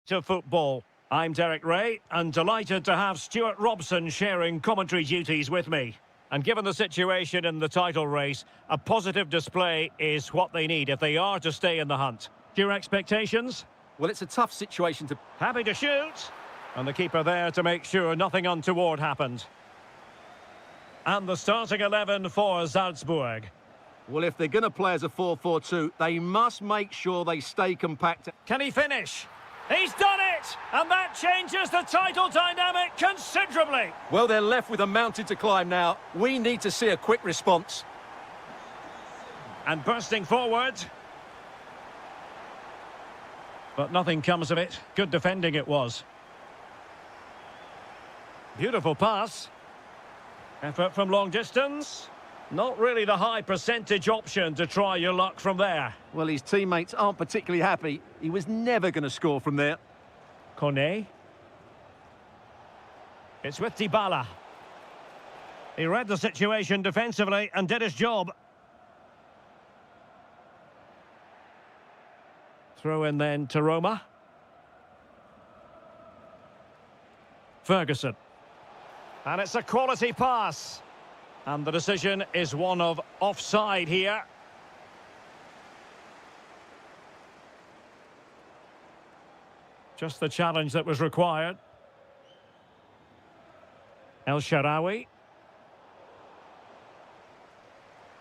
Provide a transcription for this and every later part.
to football. I'm Derek Ray, and delighted to have Stuart Robson sharing commentary duties with me. And given the situation in the title race, a positive display is what they need if they are to stay in the hunt. Your expectations? Well, it's a tough situation to... Happy to shoot. And the keeper there to make sure nothing untoward happened. And the starting 11 for Salzburg. Well, if they're going to play as a 4-4-2, they must make sure they stay compact. Can he finish? He's done it! And that changes the title dynamic considerably. Well, they're left with a mountain to climb now. We need to see a quick response. And bursting forward. But nothing comes of it. Good defending it was. Beautiful pass. Effort from long distance. Not really the high percentage option to try your luck from there. Well, his teammates aren't particularly happy. He was never going to score from there. Kone. It's with Dybala. He read the situation defensively and did his job. Throw in then to Roma. Ferguson. And it's a quality pass. And the decision is one of offside here. Just the challenge that was required. El Shaarawy.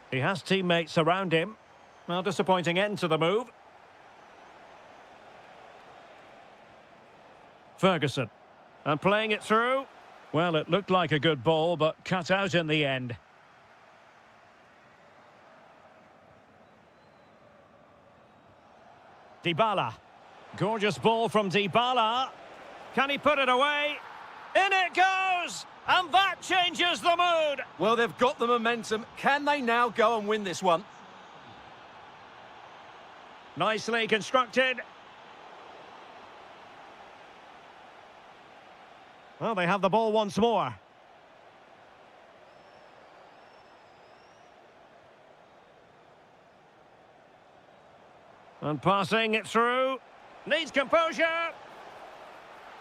He has teammates around him. Well, disappointing end to the move. Ferguson. And playing it through. Well, it looked like a good ball, but cut out in the end. Dybala. Gorgeous ball from Dybala. Can he put it away? In it goes! And that changes the mood! Well, they've got the momentum. Can they now go and win this one? Nicely constructed. Well, they have the ball once more. And passing it through. Needs composure.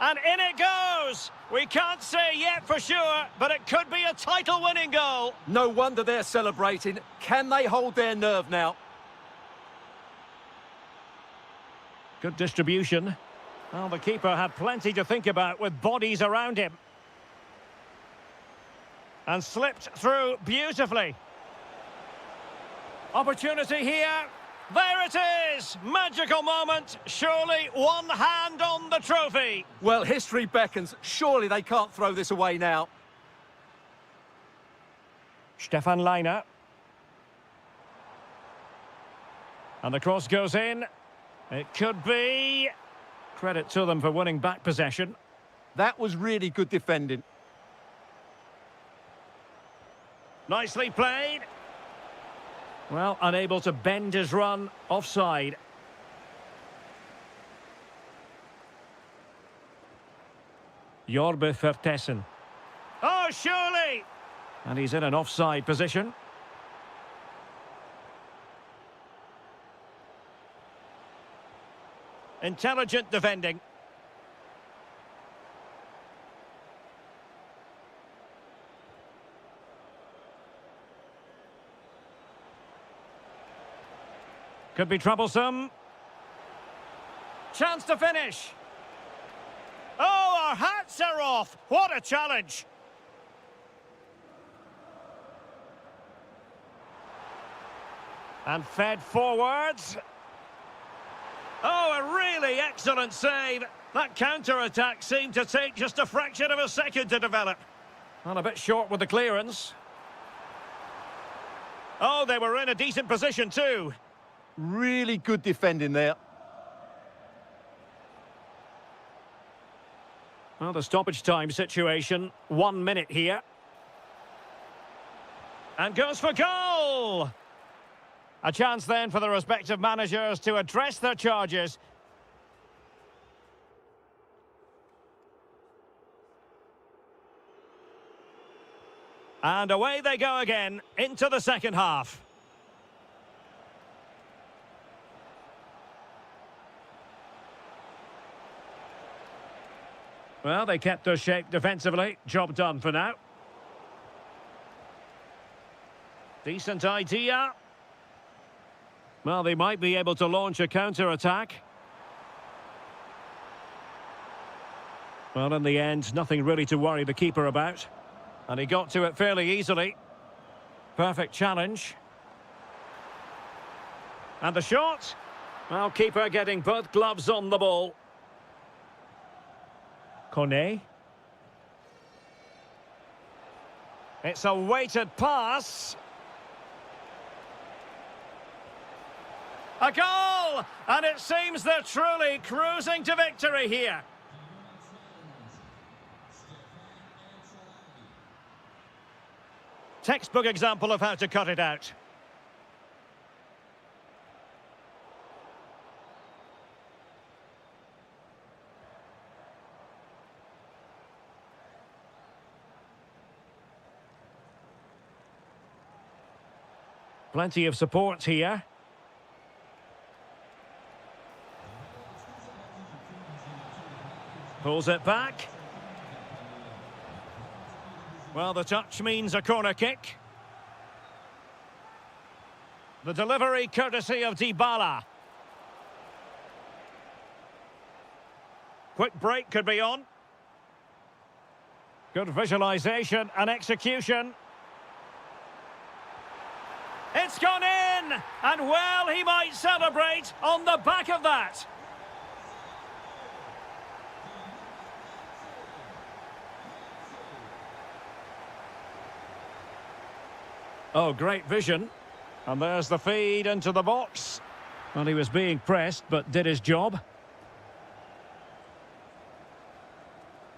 And in it goes. We can't say yet for sure, but it could be a title-winning goal. No wonder they're celebrating. Can they hold their nerve now? Good distribution. Well, the keeper had plenty to think about with bodies around him. And slipped through beautifully. Opportunity here. There it is! Magical moment. Surely one hand on the trophy. Well, history beckons. Surely they can't throw this away now. Stefan Leiner. And the cross goes in. It could be... Credit to them for winning back possession. That was really good defending. Nicely played. Well, unable to bend his run. Offside. Jorbe Vertessen. Oh, surely! And he's in an offside position. Intelligent defending. Could be troublesome. Chance to finish. Oh, our hats are off. What a challenge. And fed forwards. Oh, a really excellent save. That counter-attack seemed to take just a fraction of a second to develop. And a bit short with the clearance. Oh, they were in a decent position too. Really good defending there. Well, the stoppage time situation. 1 minute here. And goes for goal! A chance then for the respective managers to address their charges. And away they go again into the second half. Well, they kept their shape defensively. Job done for now. Decent idea. Well, they might be able to launch a counter-attack. Well, in the end, nothing really to worry the keeper about. And he got to it fairly easily. Perfect challenge. And the shot. Well, keeper getting both gloves on the ball. Kone. It's a weighted pass. A goal! And it seems they're truly cruising to victory here. Textbook example of how to cut it out. Plenty of support here. Pulls it back. Well, the touch means a corner kick. The delivery courtesy of Dybala. Quick break could be on. Good visualization and execution. It's gone in! And well, he might celebrate on the back of that. Oh, great vision. And there's the feed into the box. Well, he was being pressed, but did his job.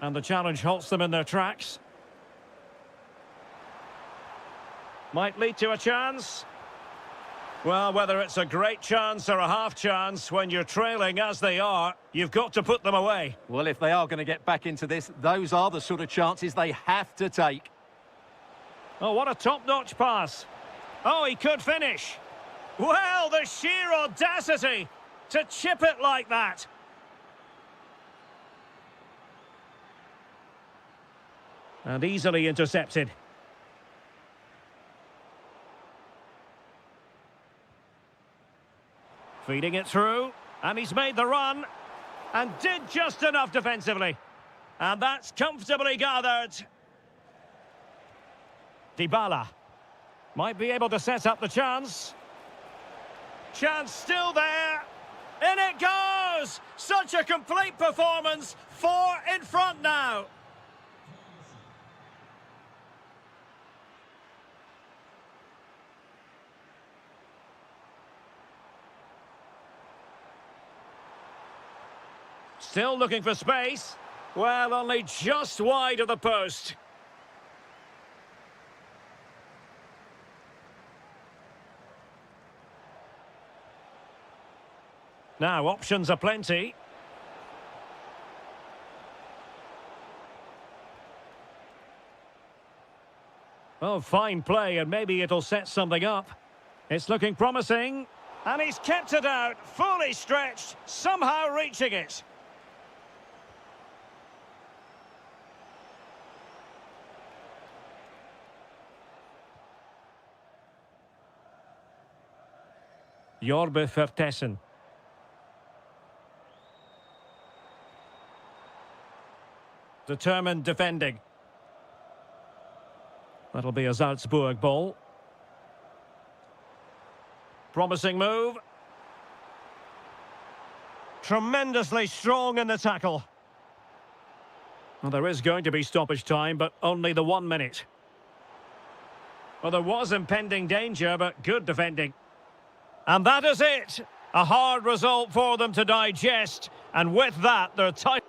And the challenge halts them in their tracks. Might lead to a chance. Well, whether it's a great chance or a half chance, when you're trailing as they are, you've got to put them away. Well, if they are going to get back into this, those are the sort of chances they have to take. Oh, what a top-notch pass. Oh, he could finish. Well, the sheer audacity to chip it like that. And easily intercepted. Feeding it through, and he's made the run, and did just enough defensively. And that's comfortably gathered. Dybala might be able to set up the chance. Chance still there. In it goes! Such a complete performance. 4 in front now. Still looking for space. Well, only just wide of the post. Now, options are plenty. Oh, fine play, and maybe it'll set something up. It's looking promising. And he's kept it out, fully stretched, somehow reaching it. Vertessen. Determined defending. That'll be a Salzburg ball. Promising move. Tremendously strong in the tackle. Well, there is going to be stoppage time, but only the 1 minute. Well, there was impending danger, but good defending. And that is it. A hard result for them to digest. And with that, their title...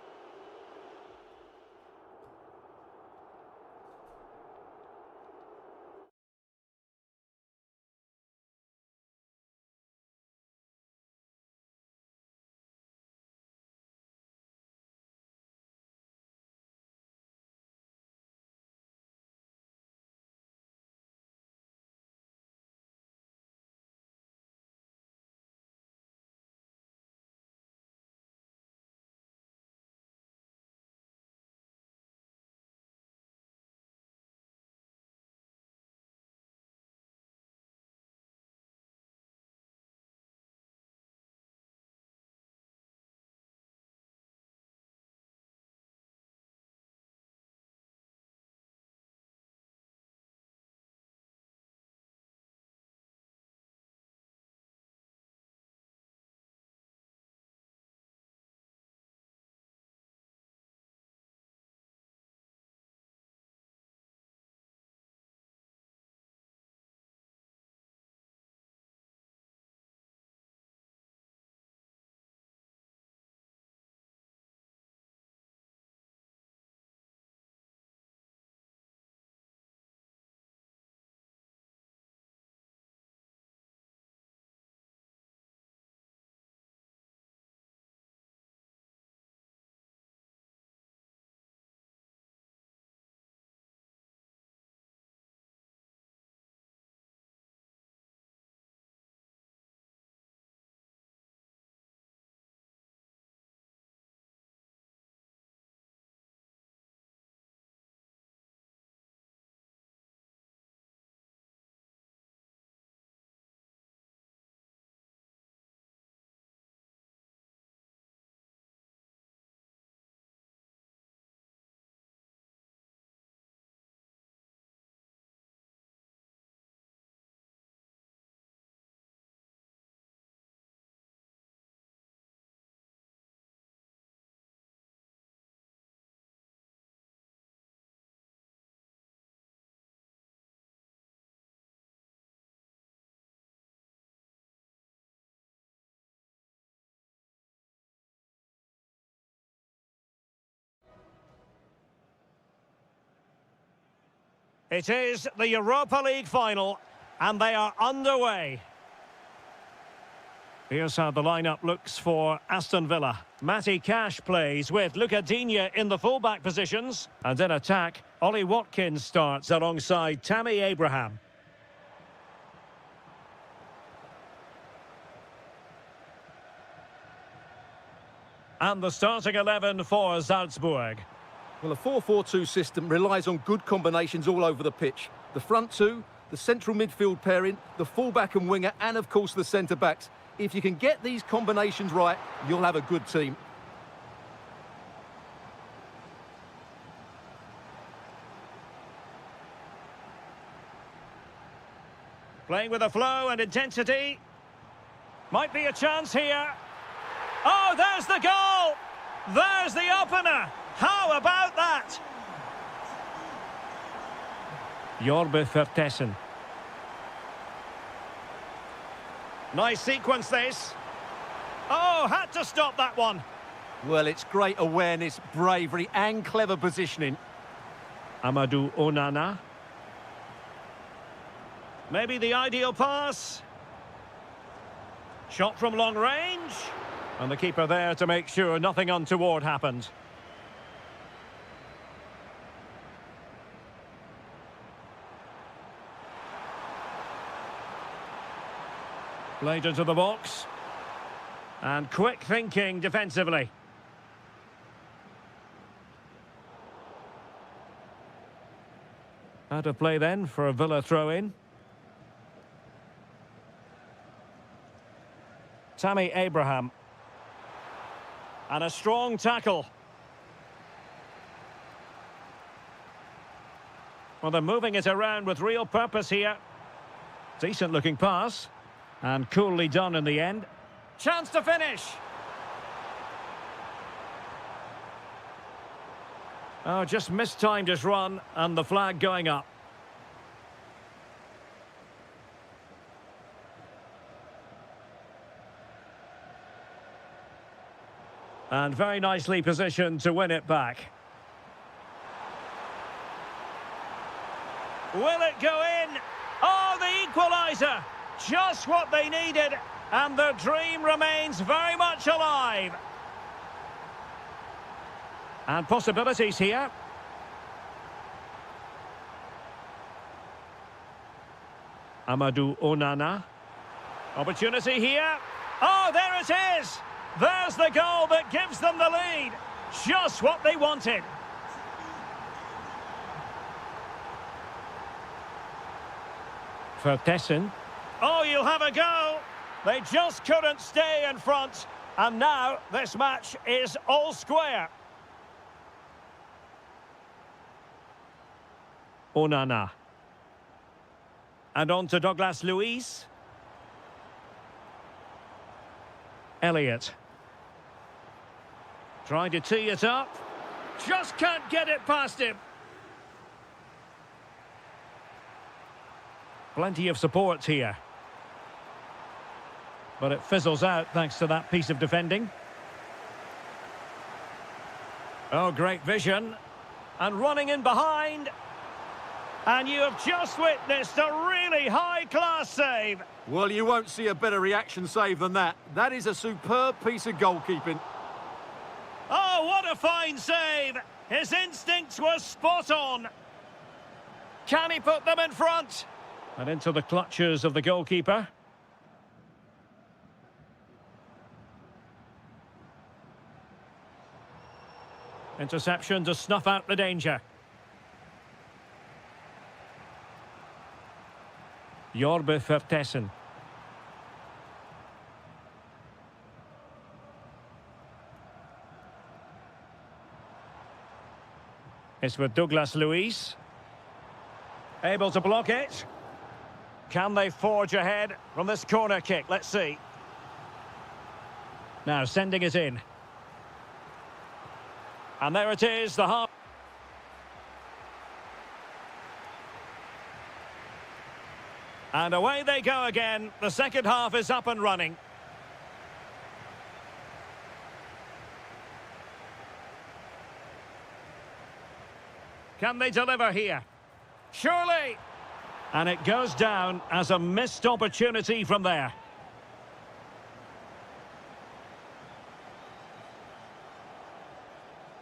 It is the Europa League final, and they are underway. Here's how the lineup looks for Aston Villa. Matty Cash plays with Luca Digne in the fullback positions. And in attack, Ollie Watkins starts alongside Tammy Abraham. And the starting 11 for Salzburg. Well, a 4-4-2 system relies on good combinations all over the pitch. The front two, the central midfield pairing, the fullback and winger, and of course the centre-backs. If you can get these combinations right, you'll have a good team. Playing with a flow and intensity. Might be a chance here. Oh, there's the goal! There's the opener! How about that? Jorbe Vertessen. Nice sequence, this. Oh, had to stop that one. Well, it's great awareness, bravery, and clever positioning. Amadou Onana. Maybe the ideal pass. Shot from long range. And the keeper there to make sure nothing untoward happened. Played into the box. And quick thinking defensively. Out of play then for a Villa throw-in. Tammy Abraham. And a strong tackle. Well, they're moving it around with real purpose here. Decent looking pass. And coolly done in the end. Chance to finish. Oh, just mistimed his run and the flag going up. And very nicely positioned to win it back. Will it go in? Oh, the equaliser! Just what they needed, and the dream remains very much alive. And possibilities here. Amadou Onana. Opportunity here. Oh, there it is! There's the goal that gives them the lead. Just what they wanted. Vertessen. Oh, you'll have a go. They just couldn't stay in front. And now this match is all square. Onana. And on to Douglas Luiz. Elliott. Trying to tee it up. Just can't get it past him. Plenty of support here. But it fizzles out thanks to that piece of defending. Oh, great vision. And running in behind. And you have just witnessed a really high-class save. Well, you won't see a better reaction save than that. That is a superb piece of goalkeeping. Oh, what a fine save. His instincts were spot on. Can he put them in front? And into the clutches of the goalkeeper. Interception to snuff out the danger. Jorbe Vertessen. It's with Douglas Luiz. Able to block it. Can they forge ahead from this corner kick? Let's see. Now sending it in. And there it is, the half. And away they go again. The second half is up and running. Can they deliver here? Surely! And it goes down as a missed opportunity from there.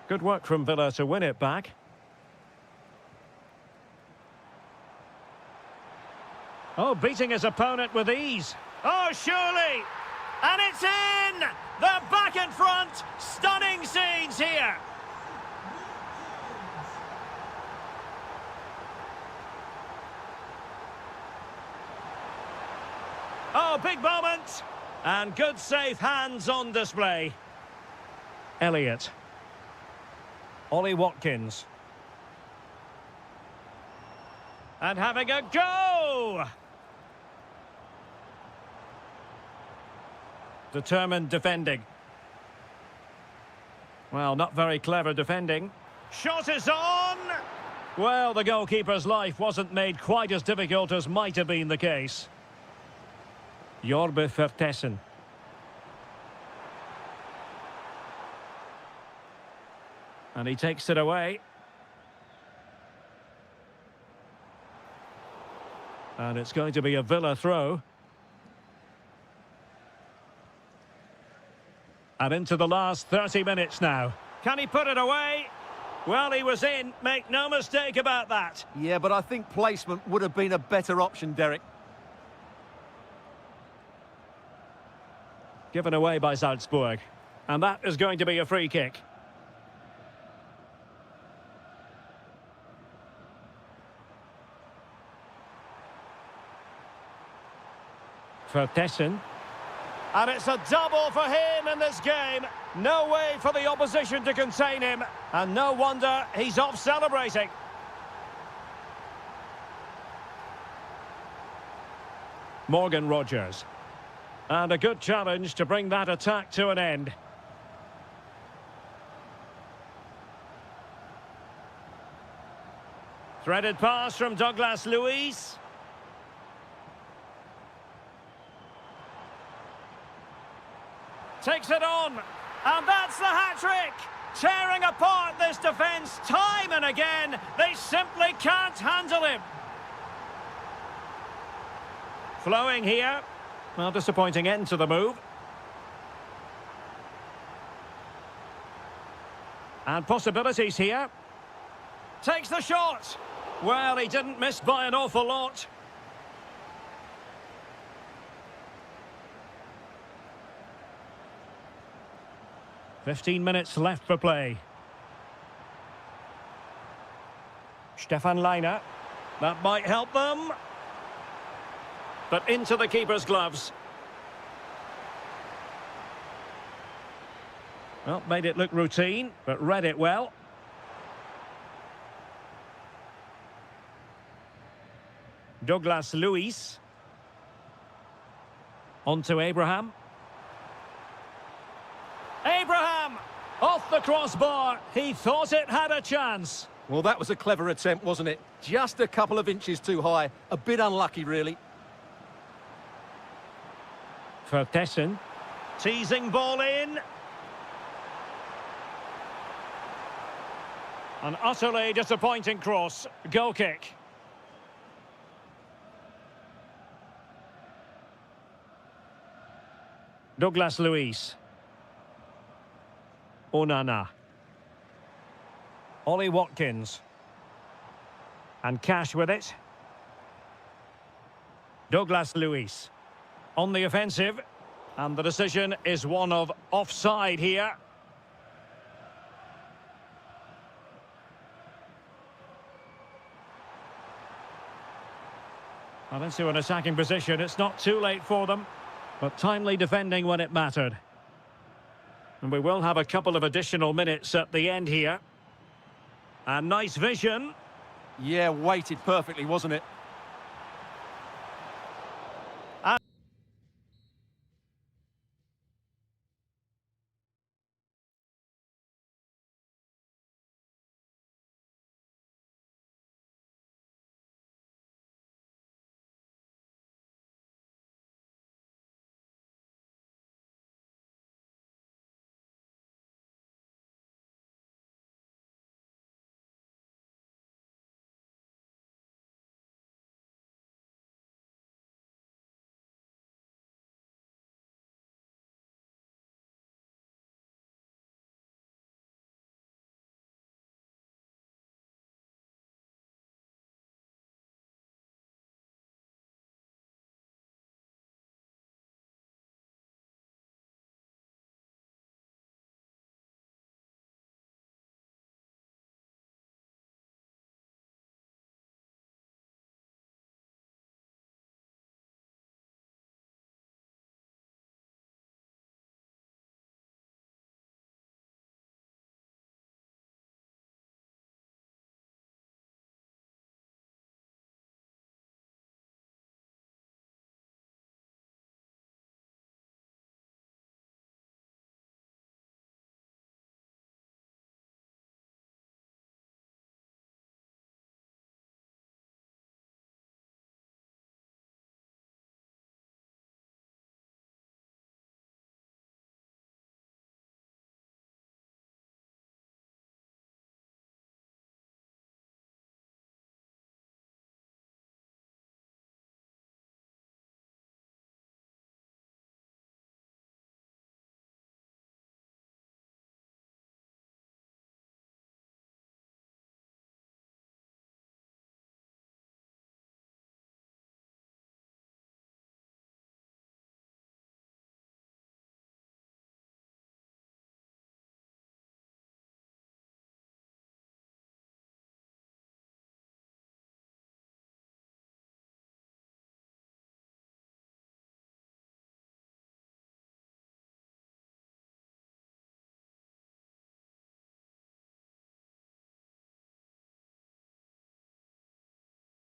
Good work from Villa to win it back. Oh, beating his opponent with ease. Oh, surely! And it's in! They're back in front! Stunning scenes here! Oh, big moment! And good safe hands on display. Elliott. Ollie Watkins. And having a go! Determined defending. Well, not very clever defending. Shot is on! Well, the goalkeeper's life wasn't made quite as difficult as might have been the case. Jorbe Vertessen. And he takes it away. And it's going to be a Villa throw. And into the last 30 minutes now. Can he put it away? Well, he was in. Make no mistake about that. Yeah, but I think placement would have been a better option, Derek. Given away by Salzburg. And that is going to be a free kick. Vertessen. And it's a double for him in this game. No way for the opposition to contain him. And no wonder he's off celebrating. Morgan Rogers. And a good challenge to bring that attack to an end. Threaded pass from Douglas Luiz. Takes it on, and that's the hat-trick! Tearing apart this defence time and again. They simply can't handle him. Flowing here. Well, disappointing end to the move. And possibilities here. Takes the shot. Well, he didn't miss by an awful lot. "15 minutes left for play. Stefan Leiner. That might help them. But into the keeper's gloves. Well, made it look routine, but read it well. Douglas Luiz. On to Abraham. Abraham! Off the crossbar. He thought it had a chance. Well, that was a clever attempt, wasn't it? Just a couple of inches too high. A bit unlucky, really. Vertessen. Teasing ball in. An utterly disappointing cross. Goal kick. Douglas Luiz. Onana. Ollie Watkins. And Cash with it. Douglas Luiz. On the offensive. And the decision is one of offside here. Well, into an attacking position. It's not too late for them, but timely defending when it mattered. And we will have a couple of additional minutes at the end here. And nice vision. Yeah, weighted perfectly, wasn't it?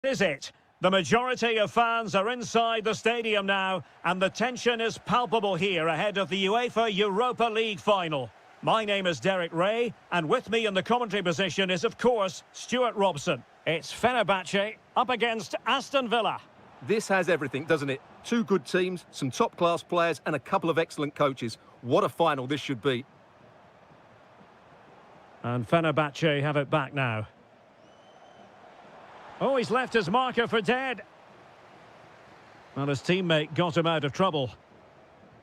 Is it? The majority of fans are inside the stadium now, and the tension is palpable here ahead of the UEFA Europa League final. My name is Derek Ray, and with me in the commentary position is, of course, Stuart Robson. It's Fenerbahce up against Aston Villa. This has everything, doesn't it? Two good teams, some top-class players, and a couple of excellent coaches. What a final this should be. And Fenerbahce have it back now. Oh, he's left his marker for dead. Well, his teammate got him out of trouble.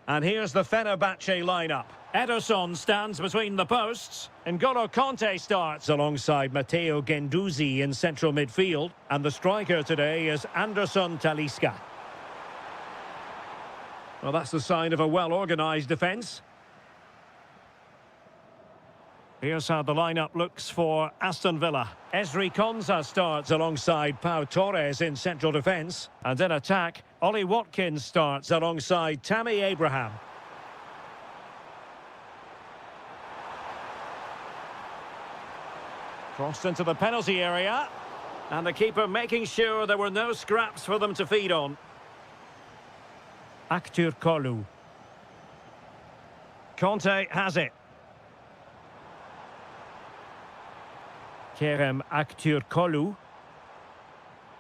And here's the Fenerbahce lineup. Ederson stands between the posts. N'Golo Kanté starts alongside Matteo Guendouzi in central midfield. And the striker today is Anderson Talisca. Well, that's the sign of a well-organised defence. Here's how the lineup looks for Aston Villa. Ezri Konsa starts alongside Pau Torres in central defence. And in attack, Ollie Watkins starts alongside Tammy Abraham. Crossed into the penalty area. And the keeper making sure there were no scraps for them to feed on. Aktür Kolu. Conte has it. Kerem Aktürkoğlu.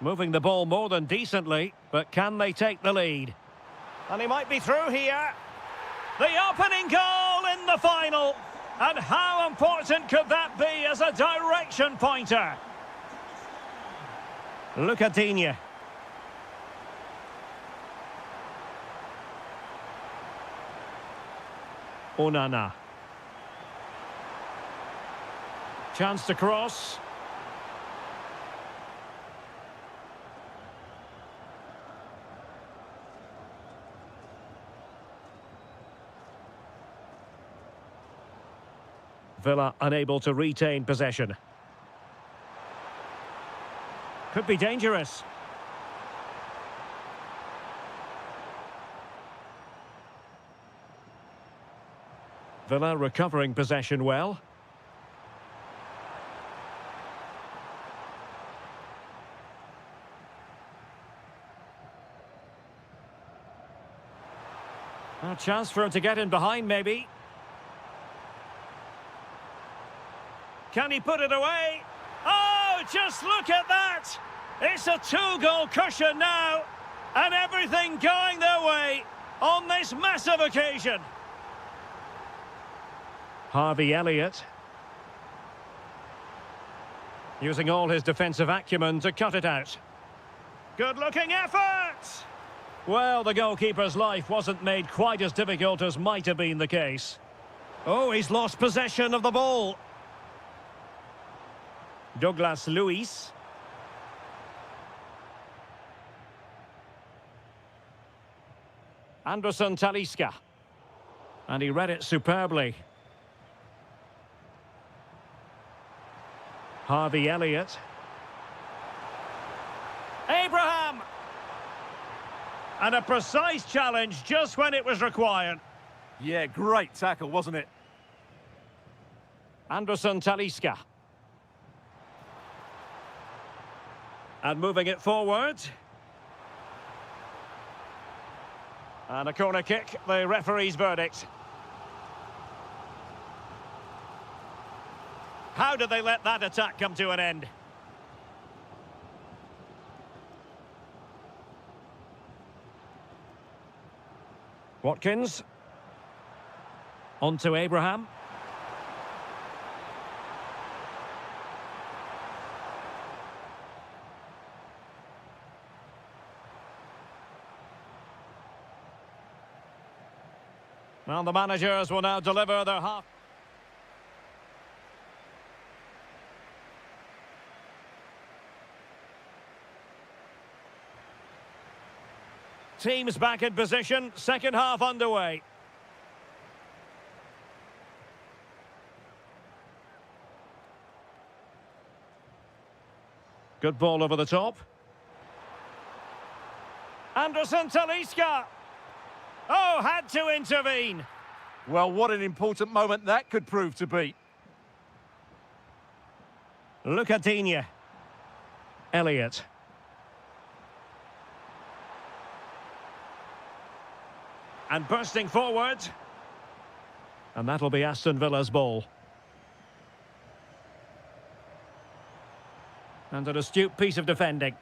Moving the ball more than decently, but can they take the lead? And he might be through here. The opening goal in the final. And how important could that be as a direction pointer? Look at Digne. Onana. Chance to cross. Villa unable to retain possession. Could be dangerous. Villa recovering possession well. A chance for him to get in behind, maybe. Can he put it away? Oh, just look at that! It's a two-goal cushion now, and everything going their way on this massive occasion. Harvey Elliott. Using all his defensive acumen to cut it out. Good-looking effort! Well, the goalkeeper's life wasn't made quite as difficult as might have been the case. Oh, he's lost possession of the ball. Douglas Luiz. Anderson Talisca. And he read it superbly. Harvey Elliott. Abraham! And a precise challenge just when it was required. Yeah, great tackle, wasn't it? Anderson Talisca. And moving it forward. And a corner kick, the referee's verdict. How did they let that attack come to an end? Watkins. On to Abraham. Well, the managers will now deliver their half. Teams back in position, second half underway. Good ball over the top. Anderson Talisca. Oh, had to intervene. Well, what an important moment that could prove to be. Look at Digne. Elliott. And bursting forward. And that'll be Aston Villa's ball. And an astute piece of defending.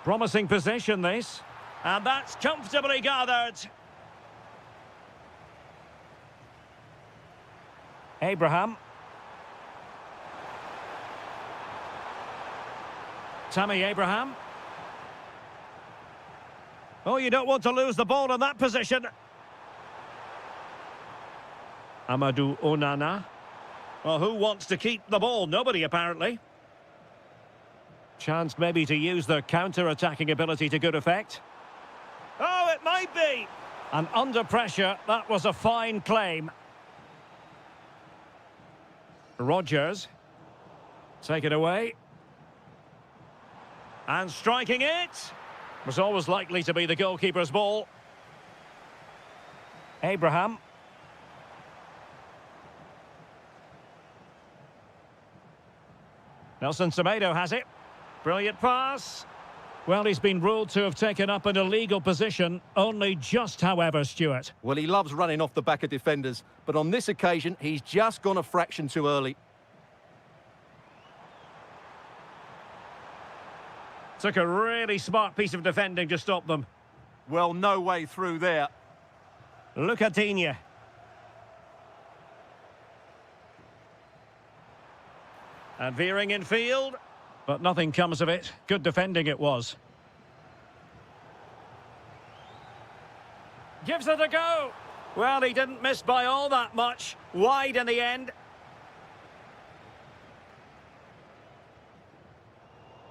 Promising position, this. And that's comfortably gathered. Abraham. Tammy Abraham. Oh, you don't want to lose the ball in that position. Amadou Onana. Well, who wants to keep the ball? Nobody, apparently. Chance maybe to use their counter-attacking ability to good effect. Oh, it might be! And under pressure, that was a fine claim. Rodgers. Take it away. And striking it. Was always likely to be the goalkeeper's ball. Abraham. Nelson Semedo has it. Brilliant pass. Well, he's been ruled to have taken up an illegal position. Only just, however, Stuart. Well, he loves running off the back of defenders, but on this occasion, he's just gone a fraction too early. Took a really smart piece of defending to stop them. Well, no way through there. Lucadinha. And veering in field. But nothing comes of it. Good defending it was. Gives it a go. Well, he didn't miss by all that much. Wide in the end.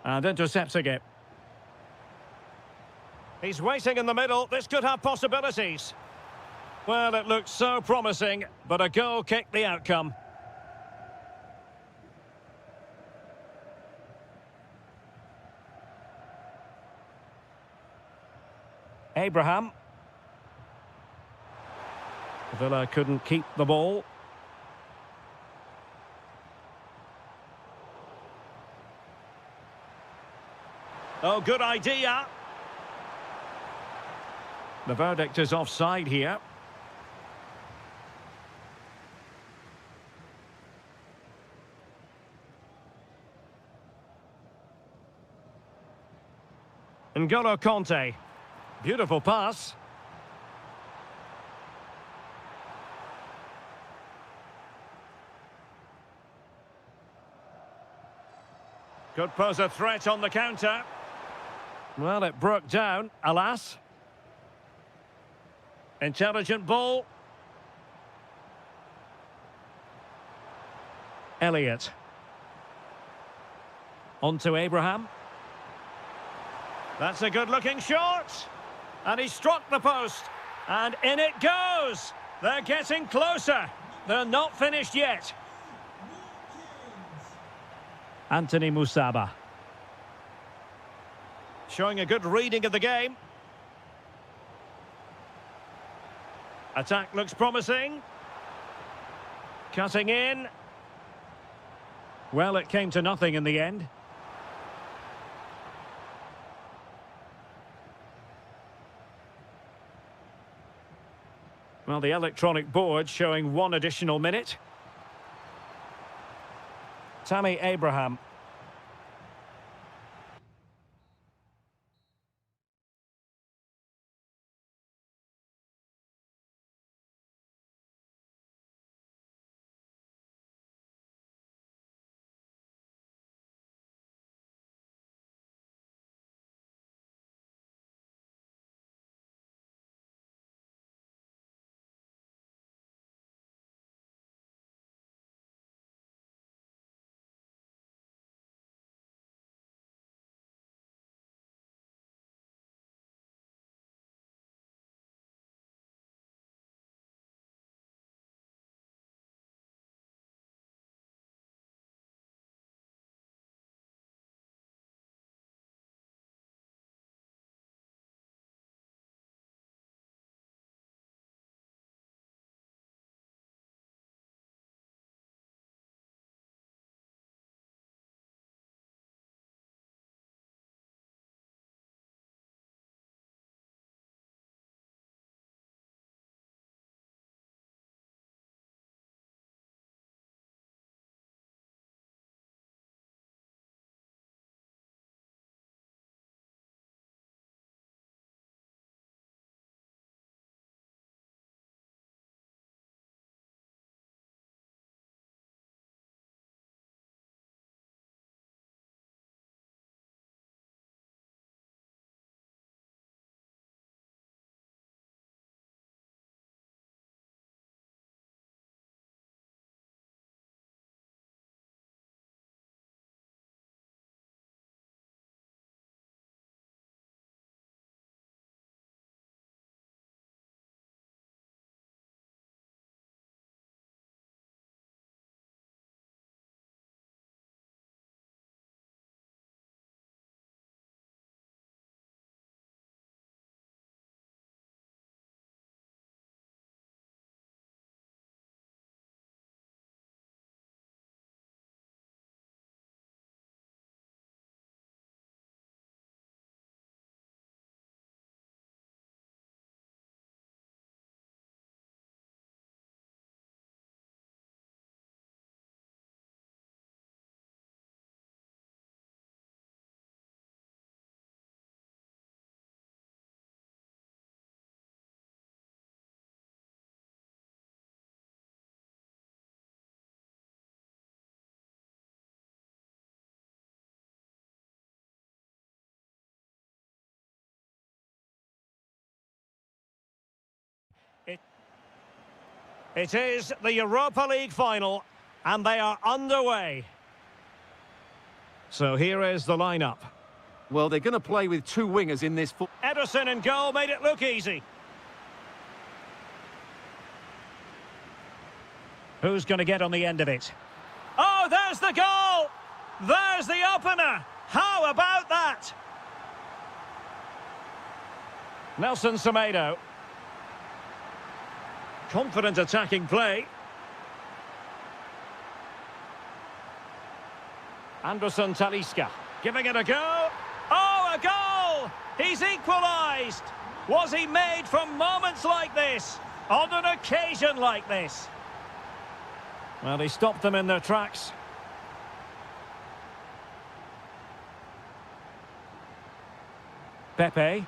And intercepting it. He's waiting in the middle. This could have possibilities. Well, it looked so promising, but a goal kicked the outcome. Abraham. Villa couldn't keep the ball. Oh, good idea. The verdict is offside here. N'Golo Kanté. Beautiful pass. Could pose a threat on the counter. Well, it broke down, alas. Intelligent ball. Elliott. On to Abraham. That's a good-looking shot. And he struck the post. And in it goes. They're getting closer. They're not finished yet. Anthony Musaba. Showing a good reading of the game. Attack looks promising. Cutting in. Well, it came to nothing in the end. Well, the electronic board showing 1 additional minute. Tammy Abraham. It is the Europa League final, and they are underway. So here is the lineup. Well, they're going to play with two wingers in this. Ederson in goal made it look easy. Who's going to get on the end of it? Oh, there's the goal! There's the opener! How about that? Nelson Semedo. Confident attacking play. Anderson Talisca giving it a go. Oh, a goal! He's equalised! Was he made from moments like this? On an occasion like this? Well, he stopped them in their tracks. Pepe.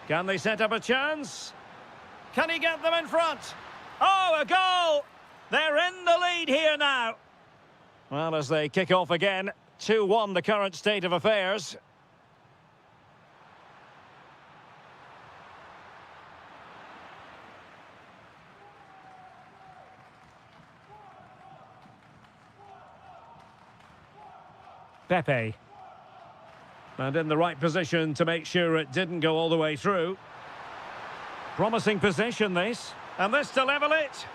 Can they set up a chance? Can he get them in front? Oh, a goal! They're in the lead here now. Well, as they kick off again, 2-1 the current state of affairs. Pepe. And in the right position to make sure it didn't go all the way through. Promising position this. And this to level it.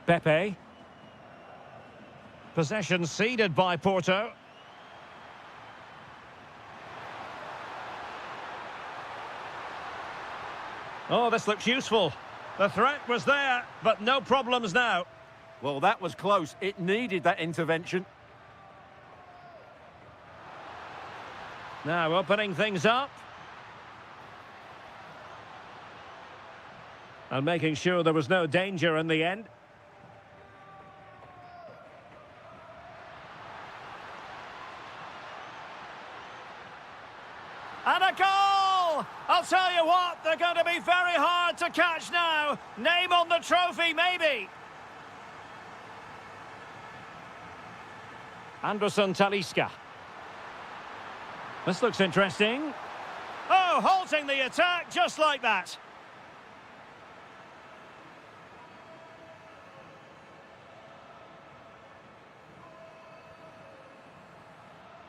Pepe. Possession ceded by Porto. Oh, this looks useful. The threat was there, but no problems now. Well, that was close. It needed that intervention. Now opening things up. And making sure there was no danger in the end. And a goal! I'll tell you what, they're going to be very hard to catch now. Name on the trophy, maybe. Anderson Talisca. This looks interesting. Oh, halting the attack just like that.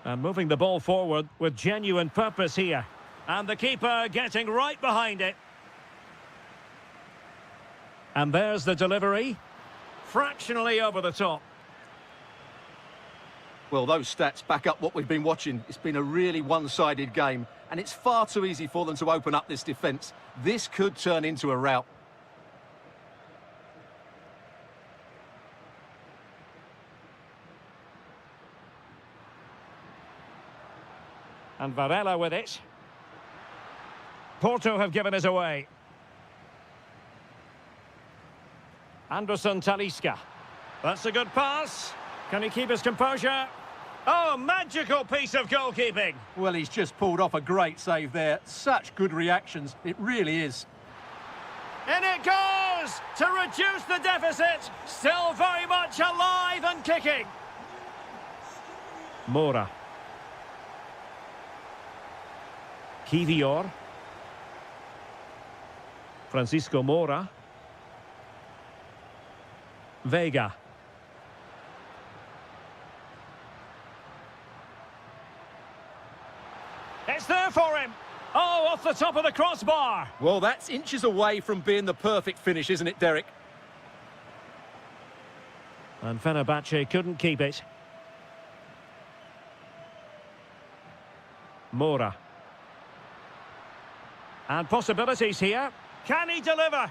And moving the ball forward with genuine purpose here. And the keeper getting right behind it. And there's the delivery. Fractionally over the top. Well, those stats back up what we've been watching. It's been a really one-sided game, and it's far too easy for them to open up this defence. This could turn into a rout. And Varela with it. Porto have given us away. Anderson Talisca. That's a good pass. Can he keep his composure? Oh, magical piece of goalkeeping. Well, he's just pulled off a great save there. Such good reactions. It really is. In it goes to reduce the deficit. Still very much alive and kicking. Mora. Kivior. Francisco Mora. Vega. It's there for him. Oh, off the top of the crossbar. Well, that's inches away from being the perfect finish, isn't it, Derek? And Fenerbahce couldn't keep it. Mora. And possibilities here. Can he deliver?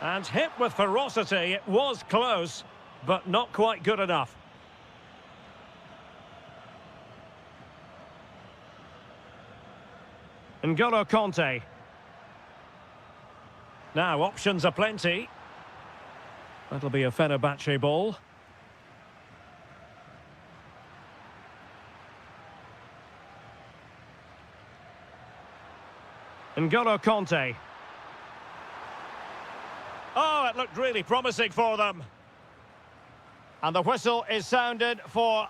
And hit with ferocity. It was close, but not quite good enough. N'Golo Conte. Now, options are plenty. That'll be a Fenerbahce ball. N'Golo Conte. Oh, it looked really promising for them. And the whistle is sounded for...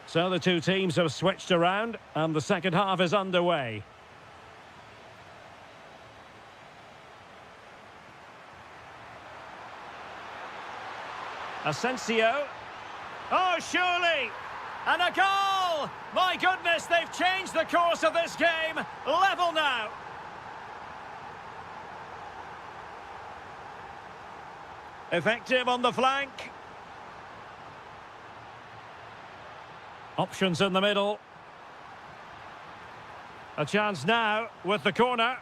So the two teams have switched around and the second half is underway. Asensio. Oh, surely! And a goal! My goodness, they've changed the course of this game. Level now. Effective on the flank. Options in the middle. A chance now with the corner.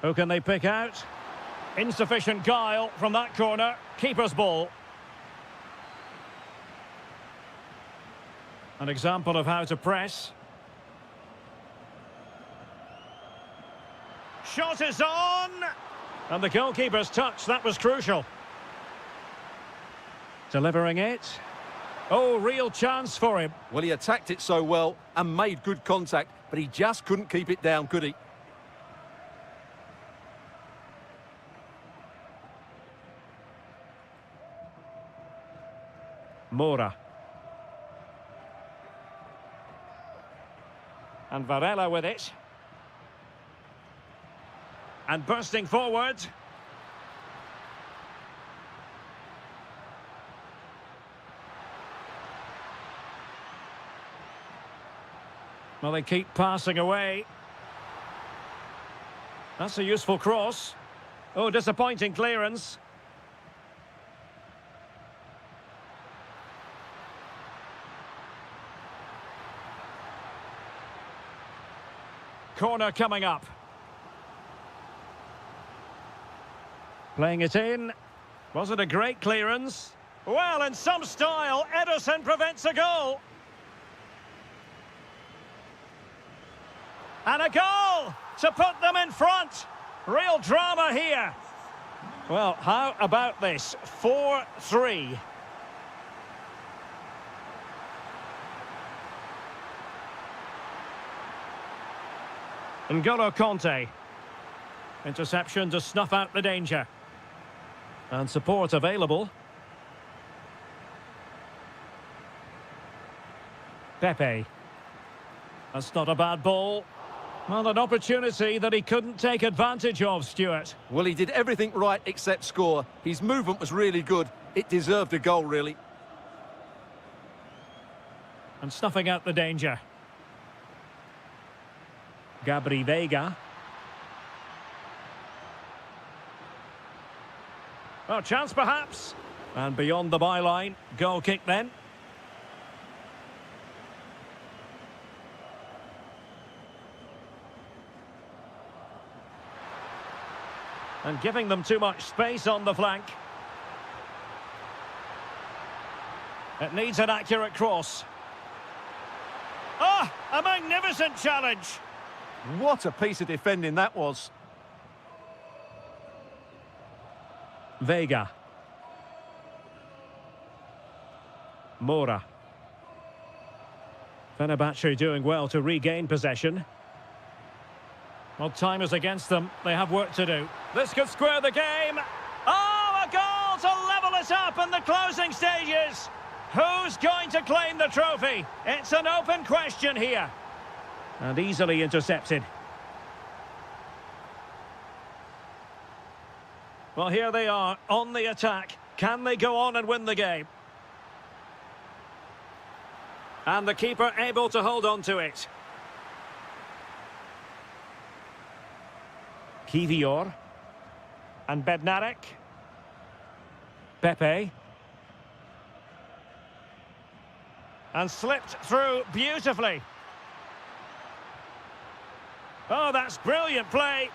Who can they pick out? Insufficient guile from that corner. Keeper's ball. An example of how to press. Shot is on! And the goalkeeper's touch, that was crucial. Delivering it. Oh, real chance for him. Well, he attacked it so well and made good contact, but he just couldn't keep it down, could he? Mora. And Varela with it. And bursting forward. Well, they keep passing away. That's a useful cross. Oh, disappointing clearance. Corner coming up. Playing it in. Was it a great clearance? Well, in some style, Ederson prevents a goal. And a goal to put them in front. Real drama here. Well, how about this? 4-3. N'Golo Conte. Interception to snuff out the danger. And support available. Pepe. That's not a bad ball. Well, an opportunity that he couldn't take advantage of, Stuart. Well, he did everything right except score. His movement was really good. It deserved a goal, really. And snuffing out the danger. Gabri Veiga. Oh, chance perhaps. And beyond the byline. Goal kick then. And giving them too much space on the flank. It needs an accurate cross. Ah, a magnificent challenge. What a piece of defending that was. Veiga. Mora. Fenerbahce doing well to regain possession. Well, time is against them. They have work to do. This could square the game. Oh, a goal to level it up in the closing stages. Who's going to claim the trophy? It's an open question here. And easily intercepted. Well, here they are on the attack. Can they go on and win the game? And the keeper able to hold on to it. Kivior. And Bednarek. Pepe. And slipped through beautifully. Oh, that's brilliant play.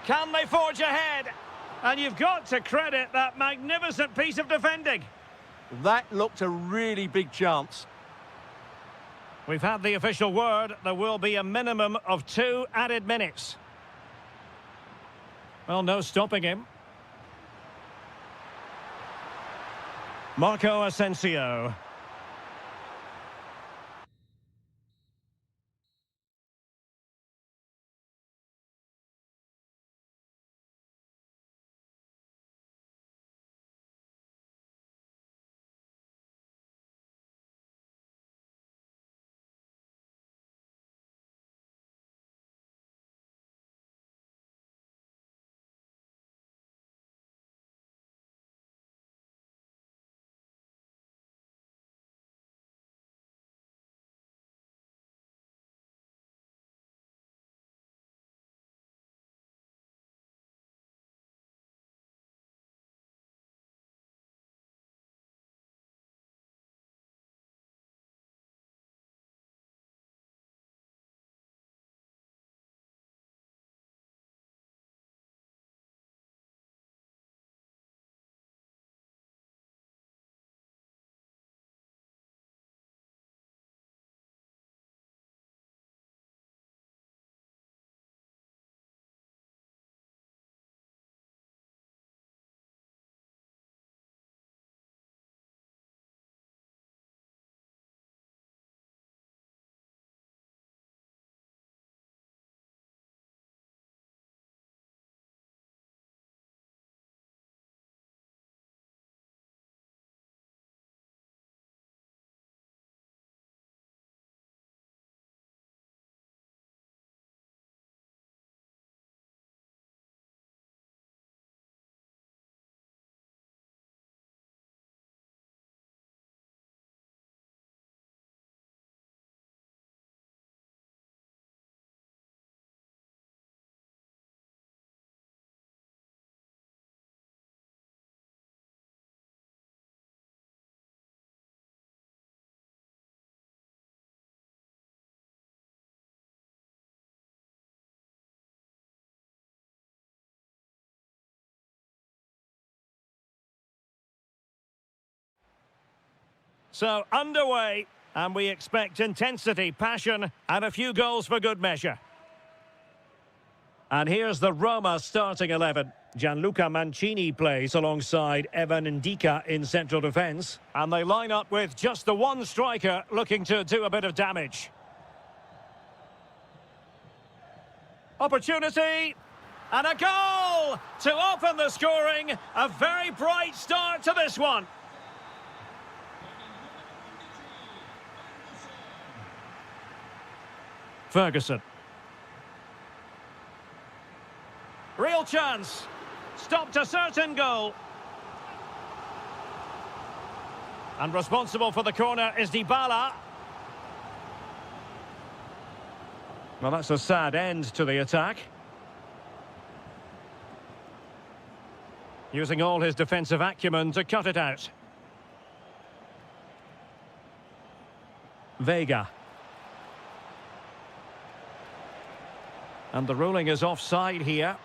Can they forge ahead? And you've got to credit that magnificent piece of defending. That looked a really big chance. We've had the official word. There will be a minimum of 2 added minutes. Well, no stopping him. Marco Asensio. So, underway, and we expect intensity, passion, and a few goals for good measure. And here's the Roma starting 11. Gianluca Mancini plays alongside Evan Ndika in central defence. And they line up with just the one striker looking to do a bit of damage. Opportunity, and a goal to open the scoring. A very bright start to this one. Ferguson. Real chance. Stopped a certain goal. And responsible for the corner is Dybala. Well, that's a sad end to the attack. Using all his defensive acumen to cut it out. Vega. And the ruling is offside here.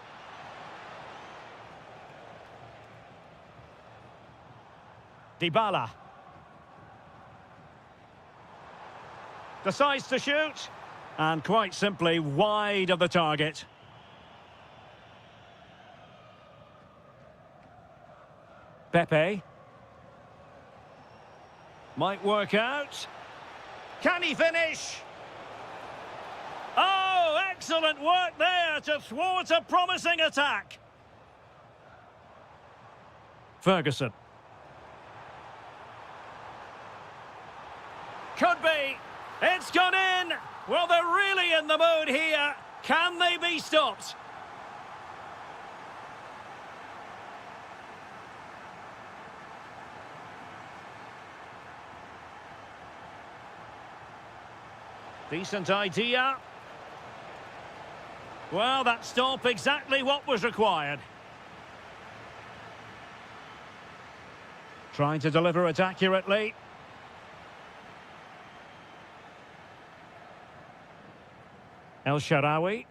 Dybala. Decides to shoot. And quite simply wide of the target. Pepe. Might work out. Can he finish? Oh, excellent work there to thwart a promising attack. Ferguson. Could be. It's gone in. Well, they're really in the mood here. Can they be stopped? Decent idea. Well, that stop exactly what was required. Trying to deliver it accurately. El Shaarawy.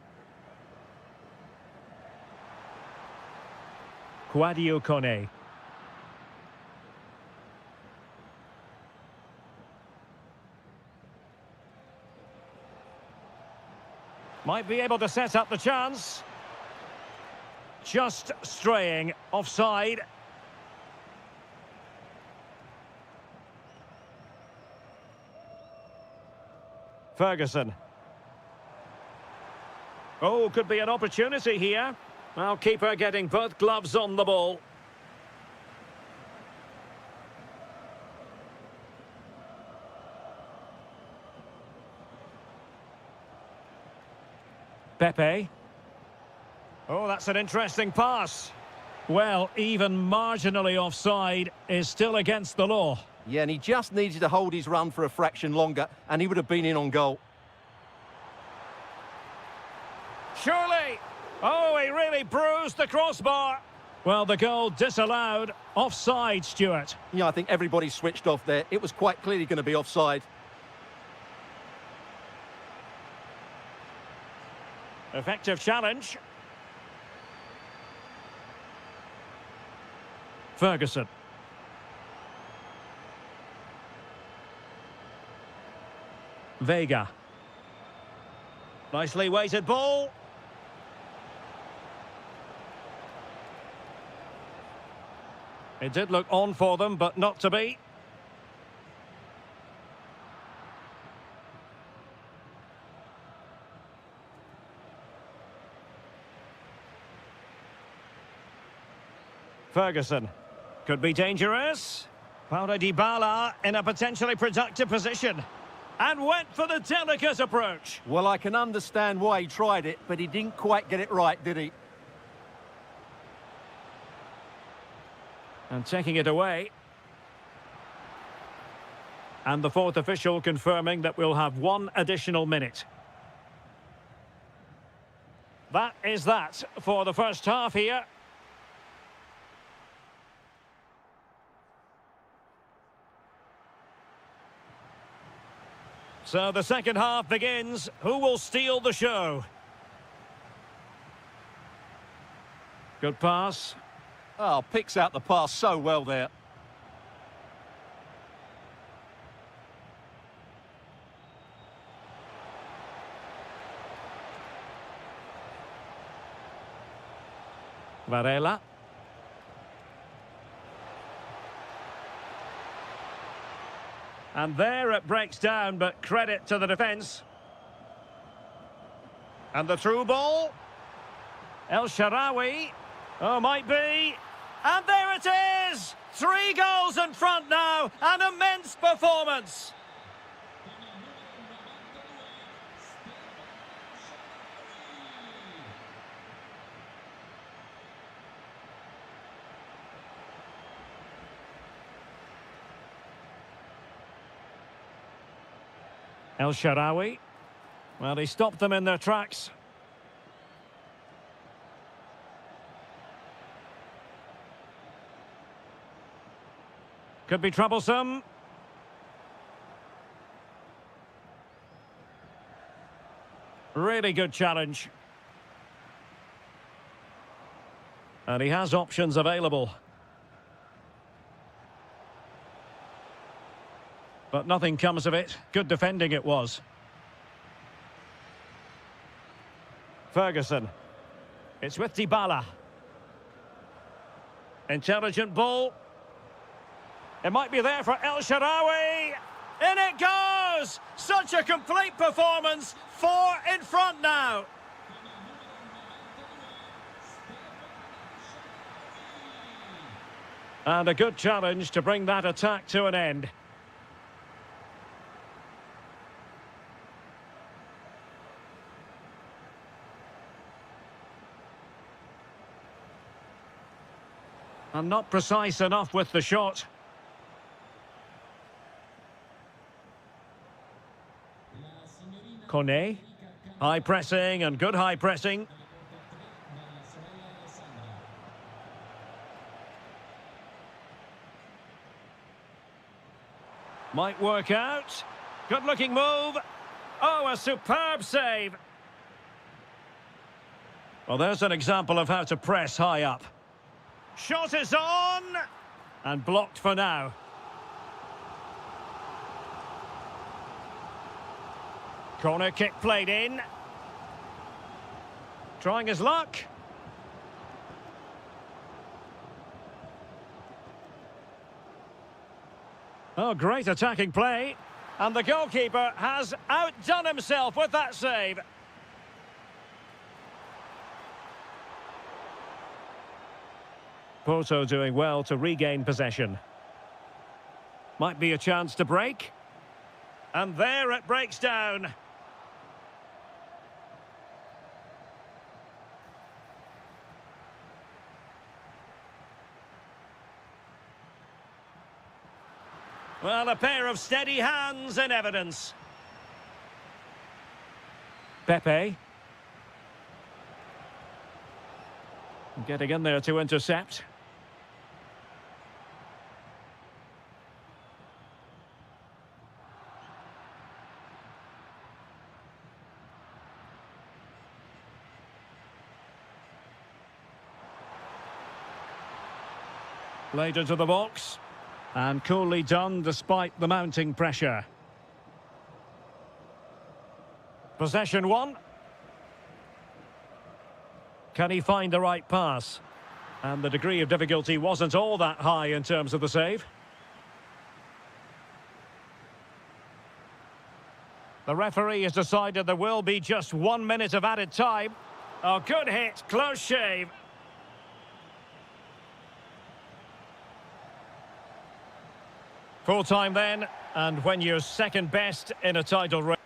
Kouadio Kone. Might be able to set up the chance. Just straying offside. Ferguson. Oh, could be an opportunity here. Well, keeper getting both gloves on the ball. Pepe. Oh, that's an interesting pass. Well, even marginally offside is still against the law. Yeah, and he just needed to hold his run for a fraction longer, and he would have been in on goal. Surely. Oh, he really bruised the crossbar. Well, the goal disallowed. Offside, Stuart. Yeah, I think everybody switched off there. It was quite clearly going to be offside. Effective challenge. Ferguson. Vega. Nicely weighted ball. It did look on for them, but not to be. Ferguson. Could be dangerous. Paulo Dybala in a potentially productive position. And went for the delicate approach. Well, I can understand why he tried it, but he didn't quite get it right, did he? And taking it away. And the fourth official confirming that we'll have one additional minute. That is that for the first half here. So the second half begins. Who will steal the show? Good pass. Oh, picks out the pass so well there. Varela. And there it breaks down, but credit to the defence. And the through ball. El Shaarawy. Oh, might be. And there it is! 3 goals in front now. An immense performance. El Shaarawy. Well, he stopped them in their tracks. Could be troublesome. Really good challenge. And he has options available. But nothing comes of it. Good defending it was. Ferguson. It's with Dybala. Intelligent ball. It might be there for El Shaarawy. In it goes! Such a complete performance. 4 in front now. And a good challenge to bring that attack to an end. And not precise enough with the shot. Kone. High pressing and good high pressing. Might work out. Good looking move. Oh, a superb save. Well, there's an example of how to press high up. Shot is on! And blocked for now. Corner kick played in. Trying his luck. Oh, great attacking play. And the goalkeeper has outdone himself with that save. Porto doing well to regain possession. Might be a chance to break. And there it breaks down. Well, a pair of steady hands in evidence. Pepe. Getting in there to intercept. Played into the box. And coolly done despite the mounting pressure. Possession 1. Can he find the right pass? And the degree of difficulty wasn't all that high in terms of the save. The referee has decided there will be just 1 minute of added time. Oh, good hit, close shave. Full time then, and when you're second best in a title race.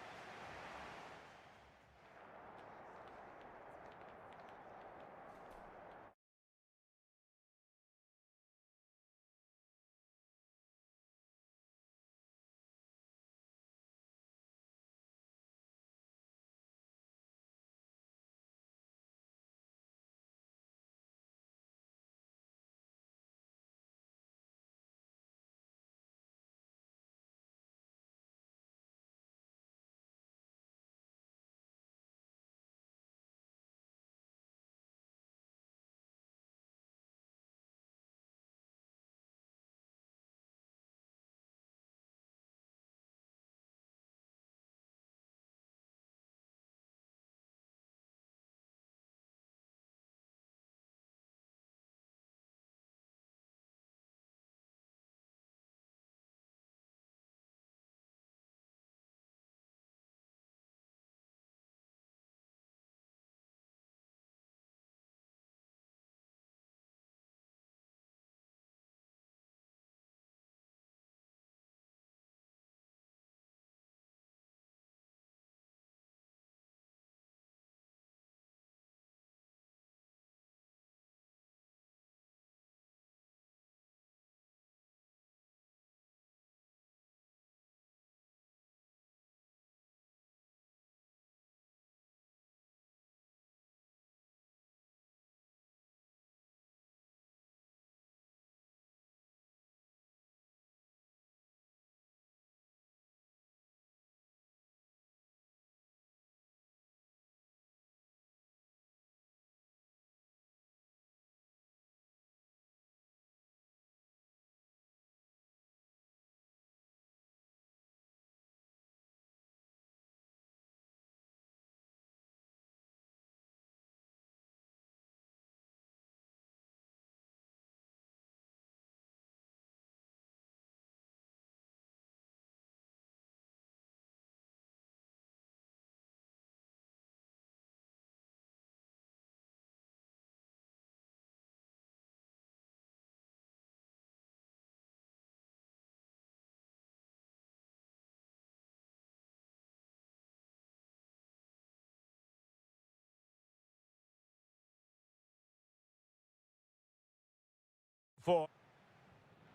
for.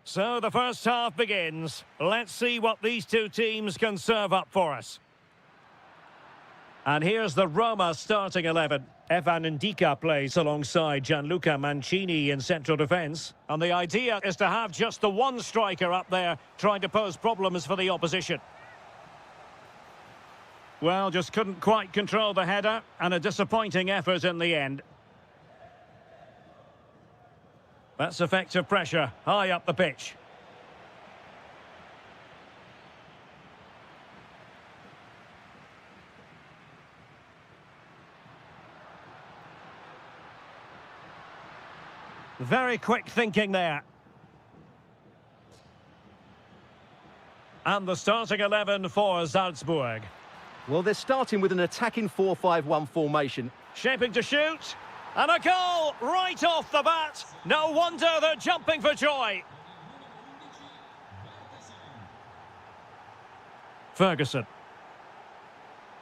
So the first half begins. Let's see what these two teams can serve up for us. And here's the Roma starting 11. Evan Ndika plays alongside Gianluca Mancini in central defence. And the idea is to have just the one striker up there trying to pose problems for the opposition. Well, just couldn't quite control the header, and a disappointing effort in the end. That's effective pressure, high up the pitch. Very quick thinking there. And the starting 11 for Salzburg. Well, they're starting with an attacking 4-5-1 formation. Shaping to shoot. And a goal right off the bat. No wonder they're jumping for joy. Ferguson.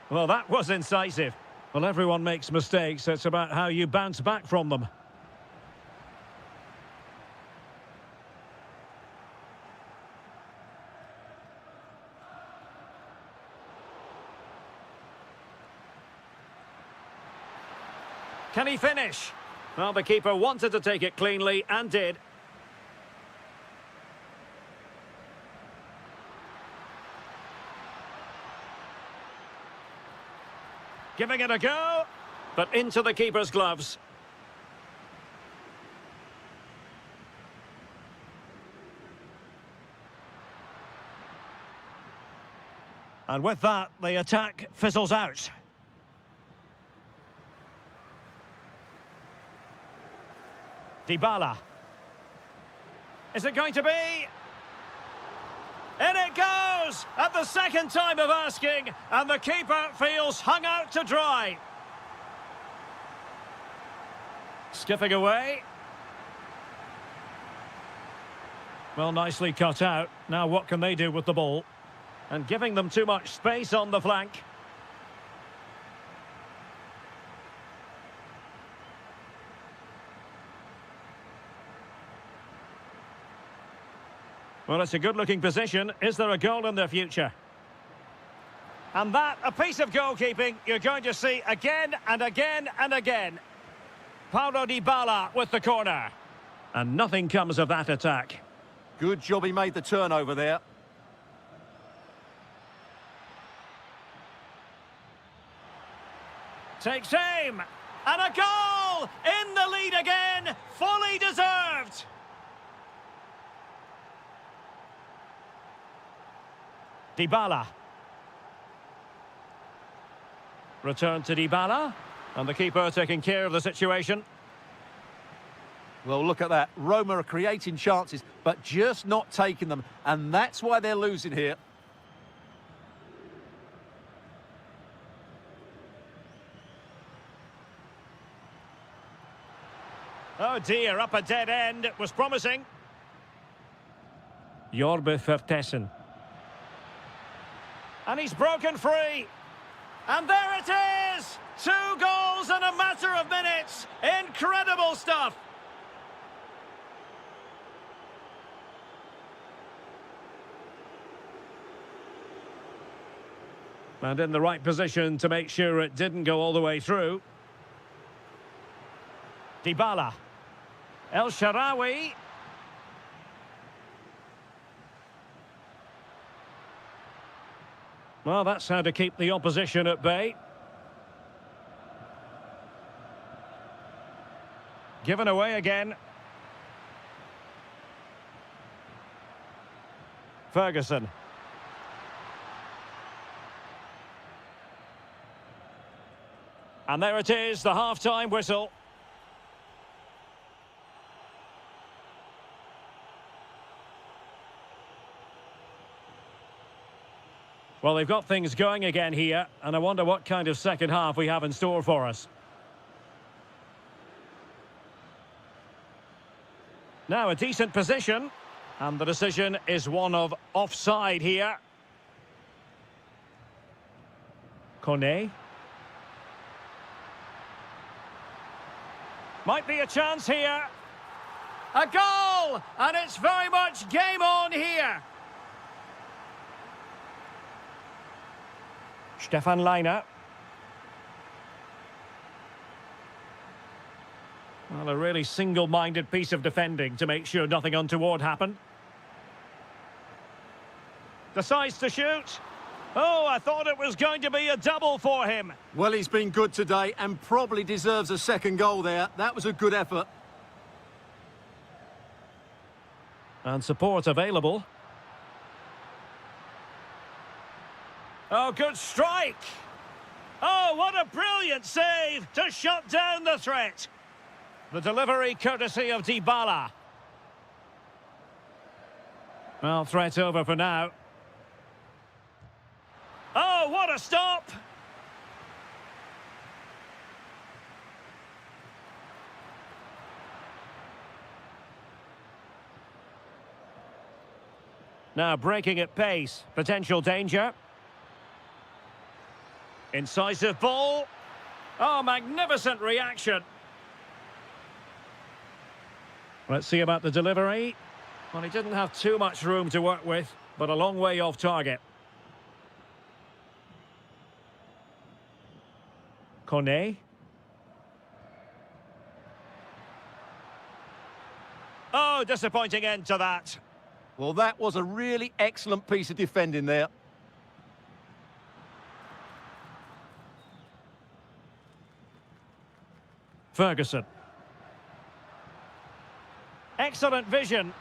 Well, that was incisive. Well, everyone makes mistakes. It's about how you bounce back from them. Can he finish? Well, the keeper wanted to take it cleanly and did. Giving it a go, but into the keeper's gloves. And with that, the attack fizzles out. Dybala. Is it going to be? In it goes! At the second time of asking, and the keeper feels hung out to dry. Skipping away. Well, nicely cut out. Now what can they do with the ball? And giving them too much space on the flank. Well, it's a good-looking position. Is there a goal in their future? And that, a piece of goalkeeping you're going to see again and again and again. Paulo Dybala with the corner. And nothing comes of that attack. Good job he made the turnover there. Takes aim. And a goal! In the lead again. Fully deserved. Dybala. Return to Dybala. And the keeper taking care of the situation. Well, look at that. Roma are creating chances, but just not taking them. And that's why they're losing here. Oh dear, up a dead end. It was promising. Jorbe Vertessen. And he's broken free. And there it is! 2 goals in a matter of minutes. Incredible stuff. And in the right position to make sure it didn't go all the way through. Dybala. El Shaarawy. Well, that's how to keep the opposition at bay. Given away again. Ferguson. And there it is, the half-time whistle. Well, they've got things going again here, and I wonder what kind of second half we have in store for us. Now, a decent position, and the decision is one of offside here. Kone. Might be a chance here. A goal! And it's very much game on here. Stefan Leiner. Well, a really single-minded piece of defending to make sure nothing untoward happened. Decides to shoot. Oh, I thought it was going to be a double for him. Well, he's been good today and probably deserves a second goal there. That was a good effort. And support available. Oh, good strike. Oh, what a brilliant save to shut down the threat. The delivery courtesy of Dybala. Well, threat over for now. Oh, what a stop! Now breaking at pace. Potential danger. Incisive ball. Oh, magnificent reaction. Let's see about the delivery. Well, he didn't have too much room to work with, but a long way off target. Kone. Oh, disappointing end to that. Well, that was a really excellent piece of defending there. Ferguson. Excellent vision.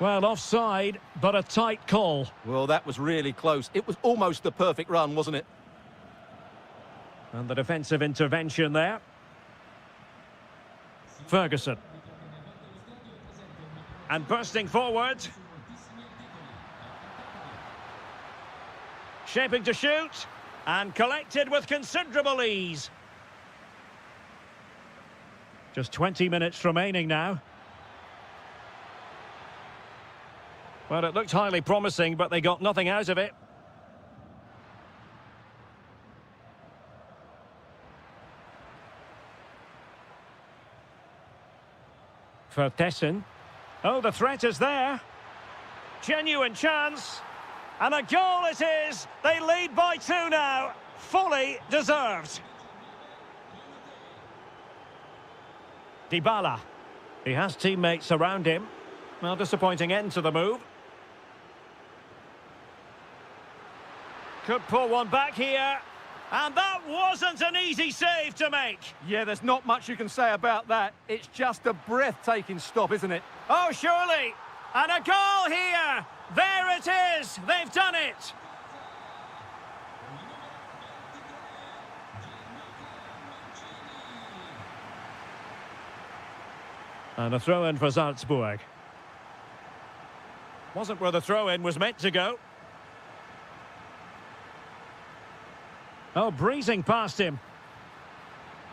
Well, offside, but a tight call. Well, that was really close. It was almost the perfect run, wasn't it? And the defensive intervention there. Ferguson. And bursting forward. Shaping to shoot. And collected with considerable ease. Just 20 minutes remaining now. Well, it looked highly promising, but they got nothing out of it. Vertessen. Oh, the threat is there. Genuine chance. And a goal it is. They lead by 2 now. Fully deserved. Dybala. He has teammates around him. Well, disappointing end to the move. Could pull one back here. And that wasn't an easy save to make. Yeah, there's not much you can say about that. It's just a breathtaking stop, isn't it? Oh, surely. And a goal here. There it is. They've done it. And a throw-in for Salzburg. Wasn't where the throw-in was meant to go. Oh, breezing past him.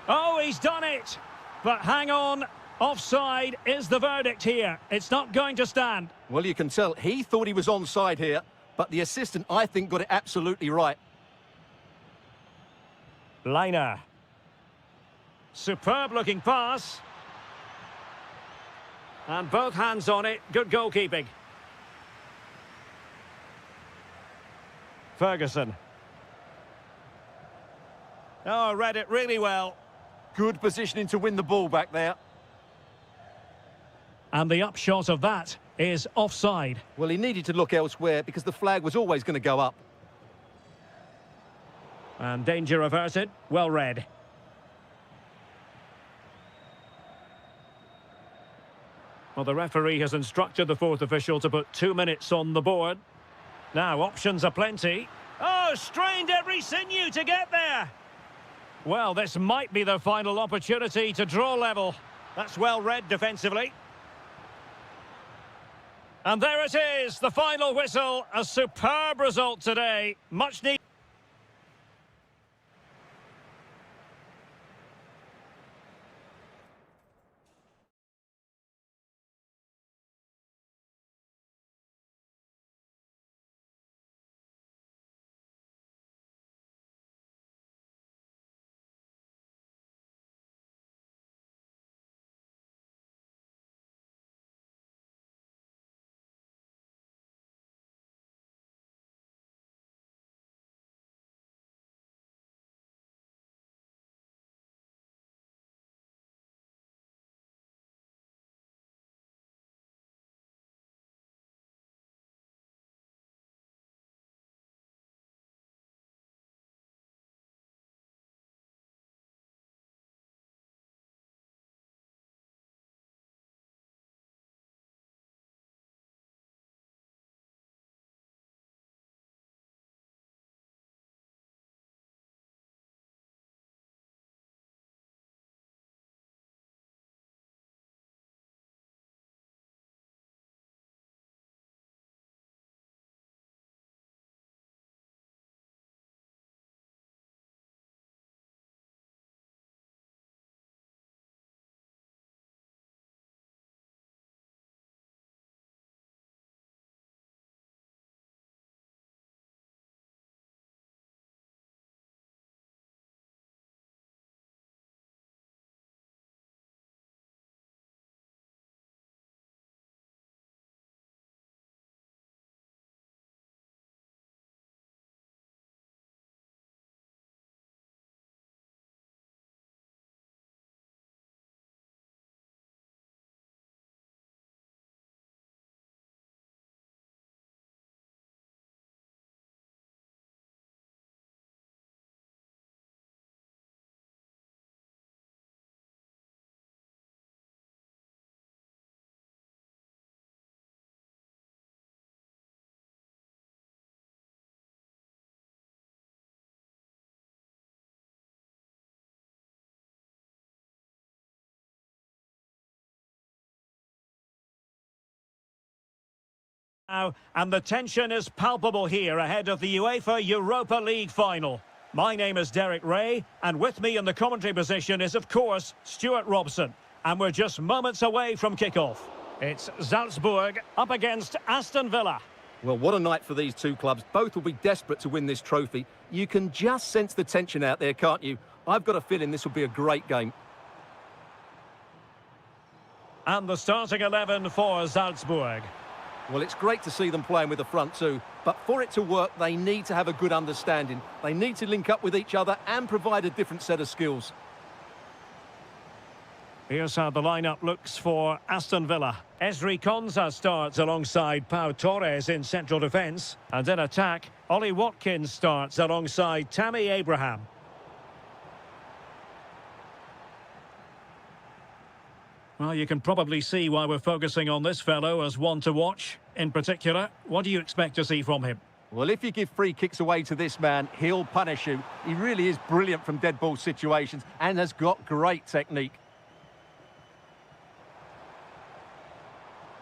Oh, he's done it. But hang on. Offside is the verdict here. It's not going to stand. Well, you can tell he thought he was onside here, but the assistant, I think, got it absolutely right. Leiner. Superb-looking pass. And both hands on it. Good goalkeeping. Ferguson. Oh, read it really well. Good positioning to win the ball back there. And the upshot of that is offside. Well, he needed to look elsewhere because the flag was always going to go up. And danger averted. Well read. Well, the referee has instructed the fourth official to put 2 minutes on the board. Now, options are plenty. Oh, strained every sinew to get there. Well, this might be the final opportunity to draw level. That's well read defensively. And there it is, the final whistle. A superb result today. Much needed. now, and the tension is palpable here ahead of the UEFA Europa League final. My name is Derek Ray, and with me in the commentary position is, of course, Stuart Robson. And we're just moments away from kickoff. It's Salzburg up against Aston Villa. Well, what a night for these two clubs. Both will be desperate to win this trophy. You can just sense the tension out there, can't you? I've got a feeling this will be a great game. And the starting 11 for Salzburg. Well, it's great to see them playing with the front two, but for it to work, they need to have a good understanding. They need to link up with each other and provide a different set of skills. Here's how the lineup looks for Aston Villa. Ezri Konsa starts alongside Pau Torres in central defence. And in attack, Ollie Watkins starts alongside Tammy Abraham. Well, you can probably see why we're focusing on this fellow as one to watch. In particular, what do you expect to see from him? Well, if you give free kicks away to this man, he'll punish you. He really is brilliant from dead ball situations and has got great technique.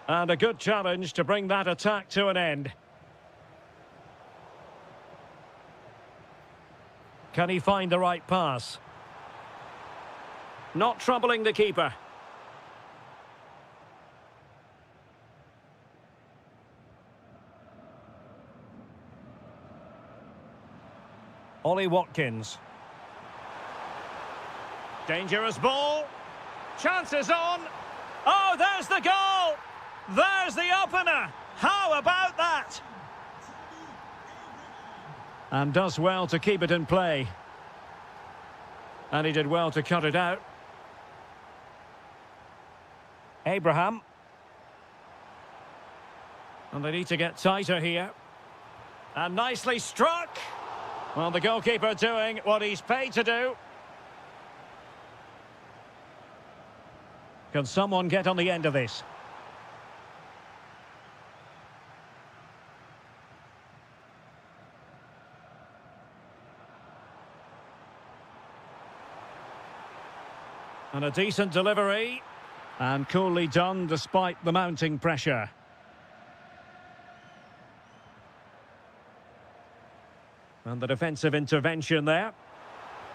And a good challenge to bring that attack to an end. Can he find the right pass? Not troubling the keeper. Ollie Watkins. Dangerous ball. Chances on. Oh, there's the goal! There's the opener! How about that? And does well to keep it in play. And he did well to cut it out. Abraham. And they need to get tighter here. And nicely struck! Well, the goalkeeper doing what he's paid to do. Can someone get on the end of this? And a decent delivery. And coolly done despite the mounting pressure. And the defensive intervention there.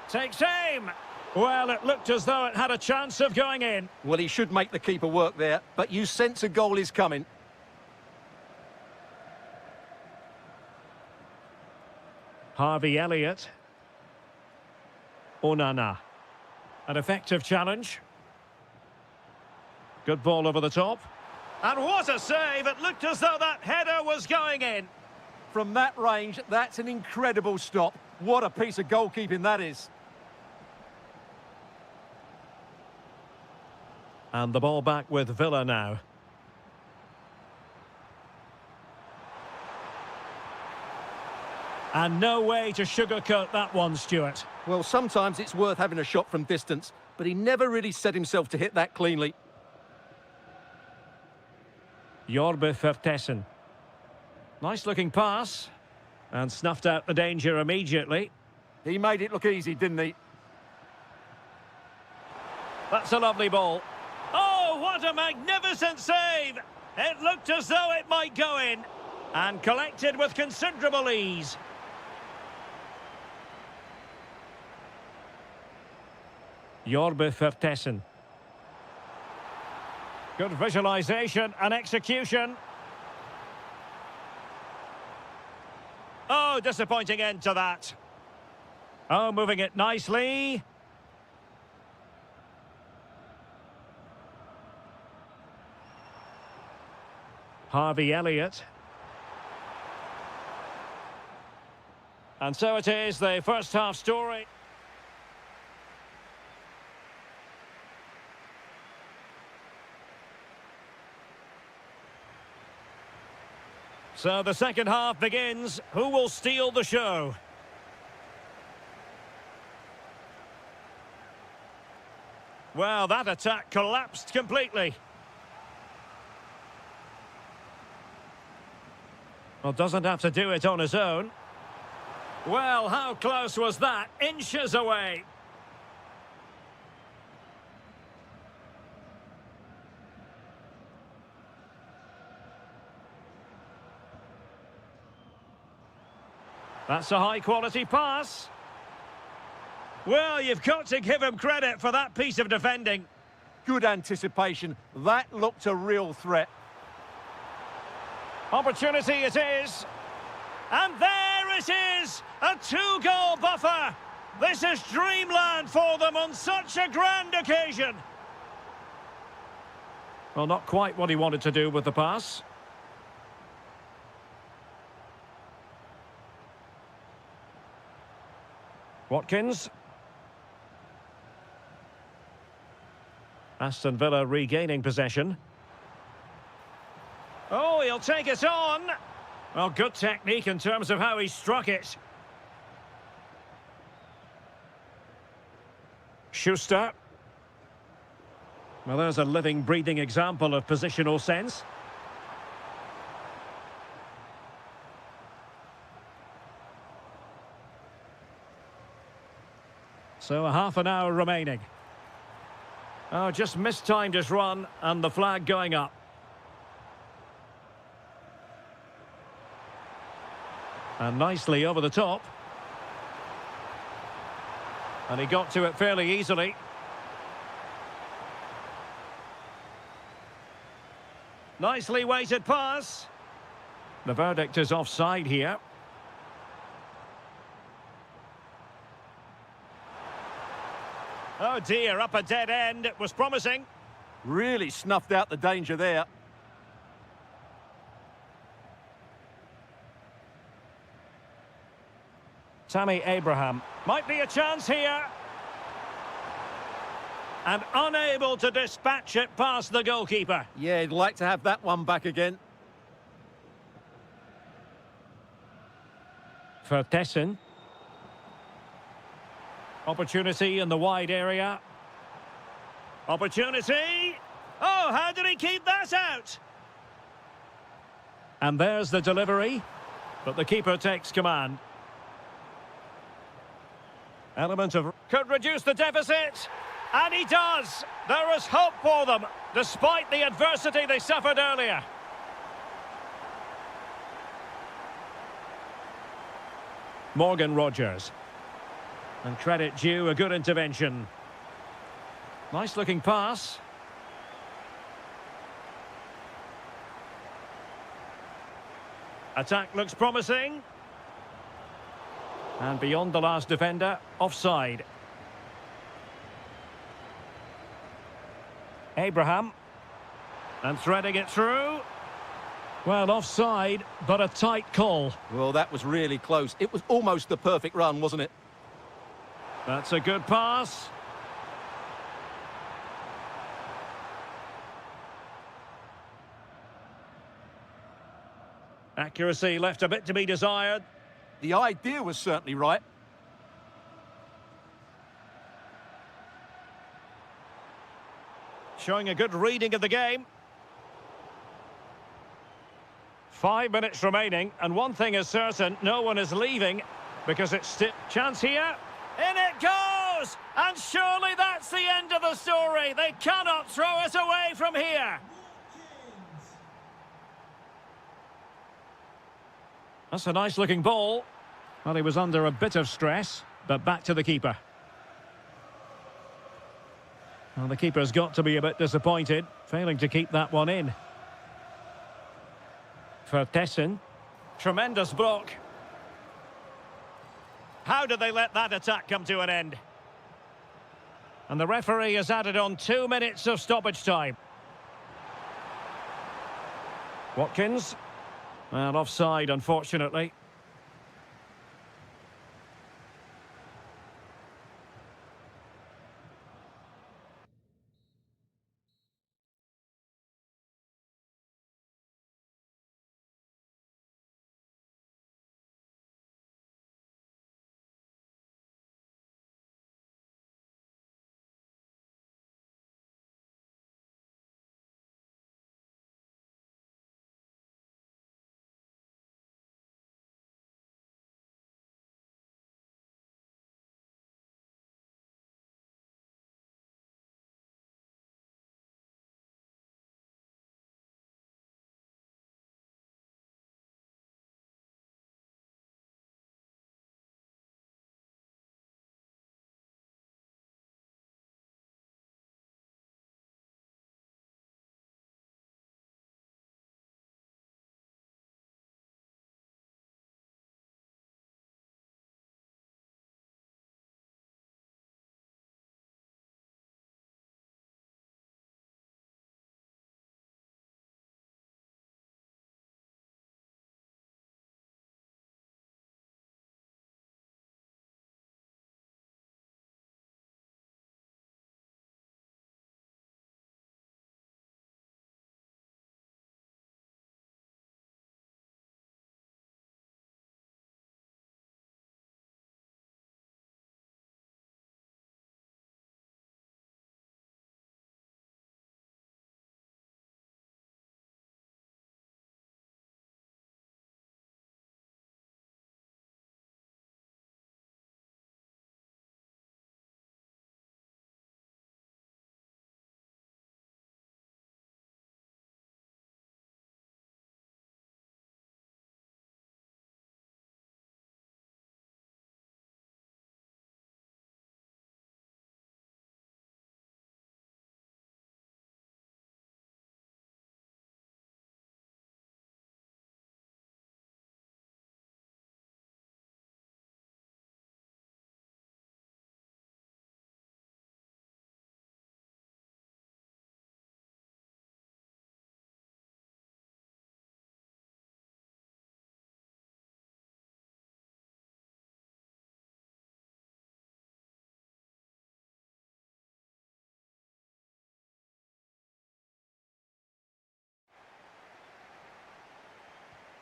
Takes aim! Well, it looked as though it had a chance of going in. Well, he should make the keeper work there, but you sense a goal is coming. Harvey Elliott. Onana. An effective challenge. Good ball over the top. And what a save! It looked as though that header was going in. From that range, that's an incredible stop. What a piece of goalkeeping that is. And the ball back with Villa now. And no way to sugarcoat that one, Stuart. Well, sometimes it's worth having a shot from distance, but he never really set himself to hit that cleanly. Jorbe Vertessen. Nice looking pass. And snuffed out the danger immediately. He made it look easy, didn't he? That's a lovely ball. Oh, what a magnificent save! It looked as though it might go in. And collected with considerable ease. Jorbe Vertessen. Good visualisation and execution. Oh, disappointing end to that. Oh, moving it nicely. Harvey Elliott. And so it is, the first half story. So the second half begins. Who will steal the show? Well, that attack collapsed completely. Well, doesn't have to do it on his own. Well, how close was that? Inches away. That's a high-quality pass. Well, you've got to give him credit for that piece of defending. Good anticipation. That looked a real threat. Opportunity it is. And there it is! A two-goal buffer! This is dreamland for them on such a grand occasion. Well, not quite what he wanted to do with the pass. Watkins. Aston Villa regaining possession. Oh, he'll take it on. Well, good technique in terms of how he struck it. Schuster. Well, there's a living, breathing example of positional sense. So a half an hour remaining. Oh, just mistimed his run and the flag going up. And nicely over the top. And he got to it fairly easily. Nicely weighted pass. The verdict is offside here. Oh dear, up a dead end. It was promising. Really snuffed out the danger there. Tammy Abraham. Might be a chance here. And unable to dispatch it past the goalkeeper. Yeah, he'd like to have that one back again. For Tessin. Opportunity in the wide area. Opportunity! Oh, how did he keep that out? And there's the delivery. But the keeper takes command. Element of... Could reduce the deficit. And he does. There is hope for them, despite the adversity they suffered earlier. Morgan Rogers. And credit due, a good intervention. Nice looking pass. Attack looks promising. And beyond the last defender, offside. Abraham. And threading it through. Well, offside, but a tight call. Well, that was really close. It was almost the perfect run, wasn't it? That's a good pass. Accuracy left a bit to be desired. The idea was certainly right. Showing a good reading of the game. 5 minutes remaining, and one thing is certain, no one is leaving, because it's still... Chance here. In it goes! And surely that's the end of the story. They cannot throw it away from here. That's a nice-looking ball. Well, he was under a bit of stress, but back to the keeper. Well, the keeper's got to be a bit disappointed, failing to keep that one in. For Tessin. Tremendous block. How did they let that attack come to an end? And the referee has added on 2 minutes of stoppage time. Watkins. Well, offside, unfortunately.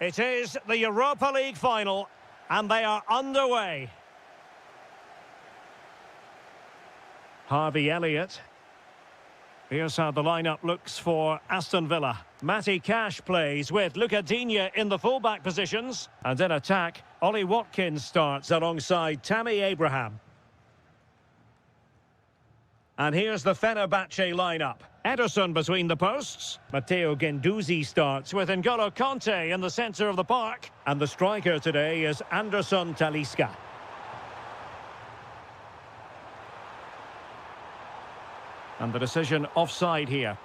It is the Europa League final, and they are underway. Harvey Elliott. Here's how the lineup looks for Aston Villa. Matty Cash plays with Luca Digne in the fullback positions. And in attack, Ollie Watkins starts alongside Tammy Abraham. And here's the Fenerbahce lineup. Ederson between the posts. Matteo Guendouzi starts with N'Golo Conte in the centre of the park. And the striker today is Anderson Talisca. And the decision offside here.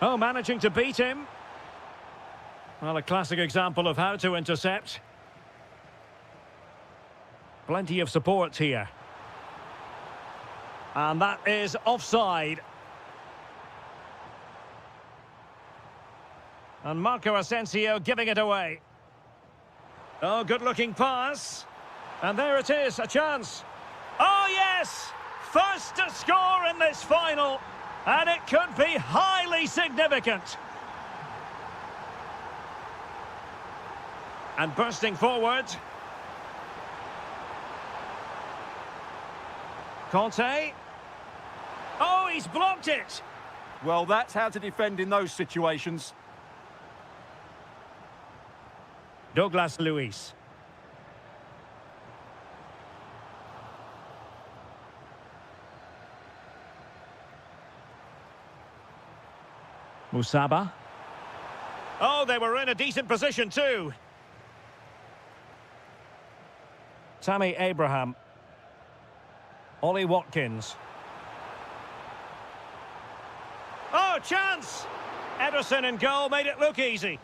Oh, managing to beat him. Well, a classic example of how to intercept. Plenty of support here. And that is offside. And Marco Asensio giving it away. Oh, good-looking pass. And there it is, a chance. Oh, yes! First to score in this final. And it could be highly significant. And bursting forward. Conte. Oh, he's blocked it. Well, that's how to defend in those situations. Douglas Luiz. Musaba. Oh, they were in a decent position too. Tammy Abraham. Ollie Watkins. Oh, chance! Ederson in goal made it look easy.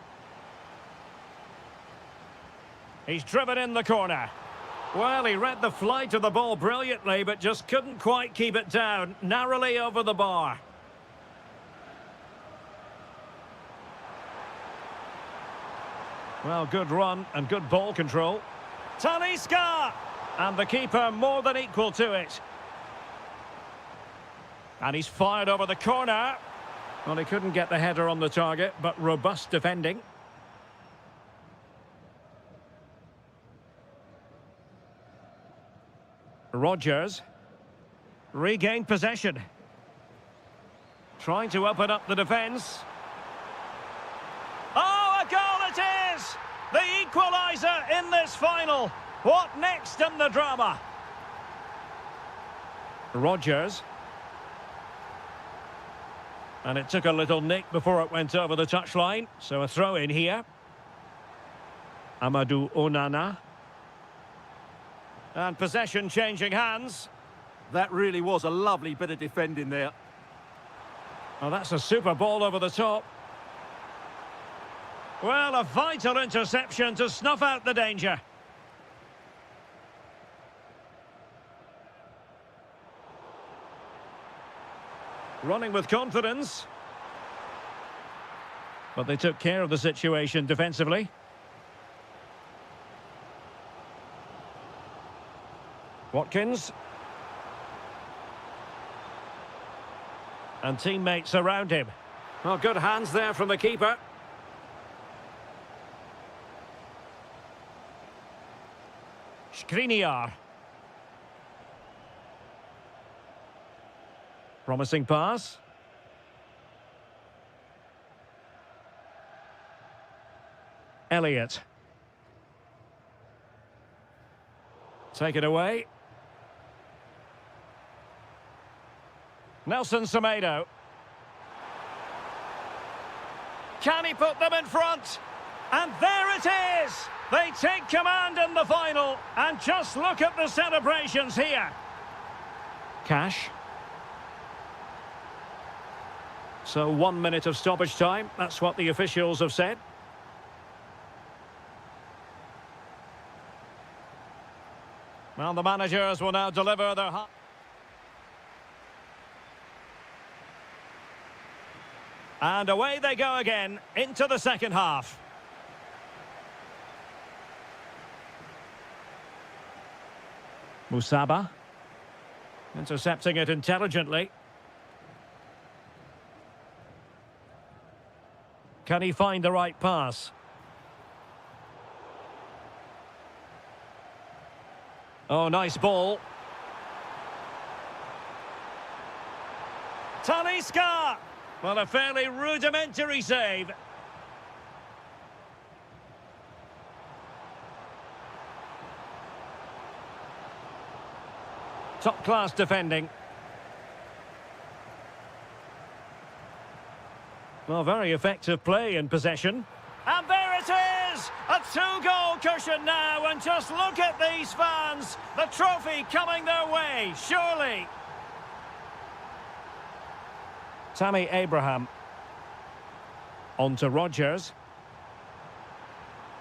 He's driven in the corner. Well, he read the flight of the ball brilliantly, but just couldn't quite keep it down. Narrowly over the bar. Well, good run and good ball control. Talisca! And the keeper more than equal to it. And he's fired over the corner. Well, he couldn't get the header on the target, but robust defending. Rodgers. Regained possession. Trying to open up the defence. Oh, a goal it is! The equaliser in this final. What next in the drama? Rodgers. And it took a little nick before it went over the touchline. So a throw in here. Amadou Onana. And possession changing hands. That really was a lovely bit of defending there. Oh, that's a super ball over the top. Well, a vital interception to snuff out the danger. Running with confidence. But they took care of the situation defensively. Watkins. And teammates around him. Well, good hands there from the keeper. Skriniar. Promising pass. Elliott. Take it away. Nelson Semedo. Can he put them in front? And there it is! They take command in the final. And just look at the celebrations here. Cash. So 1 minute of stoppage time. That's what the officials have said. Well, the managers will now deliver their... And away they go again into the second half. Musaba. Intercepting it intelligently. Can he find the right pass? Oh, nice ball. Talisca! Well, a fairly rudimentary save. Top-class defending. Well, very effective play in possession. And there it is! A two-goal cushion now, and just look at these fans! The trophy coming their way, surely! Tammy Abraham. On to Rodgers.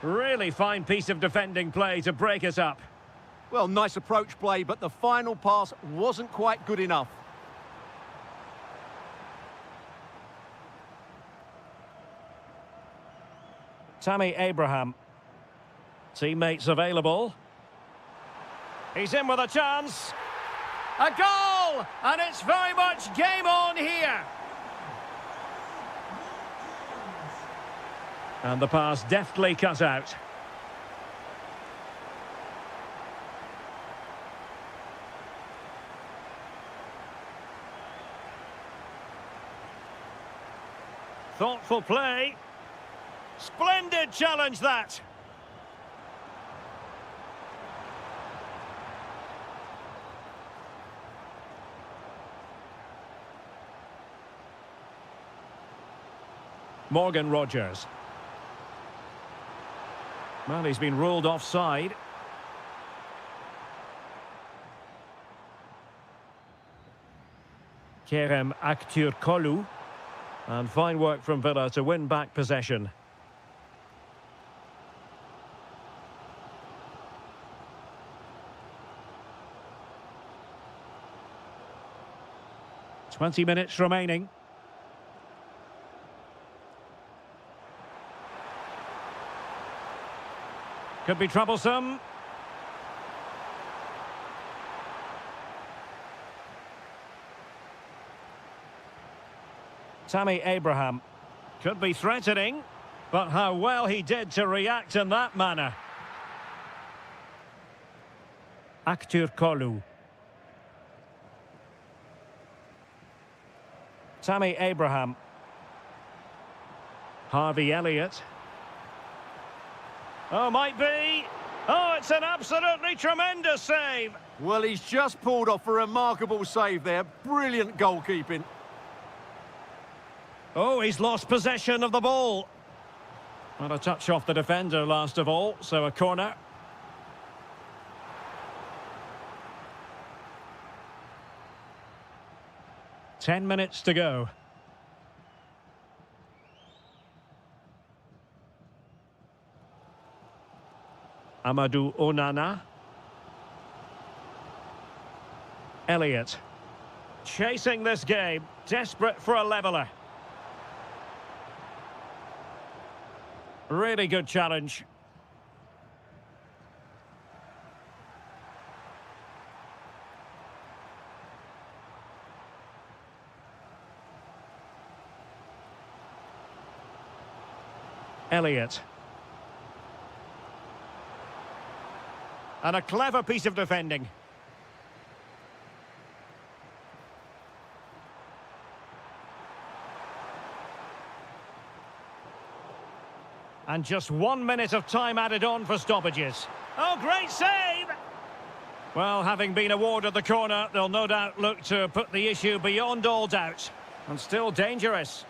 Really fine piece of defending play to break us up. Well, nice approach play, but the final pass wasn't quite good enough. Tammy Abraham. Teammates available. He's in with a chance. A goal! And it's very much game on here. And the pass deftly cut out. Thoughtful play. Splendid challenge, that. Morgan Rodgers. Well, he's been ruled offside. Kerem Aktürkoğlu. And fine work from Villa to win back possession. "20 minutes remaining. Could be troublesome. Tammy Abraham. Could be threatening, but how well he did to react in that manner. Aktürkoğlu. Tammy Abraham. Harvey Elliott. Oh, might be. Oh, it's an absolutely tremendous save. Well, he's just pulled off a remarkable save there. Brilliant goalkeeping. Oh, he's lost possession of the ball. Well, a touch off the defender last of all, so a corner. Ten minutes to go. Amadou Onana. Elliott. Chasing this game, desperate for a leveller. Really good challenge. Elliott. And a clever piece of defending. And just 1 minute of time added on for stoppages. Oh, great save! Well, having been awarded the corner, they'll no doubt look to put the issue beyond all doubt. And still dangerous.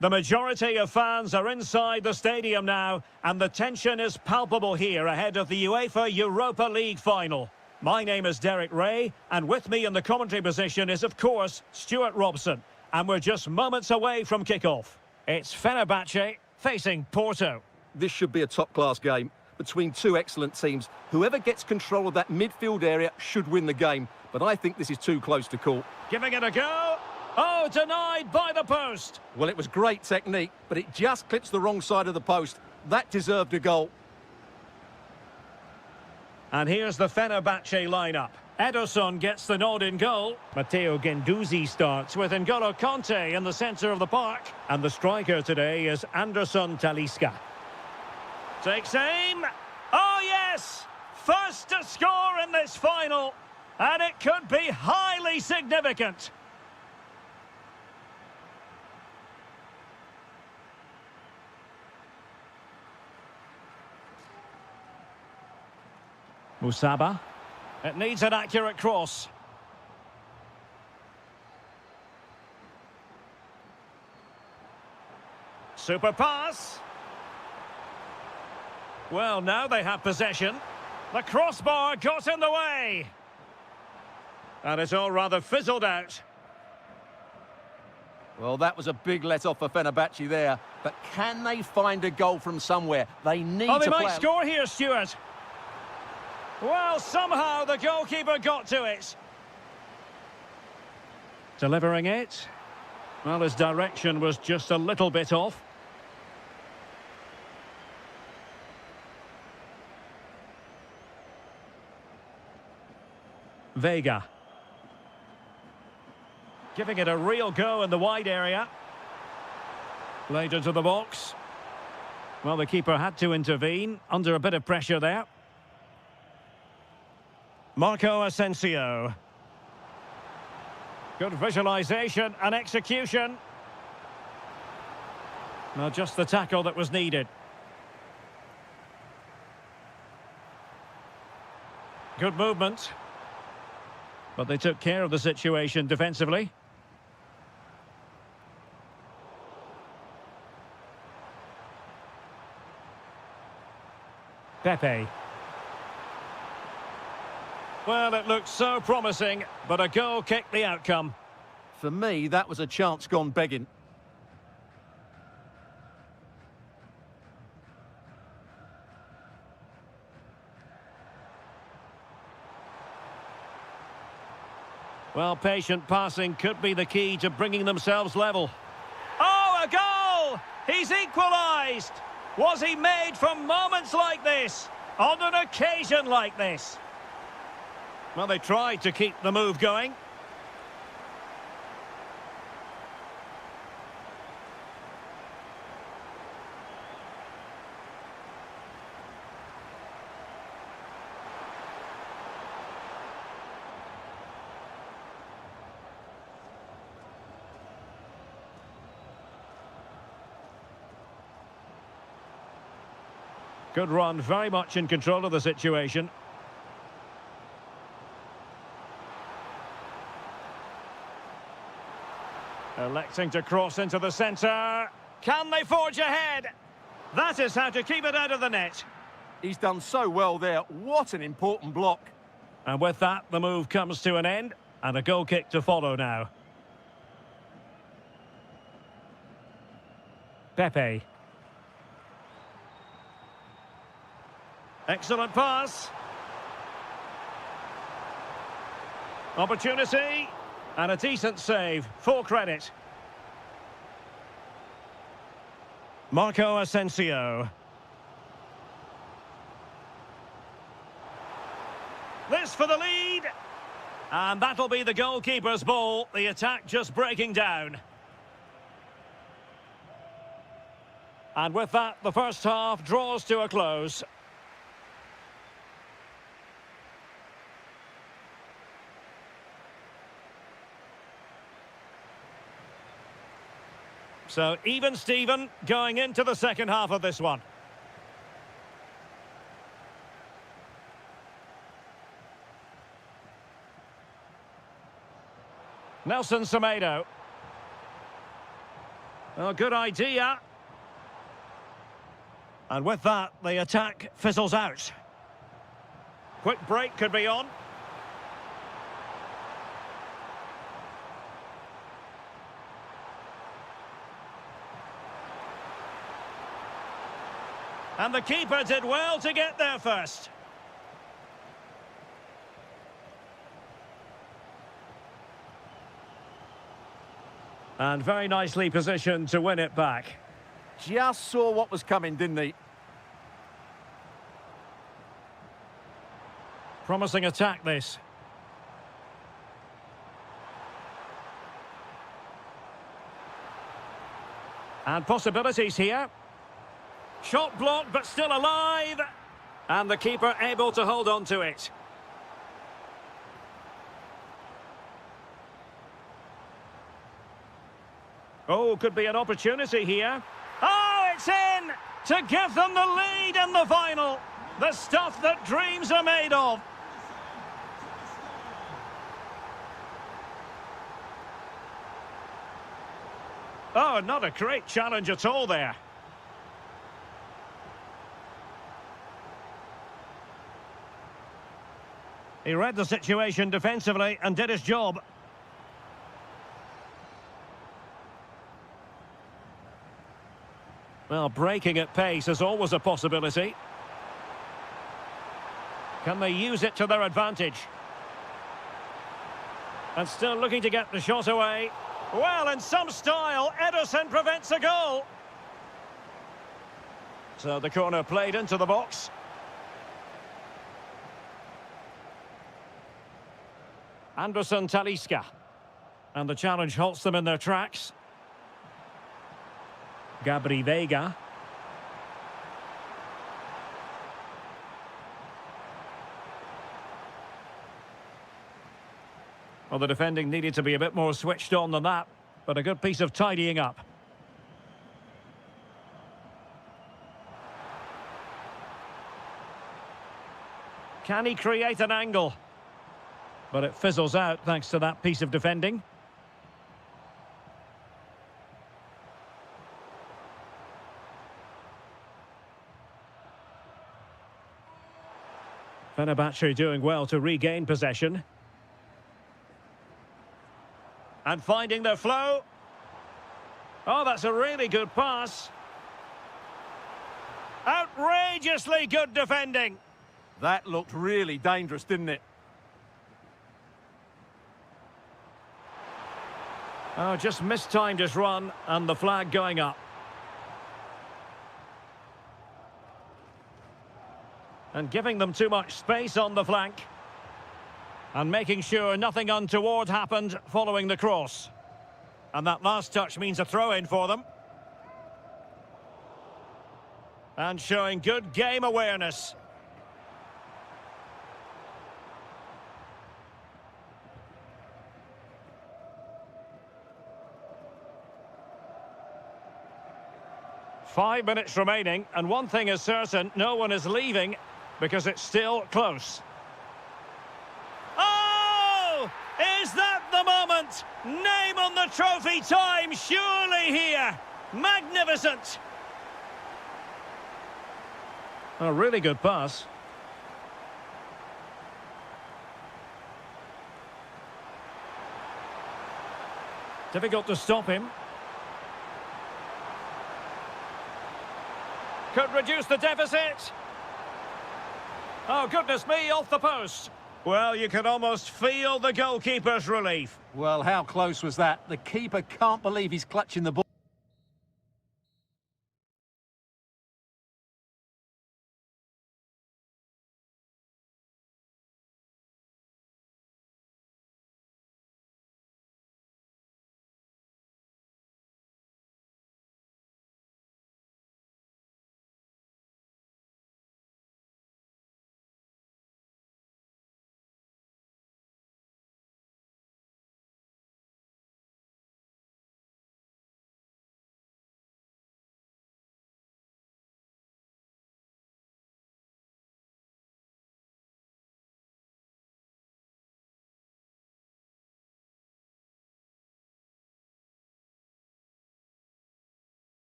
The majority of fans are inside the stadium now, and the tension is palpable here ahead of the UEFA Europa League final. My name is Derek Ray, and with me in the commentary position is, of course, Stuart Robson. And we're just moments away from kick-off. It's Fenerbahce facing Porto. This should be a top-class game between two excellent teams. Whoever gets control of that midfield area should win the game, but I think this is too close to call. Giving it a go. Oh, denied by the post. Well, it was great technique, but it just clips the wrong side of the post. That deserved a goal. And here's the Fenerbahce lineup. Ederson gets the nod in goal. Matteo Guendouzi starts with N'Golo Kanté in the centre of the park. And the striker today is Anderson Talisca. Takes aim. Oh, yes! First to score in this final. And it could be highly significant. Musaba. It needs an accurate cross. Super pass. Well, now they have possession. The crossbar got in the way. And it's all rather fizzled out. Well, that was a big let-off for Fenerbahce there. But can they find a goal from somewhere? They need to play. Oh, they might score here, Stuart. Well, somehow the goalkeeper got to it. Delivering it. Well, his direction was just a little bit off. Vega. Giving it a real go in the wide area. Laid into the box. Well, the keeper had to intervene under a bit of pressure there. Marco Asensio. Good visualisation and execution. Well, just the tackle that was needed. Good movement. But they took care of the situation defensively. Pepe. Well, it looked so promising, but a goal kicked the outcome. For me, that was a chance gone begging. Well, patient passing could be the key to bringing themselves level. Oh, a goal! He's equalised! Was he made from moments like this? On an occasion like this? Well, they tried to keep the move going. Good run, very much in control of the situation. Electing to cross into the centre. Can they forge ahead? That is how to keep it out of the net. He's done so well there. What an important block. And with that, the move comes to an end. And a goal kick to follow now. Pepe. Excellent pass. Opportunity. And a decent save. Full credit. Marco Asensio. This for the lead. And that'll be the goalkeeper's ball. The attack just breaking down. And with that, the first half draws to a close. So, even Steven going into the second half of this one. Nelson Semedo. Oh, good idea. And with that, the attack fizzles out. Quick break could be on. And the keeper did well to get there first. And very nicely positioned to win it back. Just saw what was coming, didn't he? Promising attack, this. And possibilities here. Shot blocked, but still alive. And the keeper able to hold on to it. Oh, could be an opportunity here. Oh, it's in! To give them the lead in the final. The stuff that dreams are made of. Oh, not a great challenge at all there. He read the situation defensively and did his job. Well, breaking at pace is always a possibility. Can they use it to their advantage? And still looking to get the shot away. Well, in some style, Ederson prevents a goal. So the corner played into the box. Anderson Talisca. And the challenge halts them in their tracks. Gabri Veiga. Well, the defending needed to be a bit more switched on than that, but a good piece of tidying up. Can he create an angle? But it fizzles out thanks to that piece of defending. Fenerbahce doing well to regain possession. And finding their flow. Oh, that's a really good pass. Outrageously good defending. That looked really dangerous, didn't it? Oh, just mistimed his run and the flag going up. And giving them too much space on the flank. And making sure nothing untoward happened following the cross. And that last touch means a throw-in for them. And showing good game awareness. Five minutes remaining, and one thing is certain, no one is leaving because it's still close. Oh! Is that the moment? Name on the trophy time, surely here. Magnificent. A really good pass. Difficult to stop him. Could reduce the deficit. Oh, goodness me, off the post. Well, you can almost feel the goalkeeper's relief. Well, how close was that? The keeper can't believe he's clutching the ball.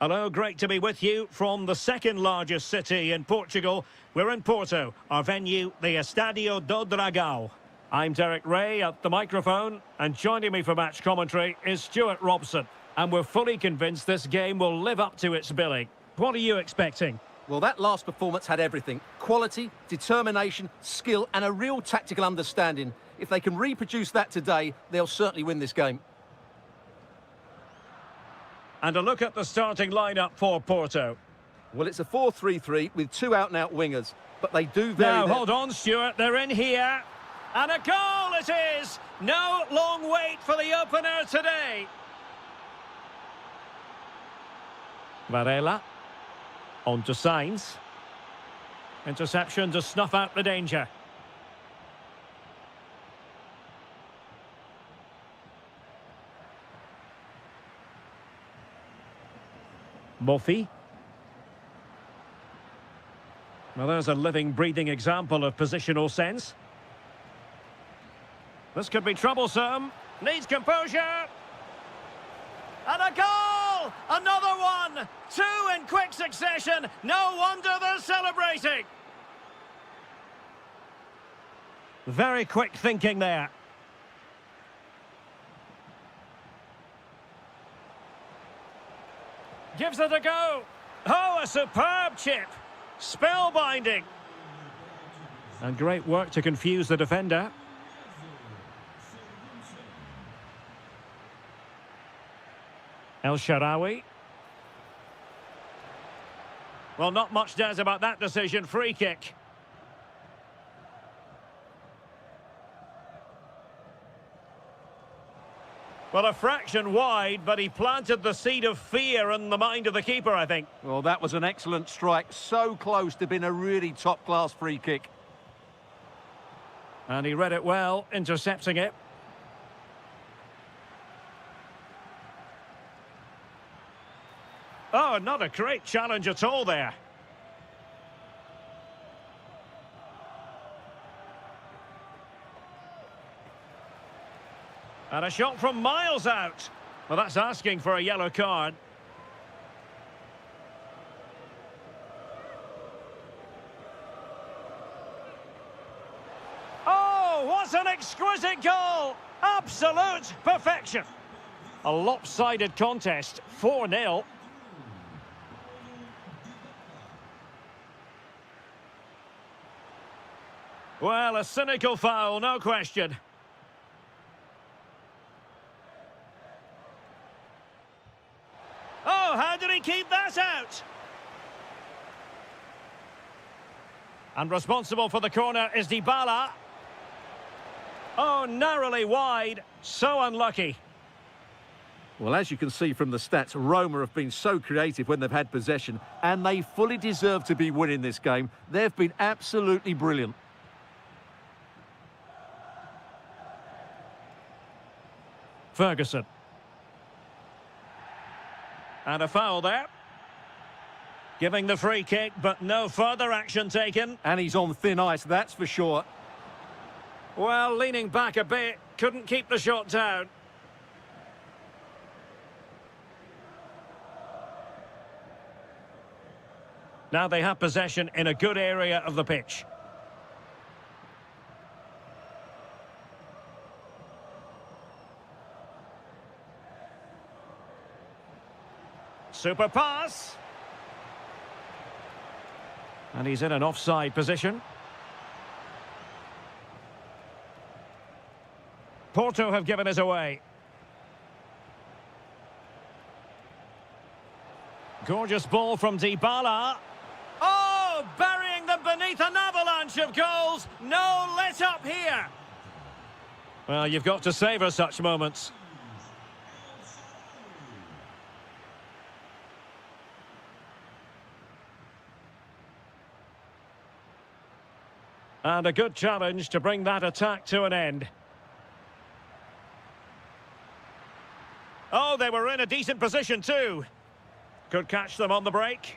Hello, great to be with you from the second largest city in Portugal. We're in Porto, our venue, the Estádio do Dragão. I'm Derek Ray at the microphone, and joining me for match commentary is Stuart Robson. And we're fully convinced this game will live up to its billing. What are you expecting? Well, that last performance had everything. Quality, determination, skill, and a real tactical understanding. If they can reproduce that today, they'll certainly win this game. And a look at the starting lineup for Porto. Well, it's a 4-3-3 with two out-and-out wingers, but they do vary. Now, hold on, Stuart, they're in here. And a goal it is! No long wait for the opener today. Varela. On to Sainz. Interception to snuff out the danger. Murphy. Well, there's a living, breathing example of positional sense. This could be troublesome. Needs composure. And a goal! Another one! Two in quick succession. No wonder they're celebrating. Very quick thinking there. Gives it a go. Oh, a superb chip. Spellbinding. And great work to confuse the defender. El Shaarawy. Well, not much doubt about that decision. Free kick. Well, a fraction wide, but he planted the seed of fear in the mind of the keeper, I think. Well, that was an excellent strike. So close to being a really top-class free kick. And he read it well, intercepting it. Oh, not a great challenge at all there. And a shot from miles out. Well, that's asking for a yellow card. Oh, what an exquisite goal! Absolute perfection. A lopsided contest, 4-0. Well, a cynical foul, no question. Oh, how did he keep that out? And responsible for the corner is Dybala. Oh, narrowly wide. So unlucky. Well, as you can see from the stats, Roma have been so creative when they've had possession, and they fully deserve to be winning this game. They've been absolutely brilliant. Ferguson. And a foul there. Giving the free kick, but no further action taken. And he's on thin ice, that's for sure. Well, leaning back a bit, couldn't keep the shot down. Now they have possession in a good area of the pitch. Super pass. And he's in an offside position. Porto have given us away. Gorgeous ball from Dybala. Oh, burying them beneath an avalanche of goals. No let up here. Well, you've got to savour such moments. And a good challenge to bring that attack to an end. Oh, they were in a decent position too. Could catch them on the break.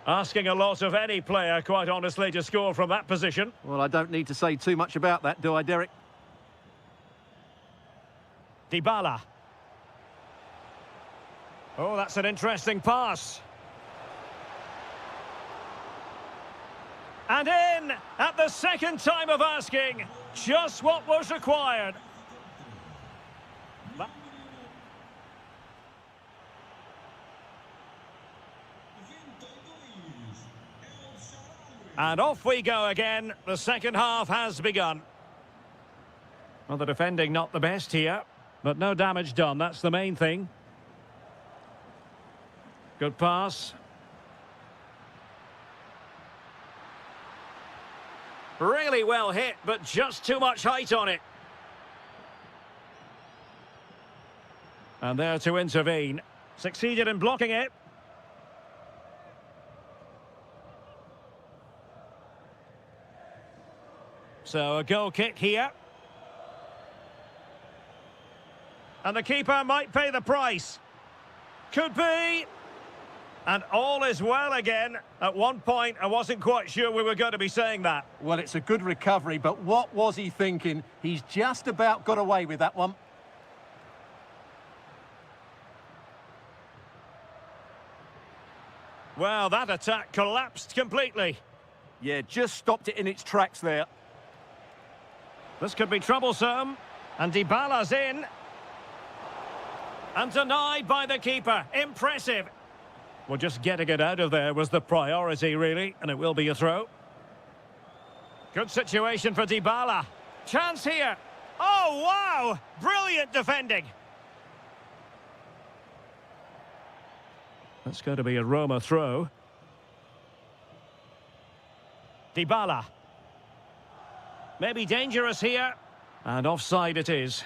Asking a lot of any player, quite honestly, to score from that position. Well, I don't need to say too much about that, do I, Derek? Dybala. Oh, that's an interesting pass. And in at the second time of asking, just what was required. And off we go again. The second half has begun. Well, the defending not the best here, but no damage done. That's the main thing. Good pass. Really well hit, but just too much height on it. And there to intervene. Succeeded in blocking it. So a goal kick here. And the keeper might pay the price. Could be. And all is well again. At one point, I wasn't quite sure we were going to be saying that. Well, it's a good recovery, but what was he thinking? He's just about got away with that one. Well, that attack collapsed completely. Yeah, just stopped it in its tracks there. This could be troublesome. And Dybala's in. And denied by the keeper. Impressive. Well, just getting it out of there was the priority, really. And it will be a throw. Good situation for Dybala. Chance here. Oh, wow! Brilliant defending. That's going to be a Roma throw. Dybala. Maybe dangerous here. And offside it is.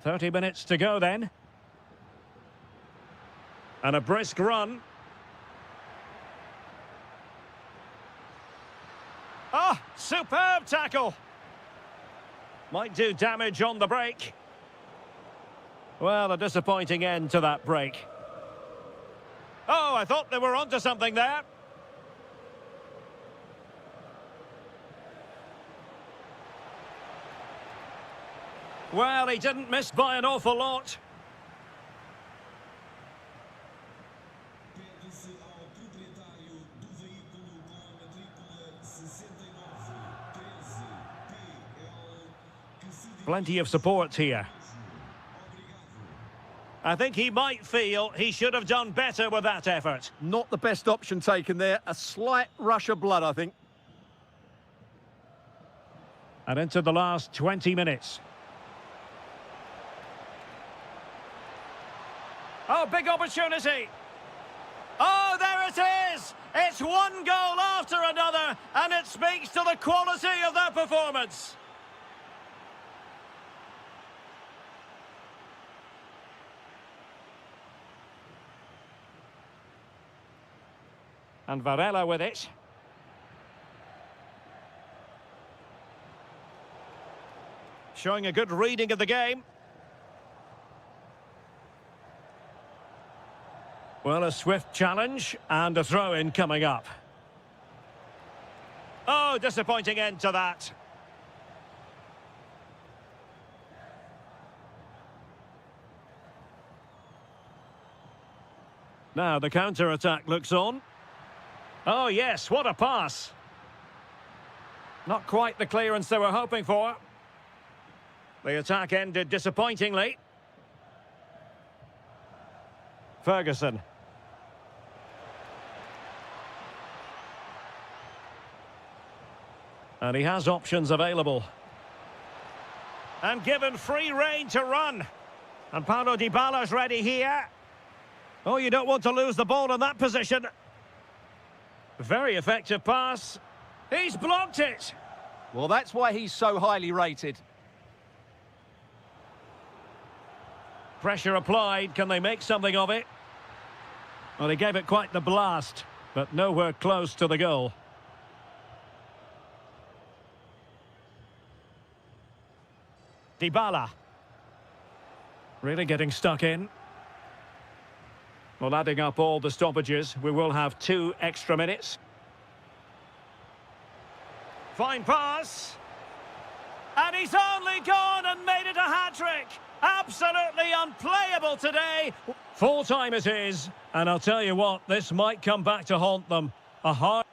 "30 minutes to go then. And a brisk run. Oh, superb tackle. Might do damage on the break. Well, a disappointing end to that break. Oh, I thought they were onto something there. Well, he didn't miss by an awful lot. Plenty of support here. I think he might feel he should have done better with that effort. Not the best option taken there. A slight rush of blood, I think. And into the last 20 minutes. Oh, big opportunity. Oh, there it is. It's one goal after another, and it speaks to the quality of their performance. And Varela with it. Showing a good reading of the game. Well, a swift challenge and a throw-in coming up. Oh, disappointing end to that. Now the counter-attack looks on. Oh, yes, what a pass. Not quite the clearance they were hoping for. The attack ended disappointingly. Ferguson. And he has options available. And given free rein to run. And Paulo Dybala's ready here. Oh, you don't want to lose the ball in that position. Very effective pass. He's blocked it. Well, that's why he's so highly rated. Pressure applied. Can they make something of it? Well, he gave it quite the blast, but nowhere close to the goal. Dybala. Really getting stuck in. Well, adding up all the stoppages, we will have 2 extra minutes. Fine pass. And he's only gone and made it a hat-trick. Absolutely unplayable today. Full time it is. And I'll tell you what, this might come back to haunt them. A hard...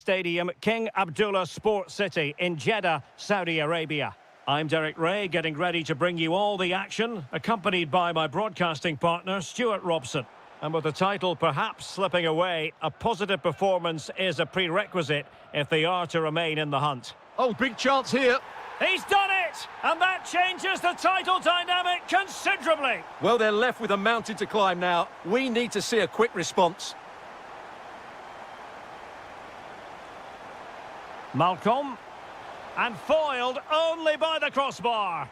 Stadium, King Abdullah Sports City in Jeddah, Saudi Arabia. I'm Derek Ray, getting ready to bring you all the action, accompanied by my broadcasting partner, Stuart Robson. And with the title perhaps slipping away, a positive performance is a prerequisite if they are to remain in the hunt. Oh, big chance here. He's done it! And that changes the title dynamic considerably. Well, they're left with a mountain to climb now. We need to see a quick response. Malcolm. And foiled only by the crossbar.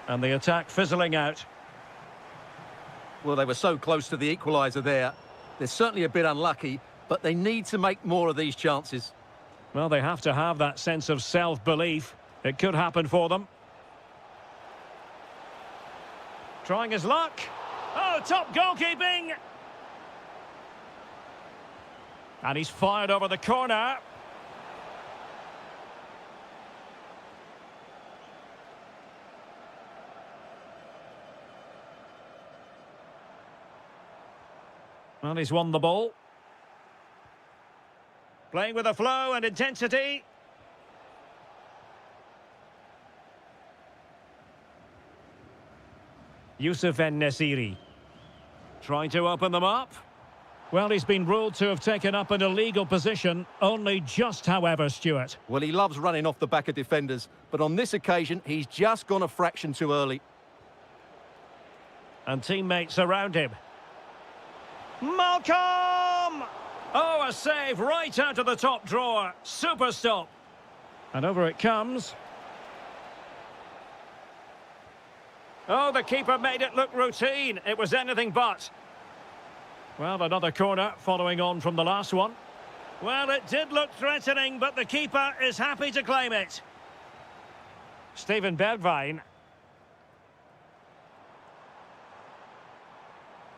And the attack fizzling out. Well, they were so close to the equaliser there. They're certainly a bit unlucky, but they need to make more of these chances. Well, they have to have that sense of self-belief. It could happen for them. Trying his luck. Oh, top goalkeeping. And he's fired over the corner. Well, he's won the ball. Playing with a flow and intensity. Youssef En-Nesyri. Trying to open them up. Well, he's been ruled to have taken up an illegal position. Only just, however, Stuart. Well, he loves running off the back of defenders, but on this occasion, he's just gone a fraction too early. And teammates around him. Malcolm! Oh, a save right out of the top drawer. Super stop. And over it comes. Oh, the keeper made it look routine. It was anything but. Well, another corner following on from the last one. Well, it did look threatening, but the keeper is happy to claim it. Steven Bergwijn.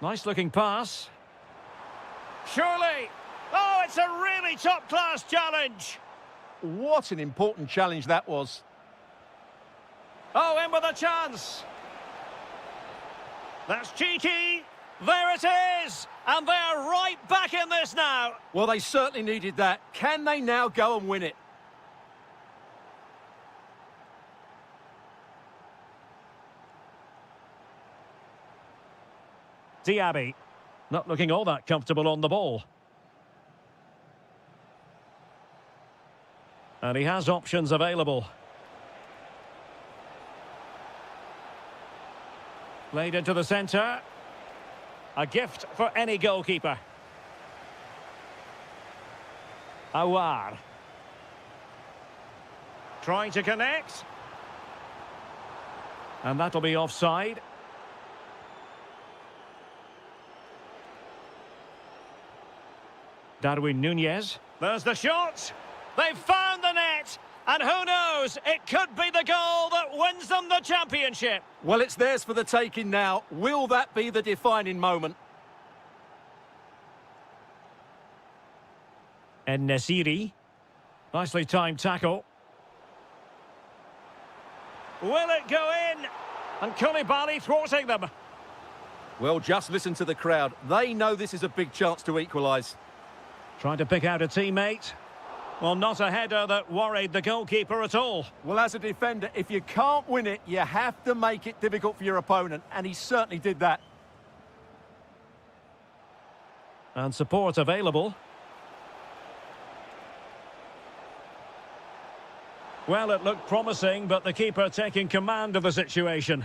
Nice-looking pass. Surely! Oh, it's a really top-class challenge! What an important challenge that was. Oh, in with a chance! That's cheeky! There it is! And they're right back in this now! Well, they certainly needed that. Can they now go and win it? Diaby, not looking all that comfortable on the ball. And he has options available. Played into the centre. A gift for any goalkeeper. Awar. Trying to connect. And that'll be offside. Darwin Núñez. There's the shot. They've found the net. And who knows, it could be the goal that wins them the championship. Well, it's theirs for the taking now. Will that be the defining moment? En-Nesyri. Nicely timed tackle. Will it go in? And Koulibaly thwarting them. Well, just listen to the crowd. They know this is a big chance to equalise. Trying to pick out a teammate. Well, not a header that worried the goalkeeper at all. Well, as a defender, if you can't win it, you have to make it difficult for your opponent, and he certainly did that. And support available. Well, it looked promising, but the keeper taking command of the situation.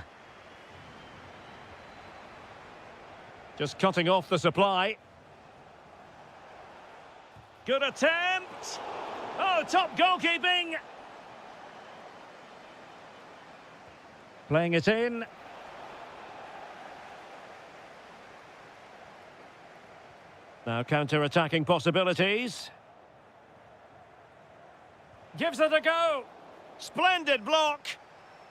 Just cutting off the supply. Good attempt. Oh, top goalkeeping. Playing it in. Now counter-attacking possibilities. Gives it a go. Splendid block.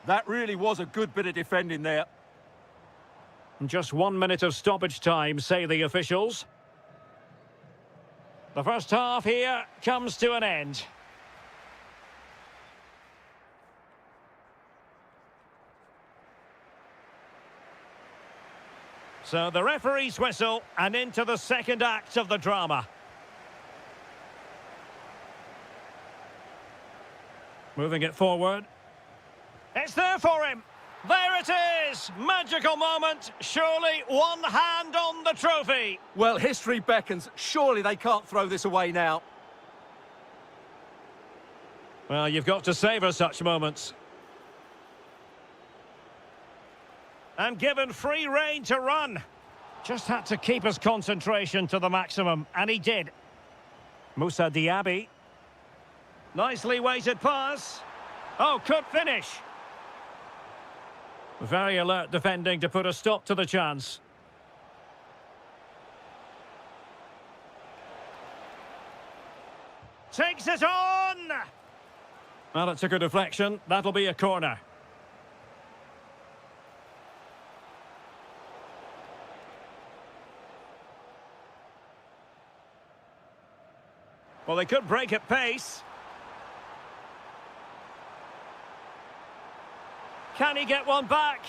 That really was a good bit of defending there. Just 1 minute of stoppage time, say the officials. The first half here comes to an end. So the referee's whistle and into the second act of the drama. Moving it forward. It's there for him. There it is. Magical moment. Surely one hand on the trophy. Well, history beckons. Surely they can't throw this away now. Well, you've got to savour such moments. And given free rein to run. Just had to keep his concentration to the maximum, and he did. Moussa Diaby. Nicely weighted pass. Oh, could finish. Very alert defending to put a stop to the chance. Takes it on! Well, it took a deflection. That'll be a corner. Well, they could break at pace. Can he get one back?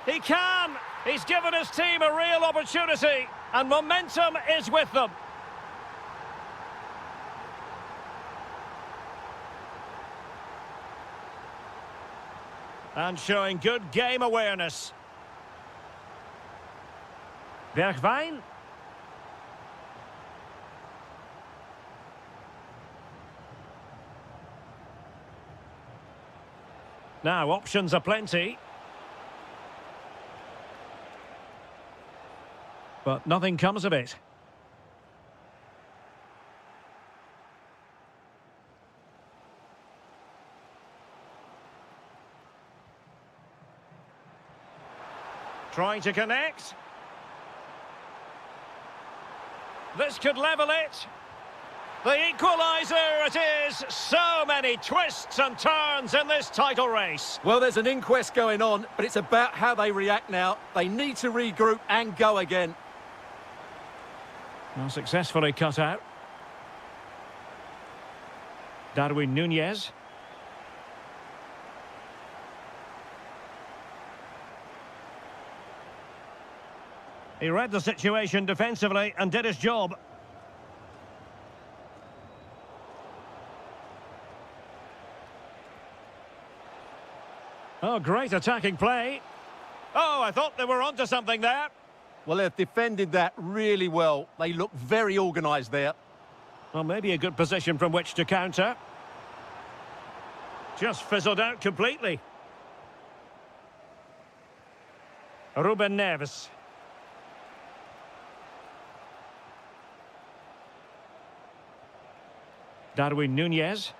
He can! He's given his team a real opportunity, and momentum is with them. And showing good game awareness. Bergwijn. Now, options are plenty. But nothing comes of it. Trying to connect. This could level it. The equaliser it is. So many twists and turns in this title race. Well, there's an inquest going on, but it's about how they react now. They need to regroup and go again. Well, successfully cut out. Darwin Núñez. He read the situation defensively and did his job. Oh, great attacking play. Oh, I thought they were onto something there. Well, they've defended that really well. They look very organised there. Well, maybe a good position from which to counter. Just fizzled out completely. Ruben Neves. Darwin Núñez.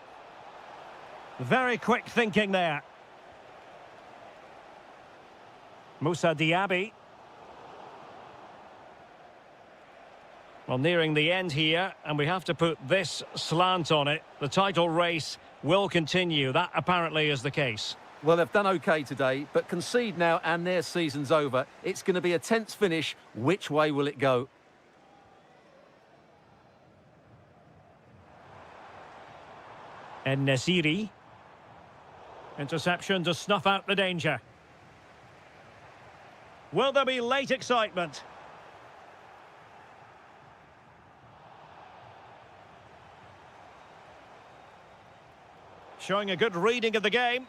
Very quick thinking there. Moussa Diaby. Well, nearing the end here, and we have to put this slant on it. The title race will continue. That apparently is the case. Well, they've done OK today, but concede now and their season's over. It's going to be a tense finish. Which way will it go? En-Nesyri. Interception to snuff out the danger. Will there be late excitement? Showing a good reading of the game.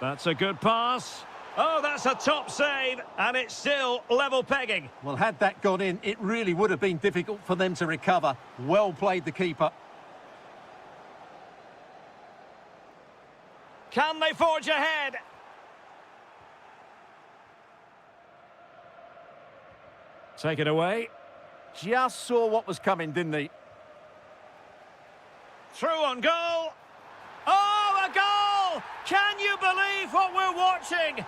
That's a good pass. Oh, that's a top save, and it's still level pegging. Well, had that gone in, it really would have been difficult for them to recover. Well played, the keeper. Can they forge ahead? Take it away. Just saw what was coming, didn't he? Through on goal. Oh, a goal! Can you believe what we're watching?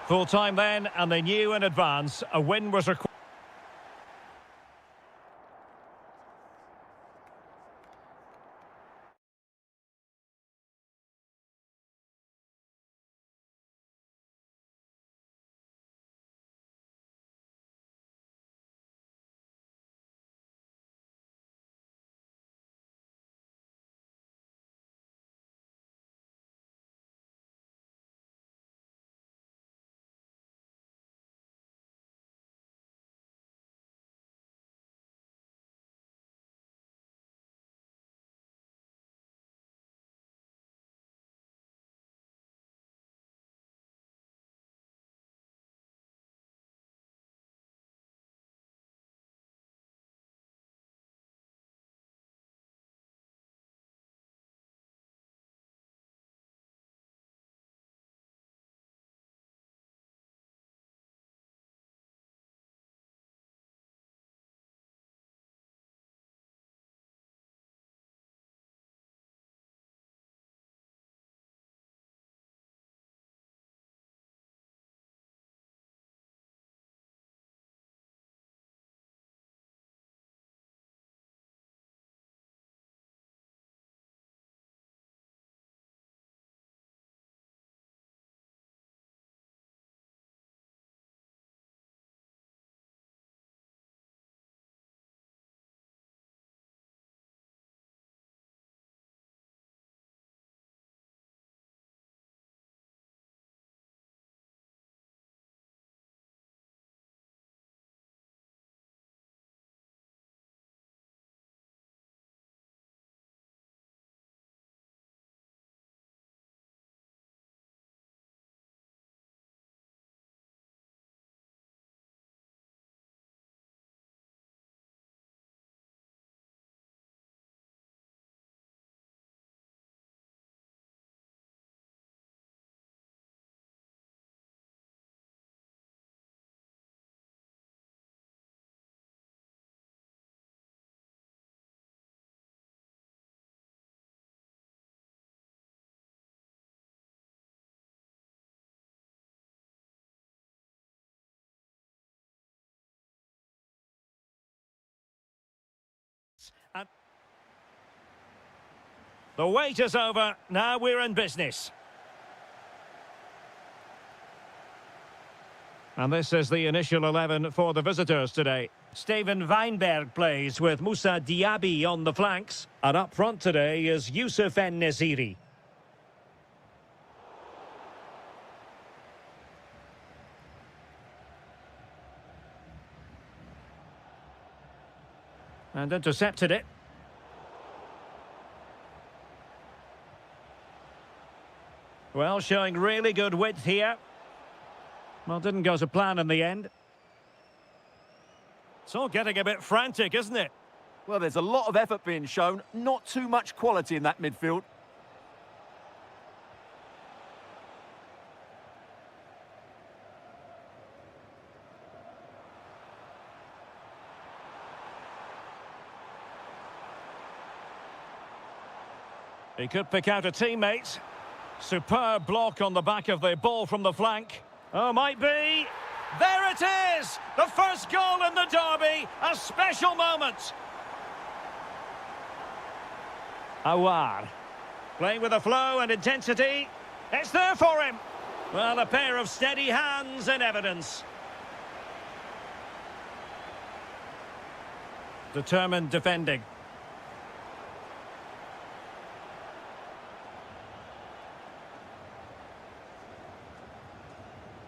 Full time then, and they knew in advance a win was required. And the wait is over. Now we're in business. And this is the initial 11 for the visitors today. Steven Weinberg plays with Moussa Diaby on the flanks. And up front today is Youssef En-Nesyri. And intercepted it. Well, showing really good width here. Well, didn't go to plan in the end. It's all getting a bit frantic, isn't it? Well, there's a lot of effort being shown, not too much quality in that midfield. He could pick out a teammate. Superb block on the back of the ball from the flank. Oh, might be. There it is! The first goal in the derby. A special moment. Awar. Playing with a flow and intensity. It's there for him. Well, a pair of steady hands in evidence. Determined defending.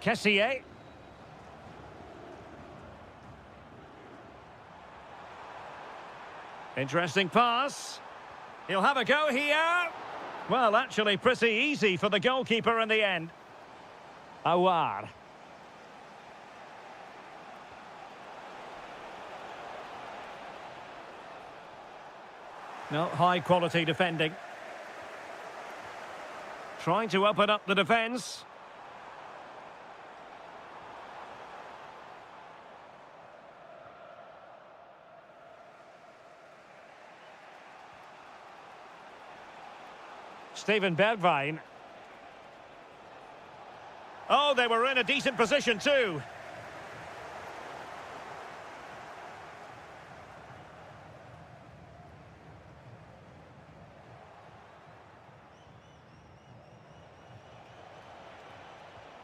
Kessié. Interesting pass. He'll have a go here. Well, actually pretty easy for the goalkeeper in the end. Awar. No, high quality defending. Trying to open up the defence. Steven Bergwijn. Oh, they were in a decent position too.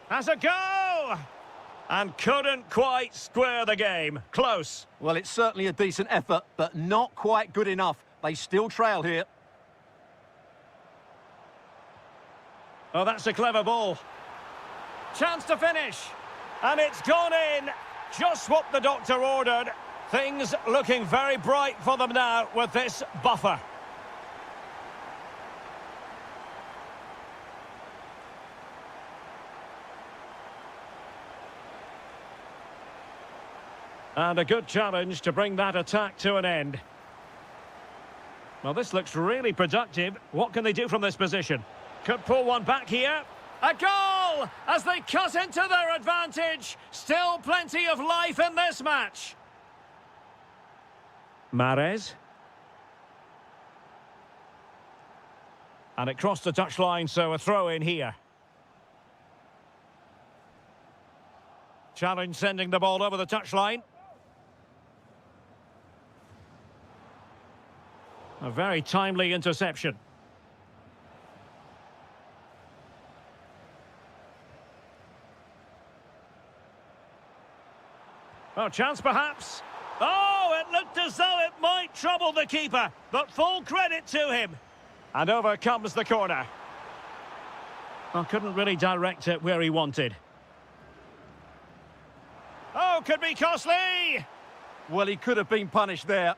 Has a go! And couldn't quite square the game. Close. Well, it's certainly a decent effort, but not quite good enough. They still trail here. Oh, that's a clever ball. Chance to finish. And it's gone in. Just what the doctor ordered. Things looking very bright for them now with this buffer. And a good challenge to bring that attack to an end. Well, this looks really productive. What can they do from this position? Could pull one back here. A goal as they cut into their advantage. Still plenty of life in this match. Mahrez. And it crossed the touchline, so a throw in here. Challenge sending the ball over the touchline. A very timely interception. Oh, chance perhaps. Oh, it looked as though it might trouble the keeper, but full credit to him. And over comes the corner. Well, couldn't really direct it where he wanted. Oh, could be costly. Well, he could have been punished there.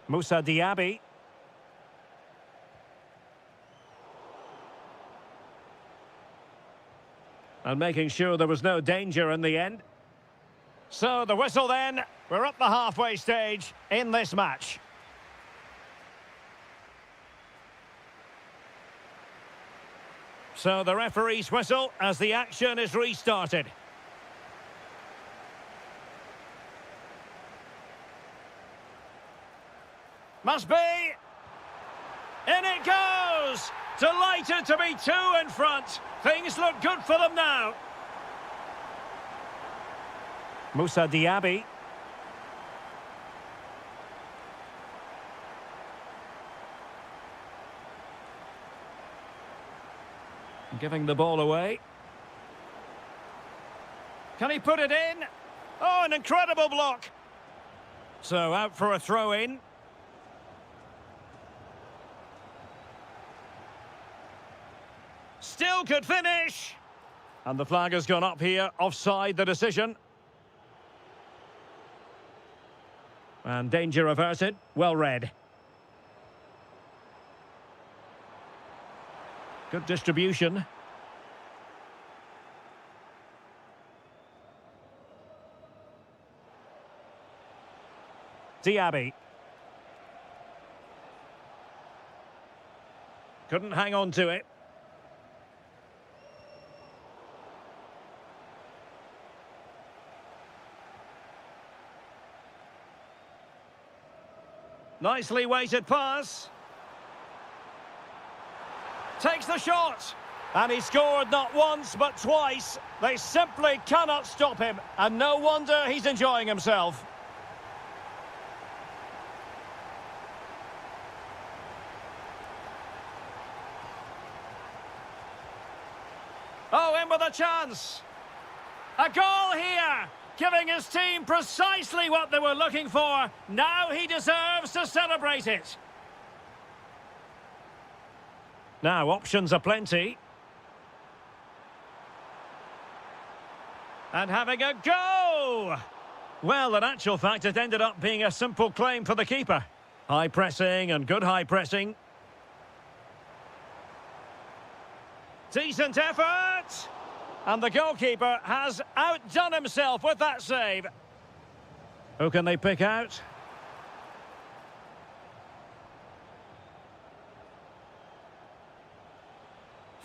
Moussa Diaby. And making sure there was no danger in the end. So the whistle then. We're up the halfway stage in this match. So the referee's whistle as the action is restarted. Must be. In it goes. Delighted to be two in front. Things look good for them now. Moussa Diaby. Giving the ball away. Can he put it in? Oh, an incredible block. So out for a throw-in. Still could finish. And the flag has gone up here. Offside the decision. And danger averted. Well read. Good distribution. Diaby. Couldn't hang on to it. Nicely weighted pass. Takes the shot. And he scored not once but twice. They simply cannot stop him. And no wonder he's enjoying himself. Oh, in with a chance. A goal here, giving his team precisely what they were looking for. Now he deserves to celebrate it. Now, options are plenty. And having a go! Well, in actual fact, it ended up being a simple claim for the keeper. High pressing and good high pressing. Decent effort! And the goalkeeper has outdone himself with that save. Who can they pick out?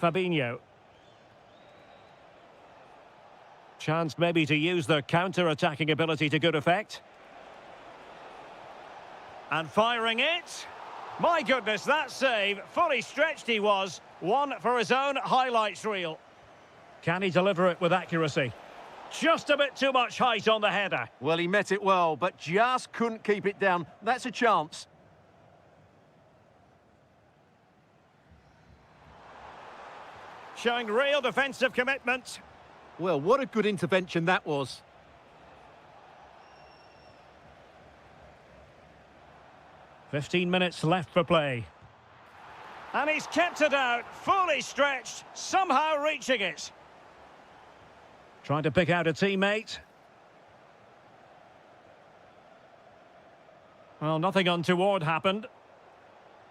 Fabinho. Chance maybe to use their counter-attacking ability to good effect. And firing it. My goodness, that save, fully stretched he was. One for his own highlights reel. Can he deliver it with accuracy? Just a bit too much height on the header. Well, he met it well, but just couldn't keep it down. That's a chance. Showing real defensive commitment. Well, what a good intervention that was. "15 minutes left for play. And he's kept it out, fully stretched, somehow reaching it. Trying to pick out a teammate. Well, nothing untoward happened.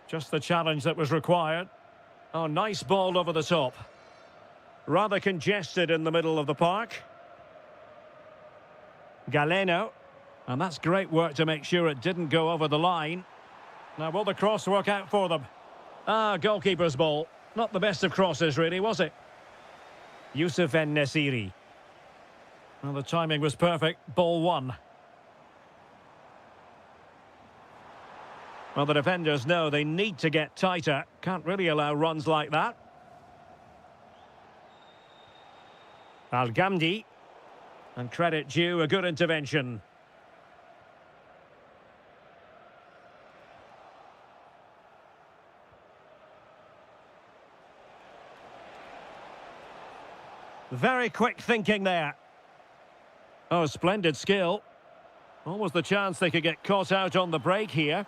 Just the challenge that was required. Oh, nice ball over the top. Rather congested in the middle of the park. Galeno. And that's great work to make sure it didn't go over the line. Now, will the cross work out for them? Ah, goalkeeper's ball. Not the best of crosses, really, was it? Youssef En-Nesyri. Well, the timing was perfect. Ball one. Well, the defenders know they need to get tighter. Can't really allow runs like that. Al-Ghamdi. And credit due, a good intervention. Very quick thinking there. Oh, splendid skill. Almost the chance they could get caught out on the break here.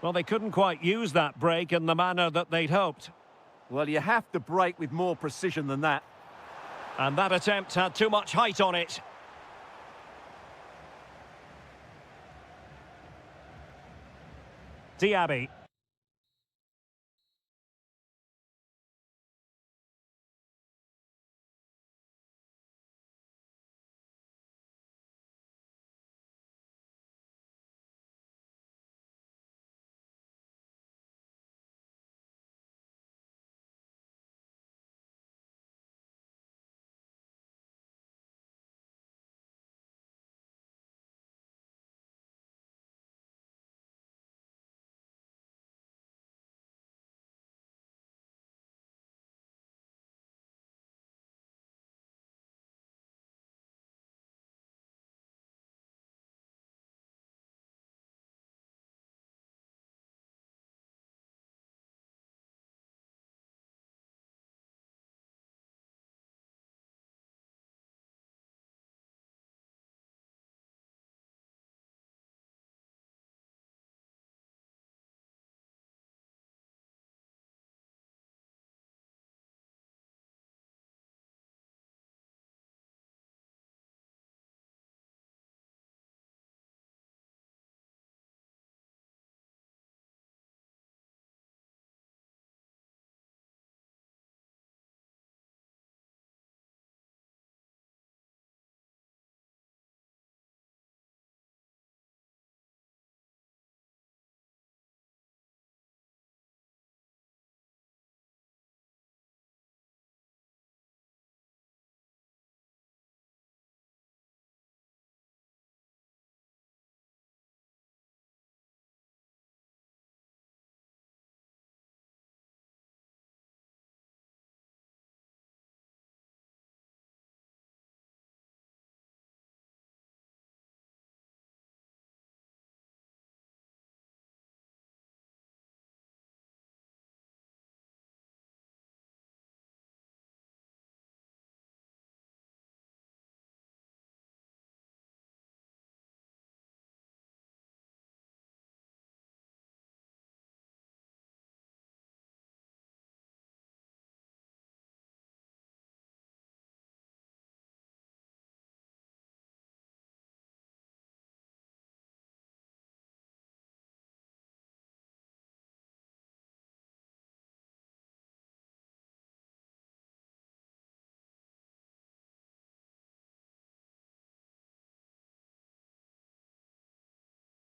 Well, they couldn't quite use that break in the manner that they'd hoped. Well, you have to break with more precision than that. And that attempt had too much height on it. Diaby.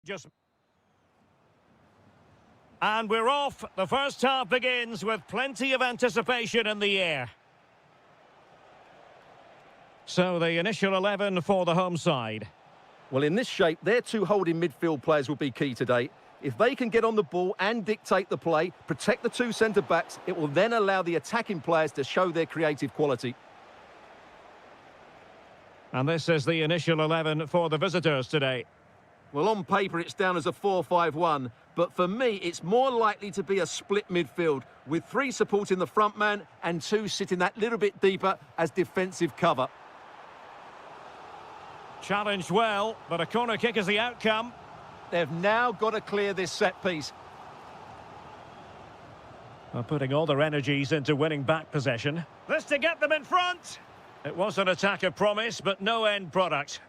Just... And we're off. The first half begins with plenty of anticipation in the air. So the initial 11 for the home side. Well, in this shape, their two holding midfield players will be key today. If they can get on the ball and dictate the play, protect the two centre-backs, it will then allow the attacking players to show their creative quality. And this is the initial 11 for the visitors today. Well, on paper, it's down as a 4-5-1, but for me, it's more likely to be a split midfield, with three supporting the front man and two sitting that little bit deeper as defensive cover. Challenged well, but a corner kick is the outcome. They've now got to clear this set piece. Well, putting all their energies into winning back possession. This to get them in front. It was an attack of promise, but no end product.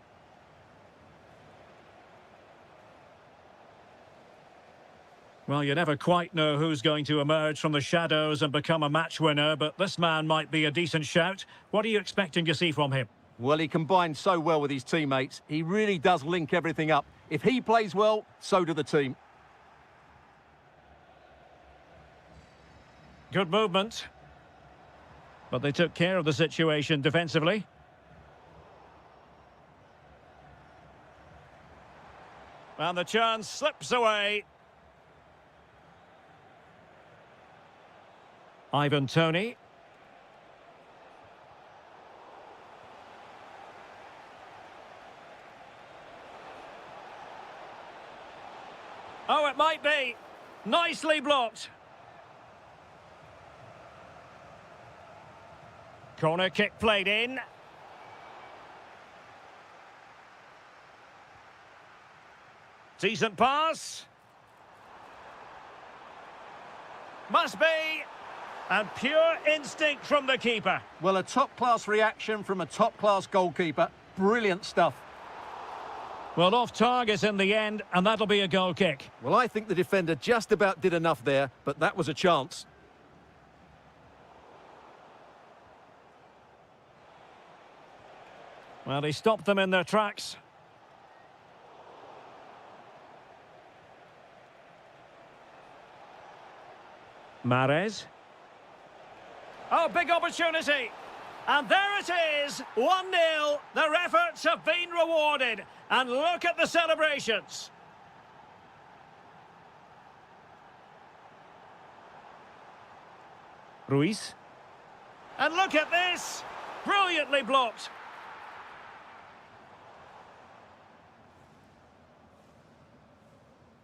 Well, you never quite know who's going to emerge from the shadows and become a match winner, but this man might be a decent shout. What are you expecting to see from him? Well, he combines so well with his teammates. He really does link everything up. If he plays well, so do the team. Good movement. But they took care of the situation defensively. And the chance slips away. Ivan Toney. Oh, it might be. Nicely blocked. Corner kick played in. Decent pass. Must be. And pure instinct from the keeper. Well, a top-class reaction from a top-class goalkeeper. Brilliant stuff. Well, off target in the end, and that'll be a goal kick. Well, I think the defender just about did enough there, but that was a chance. Well, he stopped them in their tracks. Mahrez. Oh, big opportunity. And there it is, 1-0. Their efforts have been rewarded. And look at the celebrations. Ruiz. And look at this. Brilliantly blocked.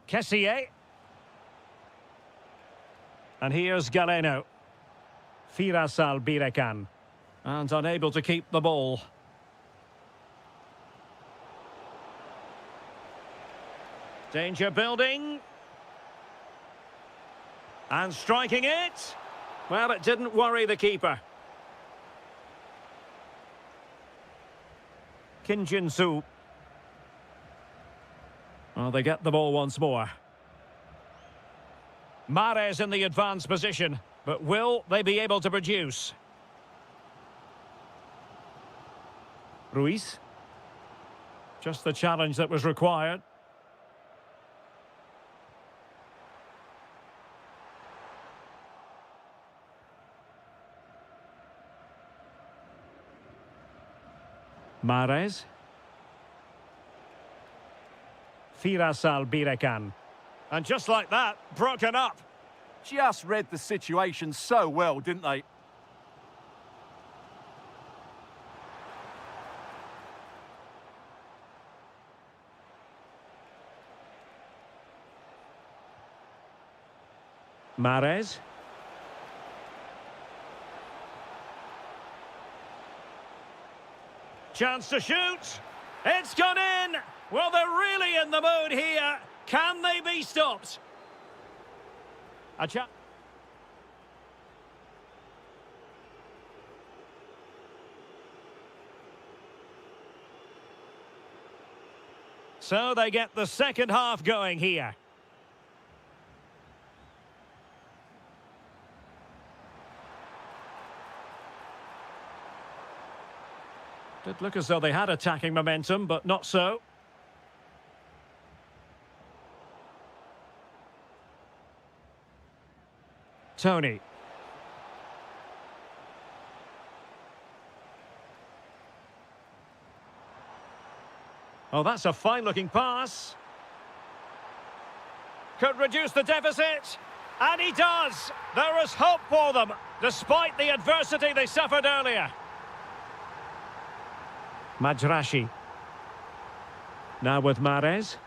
Kessié. And here's Galeno. Firasal Birekan. And unable to keep the ball. Danger building. And striking it. Well, it didn't worry the keeper. Kim Jin-soo. Well, they get the ball once more. Mahrez in the advanced position, but will they be able to produce? Ruiz. Just the challenge that was required. Mahrez. Firasal Birekan. And just like that, broken up. Just read the situation so well, didn't they? Mahrez. Chance to shoot. It's gone in. Well, they're really in the mood here. Can they be stopped? A chance. So they get the second half going here. Did look as though they had attacking momentum, but not so. Tony. Oh, that's a fine-looking pass. Could reduce the deficit. And he does. There is hope for them, despite the adversity they suffered earlier. Majrashi. Now with Mahrez.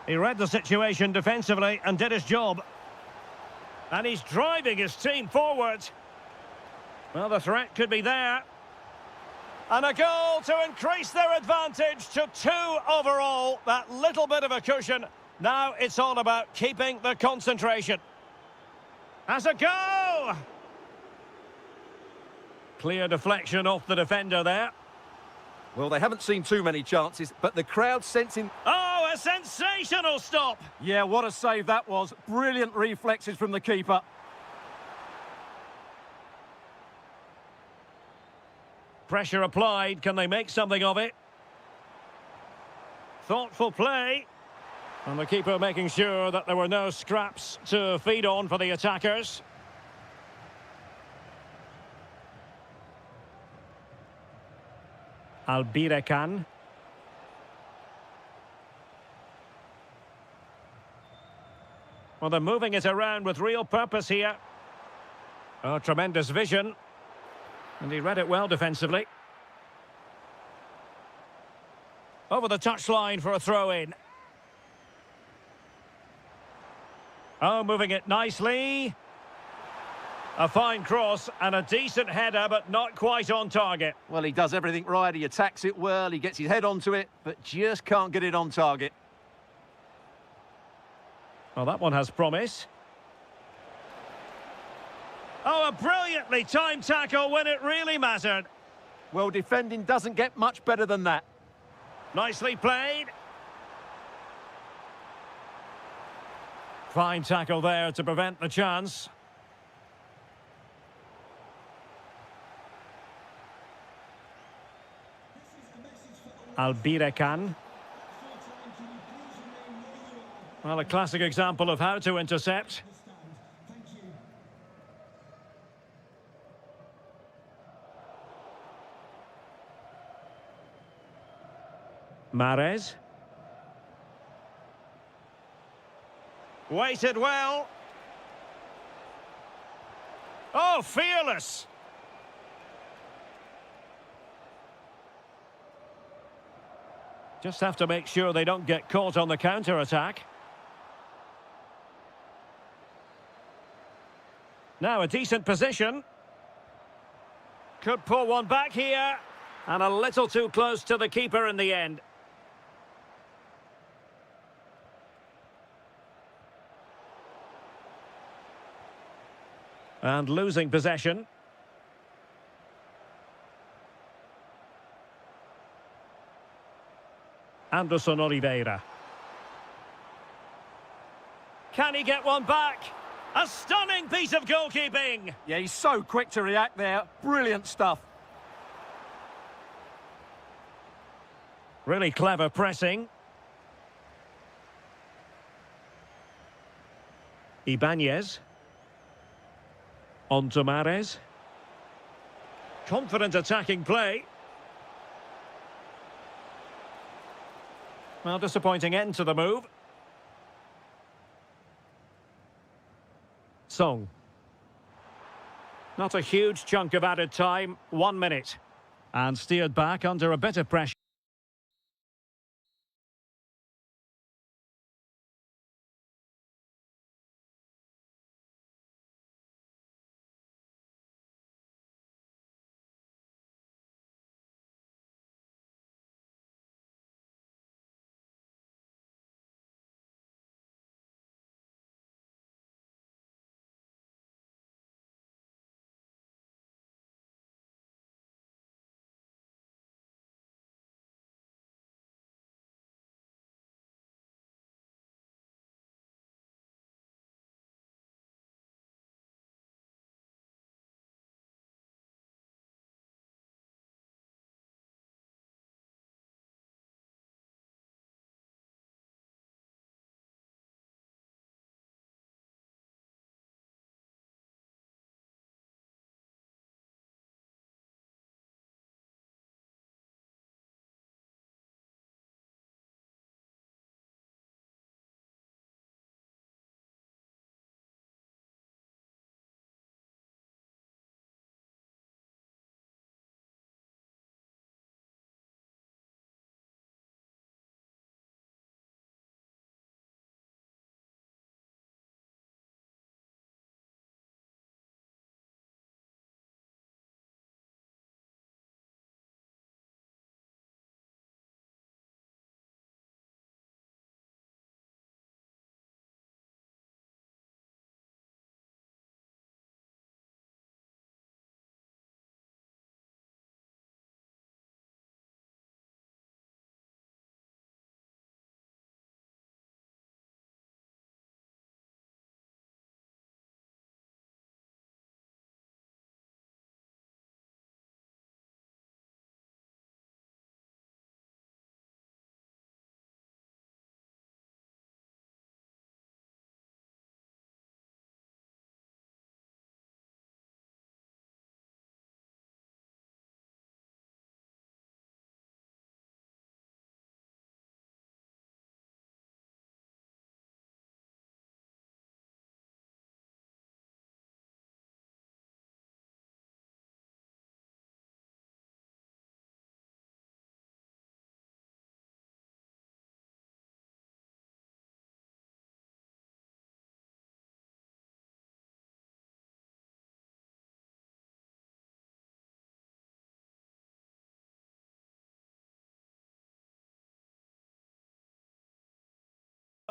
He read the situation defensively and did his job. And he's driving his team forward. Well, the threat could be there. And a goal to increase their advantage to 2 overall. That little bit of a cushion. Now it's all about keeping the concentration. Has a go! Clear deflection off the defender there. Well, they haven't seen too many chances, but the crowd sensing... Oh, a sensational stop! Yeah, what a save that was. Brilliant reflexes from the keeper. Pressure applied. Can they make something of it? Thoughtful play. And the keeper making sure that there were no scraps to feed on for the attackers. Albirekan. Well, they're moving it around with real purpose here. Oh, tremendous vision. And he read it well defensively. Over the touchline for a throw-in. Oh, moving it nicely. A fine cross and a decent header, but not quite on target. Well, he does everything right. He attacks it well. He gets his head onto it, but just can't get it on target. Well, that one has promise. Oh, a brilliantly timed tackle when it really mattered. Well, defending doesn't get much better than that. Nicely played. Fine tackle there to prevent the chance. Albirekan. Well, a classic example of how to intercept. Mahrez. Waited well. Oh, fearless. Just have to make sure they don't get caught on the counter-attack. Now a decent position. Could pull one back here. And a little too close to the keeper in the end. And losing possession. Anderson Oliveira. Can he get one back? A stunning piece of goalkeeping. Yeah, he's so quick to react there. Brilliant stuff. Really clever pressing. Ibanez. On to Mahrez. Confident attacking play. Well, disappointing end to the move. Song. Not a huge chunk of added time, 1 minute. And steered back under a bit of pressure.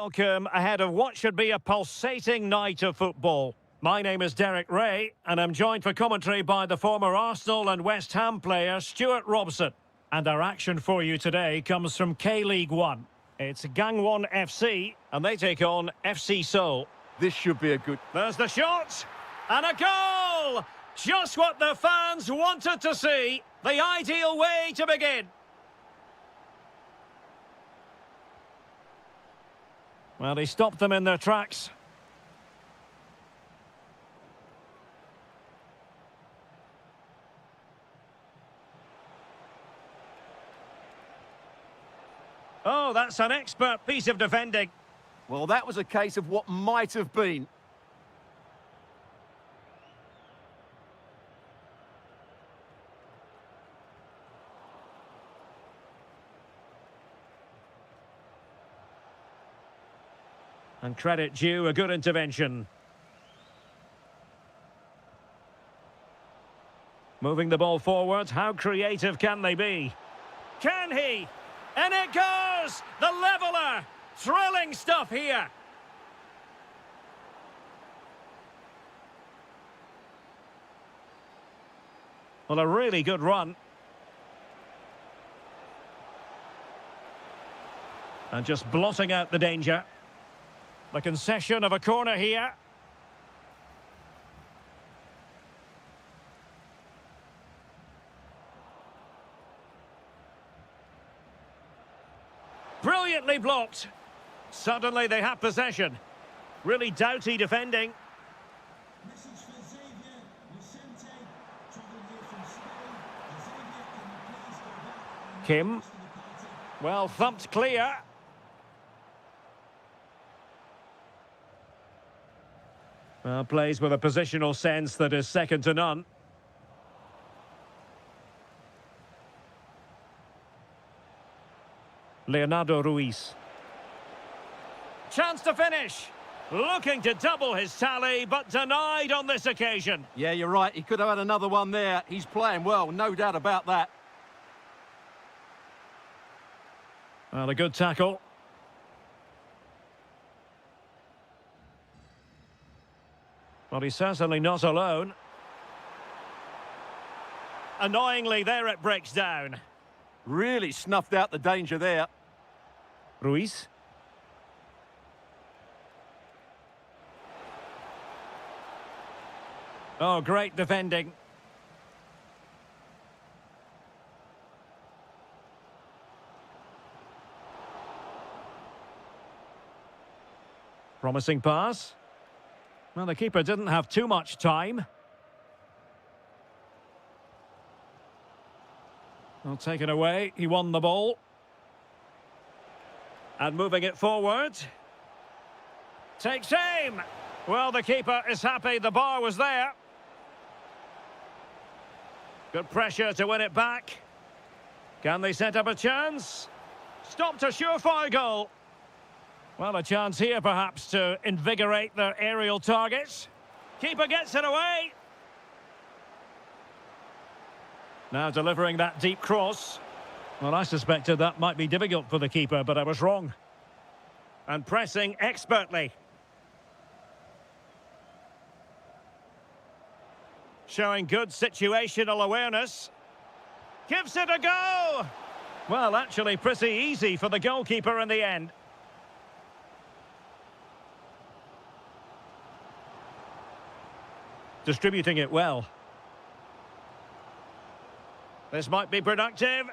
Welcome ahead of what should be a pulsating night of football. My name is Derek Ray, and I'm joined for commentary by the former Arsenal and West Ham player Stuart Robson. And our action for you today comes from K-League 1. It's Gangan FC, and they take on FC Seoul. This should be a good... There's the shot, and a goal! Just what the fans wanted to see. The ideal way to begin. Well, he stopped them in their tracks. Oh, that's an expert piece of defending. Well, that was a case of what might have been. And credit due, a good intervention. Moving the ball forward, how creative can they be? Can he? And it goes! The leveller! Thrilling stuff here. Well, a really good run. And just blotting out the danger. The concession of a corner here. Brilliantly blocked. Suddenly they have possession. Really doughty defending. Kim. Well thumped clear. Well, plays with a positional sense that is second to none. Leonardo Ruiz. Chance to finish. Looking to double his tally, but denied on this occasion. Yeah, you're right. He could have had another one there. He's playing well, no doubt about that. Well, a good tackle. Well, he's certainly not alone. Annoyingly, there it breaks down. Really snuffed out the danger there. Ruiz. Oh, great defending. Promising pass. Well, the keeper didn't have too much time. Well, taken away. He won the ball. And moving it forward. Takes aim. Well, the keeper is happy. The bar was there. Good pressure to win it back. Can they set up a chance? Stopped a surefire goal. Well, a chance here, perhaps, to invigorate their aerial targets. Keeper gets it away. Now delivering that deep cross. Well, I suspected that might be difficult for the keeper, but I was wrong. And pressing expertly. Showing good situational awareness. Gives it a go! Well, actually pretty easy for the goalkeeper in the end. Distributing it well. This might be productive.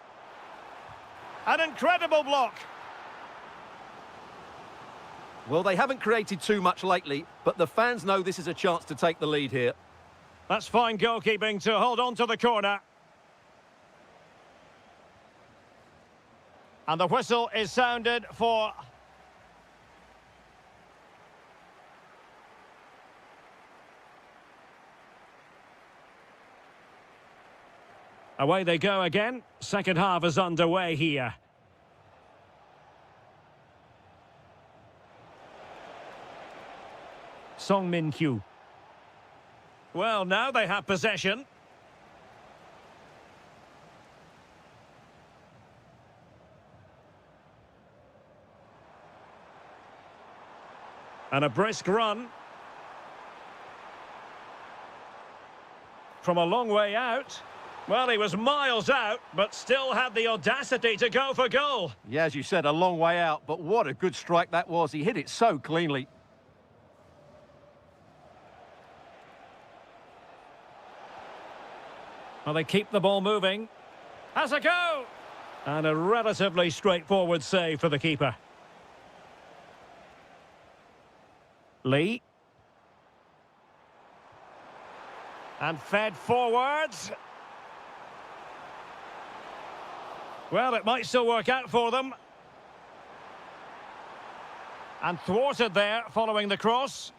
An incredible block. Well, they haven't created too much lately, but the fans know this is a chance to take the lead here. That's fine goalkeeping to hold on to the corner. And the whistle is sounded for... Away they go again. Second half is underway here. Song Min-kyu. Well, now they have possession. And a brisk run. From a long way out. Well, he was miles out, but still had the audacity to go for goal. Yeah, as you said, a long way out, but what a good strike that was. He hit it so cleanly. Well, they keep the ball moving. Has a go! And a relatively straightforward save for the keeper. Lee. And fed forwards. Well, it might still work out for them. And thwarted there following the cross.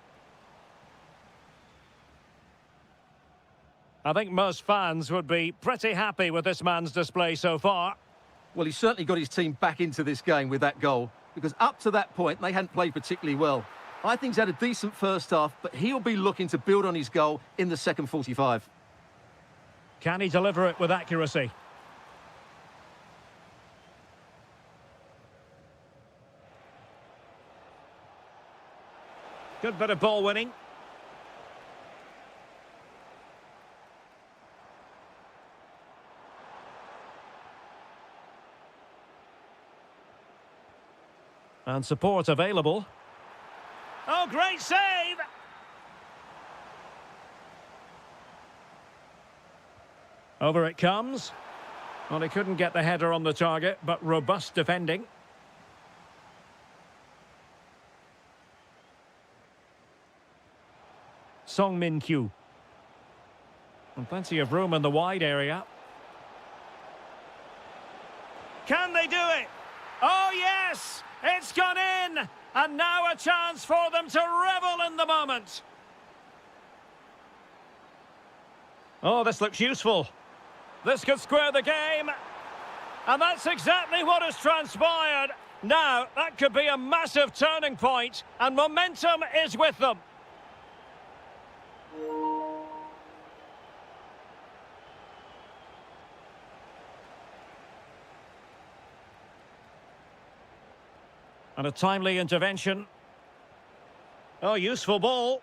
I think most fans would be pretty happy with this man's display so far. Well, he's certainly got his team back into this game with that goal, because up to that point, they hadn't played particularly well. I think he's had a decent first half, but he'll be looking to build on his goal in the second 45. Can he deliver it with accuracy? Good bit of ball winning. And support available. Oh, great save! Over it comes. Well, he couldn't get the header on the target, but robust defending. Song Min Kyu. And plenty of room in the wide area. Can they do it? Oh, yes! It's gone in! And now a chance for them to revel in the moment. Oh, this looks useful. This could square the game. And that's exactly what has transpired. Now, that could be a massive turning point, and momentum is with them. And a timely intervention. Oh, useful ball.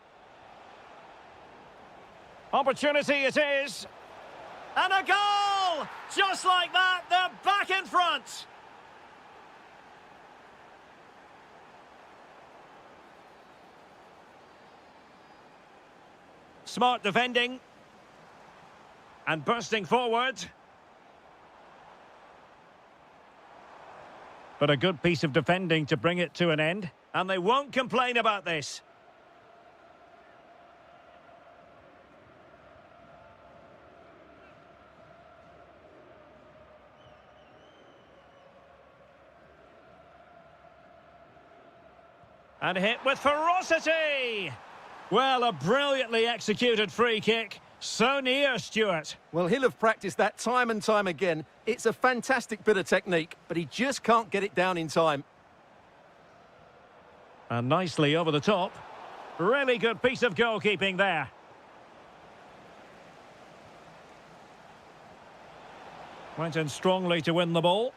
Opportunity it is. And a goal! Just like that, they're back in front. Smart defending. And bursting forward. But a good piece of defending to bring it to an end. And they won't complain about this. And hit with ferocity! Well, a brilliantly executed free kick. So near, Stuart. Well, he'll have practiced that time and time again. It's a fantastic bit of technique, but he just can't get it down in time. And nicely over the top. Really good piece of goalkeeping there. Went in strongly to win the ball.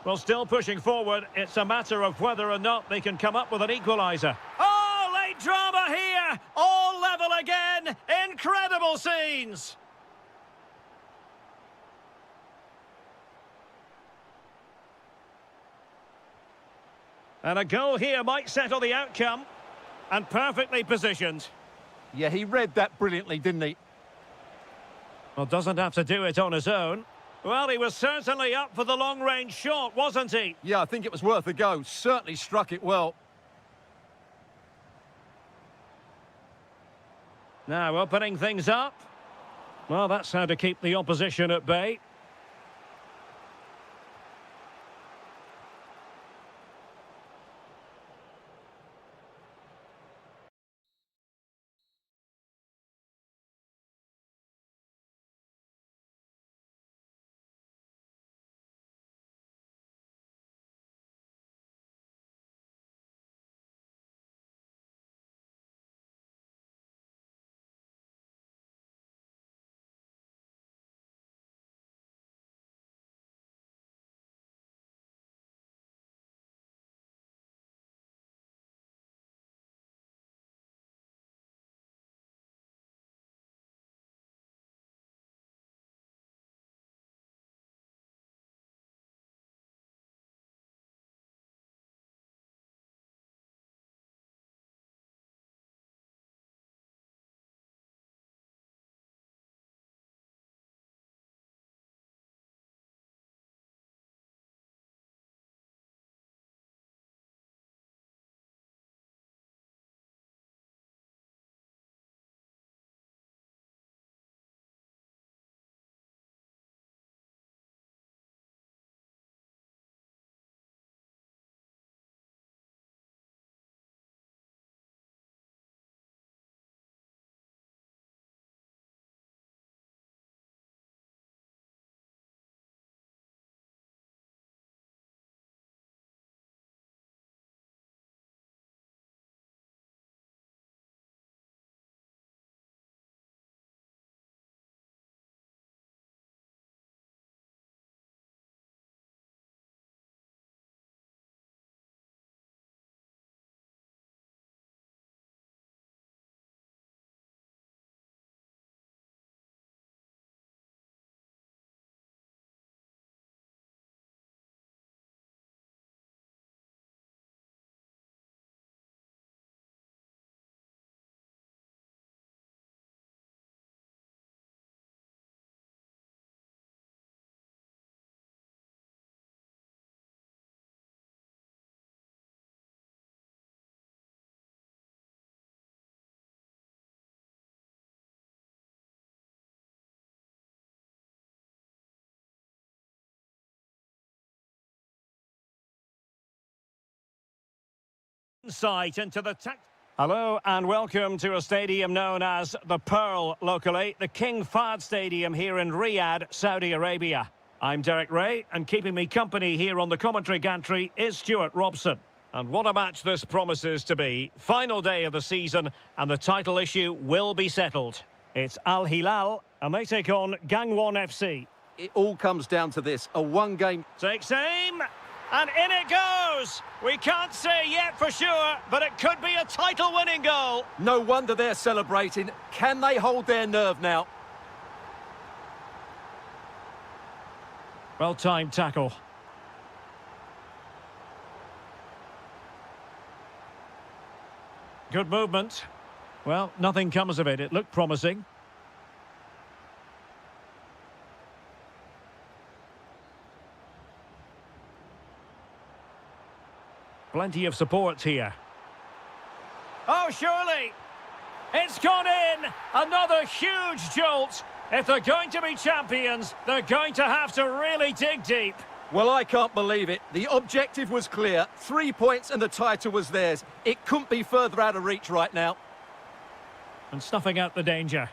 Well, still pushing forward. It's a matter of whether or not they can come up with an equaliser. Oh, late drama here! All level again! Incredible scenes! And a goal here might settle the outcome. And perfectly positioned. Yeah, he read that brilliantly, didn't he? Well, doesn't have to do it on his own. Well, he was certainly up for the long-range shot, wasn't he? Yeah, I think it was worth a go. Certainly struck it well. Now opening things up. Well, that's how to keep the opposition at bay. Insight into the Hello and welcome to a stadium known as the Pearl locally, the King Fahd Stadium here in Riyadh, Saudi Arabia. I'm Derek Ray, and keeping me company here on the commentary gantry is Stuart Robson. And what a match this promises to be. Final day of the season, and the title issue will be settled. It's Al Hilal, and they take on Gangan FC. It all comes down to this, a one-game... Takes aim, and in it goes! We can't say yet for sure, but it could be a title-winning goal. No wonder they're celebrating. Can they hold their nerve now? Well-timed tackle. Good movement. Well, nothing comes of it. It looked promising. Plenty of support here. Oh, surely! It's gone in! Another huge jolt! If they're going to be champions, they're going to have to really dig deep. Well, I can't believe it. The objective was clear. 3 points and the title was theirs. It couldn't be further out of reach right now. And snuffing out the danger.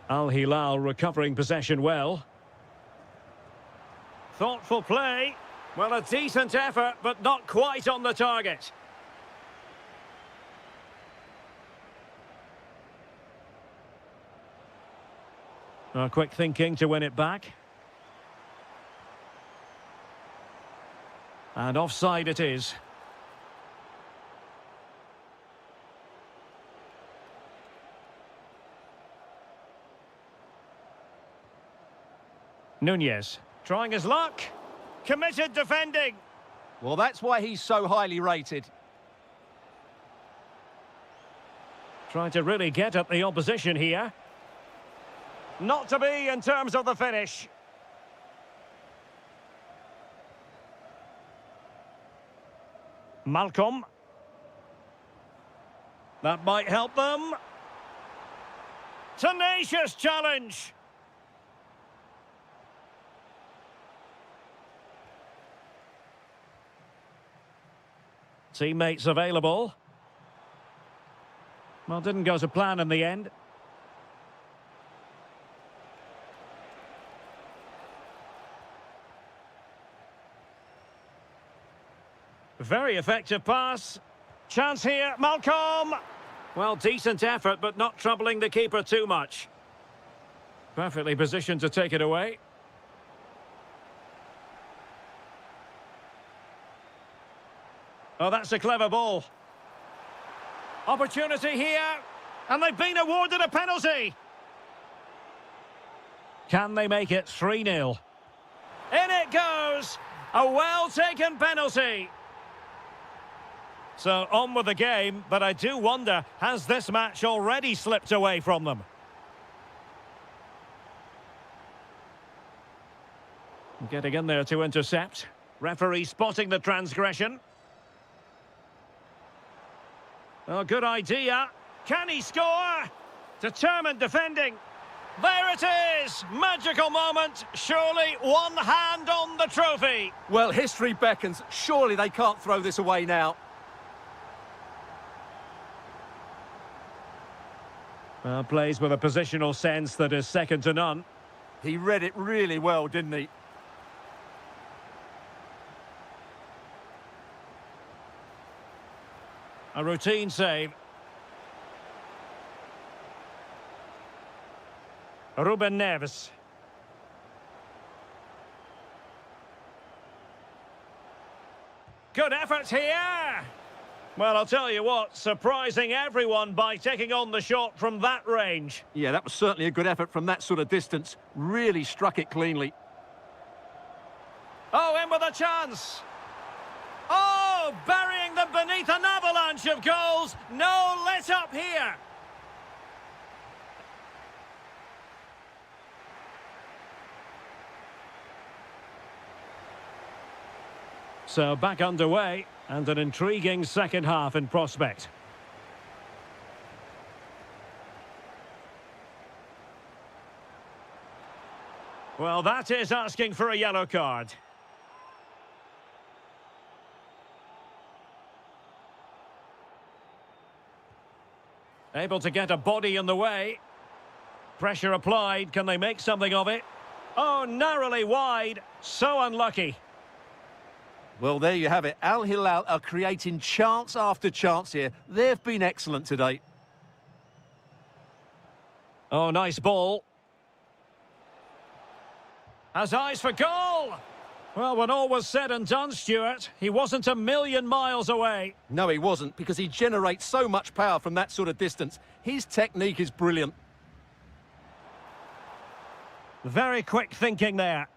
Al Hilal recovering possession well. Thoughtful play. Well, a decent effort, but not quite on the target. Quick thinking to win it back. And offside it is. Nunez, trying his luck. Committed defending. Well, that's why he's so highly rated. Trying to really get at the opposition here. Not to be in terms of the finish. Malcolm. That might help them. Tenacious challenge. Teammates available. Well, didn't go to plan in the end. Very effective pass. Chance here, Malcolm. Well, decent effort, but not troubling the keeper too much. Perfectly positioned to take it away. Oh, that's a clever ball. Opportunity here. And they've been awarded a penalty. Can they make it 3-0? In it goes. A well-taken penalty. So on with the game, but I do wonder, has this match already slipped away from them? Getting in there to intercept. Referee spotting the transgression. Oh, good idea. Can he score? Determined defending. There it is! Magical moment. Surely one hand on the trophy. Well, history beckons. Surely they can't throw this away now. Well, plays with a positional sense that is second to none. He read it really well, didn't he? A routine save. Ruben Neves. Good effort here. Well, I'll tell you what, surprising everyone by taking on the shot from that range. Yeah, that was certainly a good effort from that sort of distance. Really struck it cleanly. Oh, in with a chance. Oh, burying them beneath an avalanche of goals. No let up here. So back underway, and an intriguing second half in prospect. Well, that is asking for a yellow card. Able to get a body in the way. Pressure applied. Can they make something of it? Oh, narrowly wide. So unlucky. Well, there you have it. Al Hilal are creating chance after chance here. They've been excellent today. Oh, nice ball. Has eyes for goal. Well, when all was said and done, Stuart, he wasn't a million miles away. No, he wasn't, because he generates so much power from that sort of distance. His technique is brilliant. Very quick thinking there.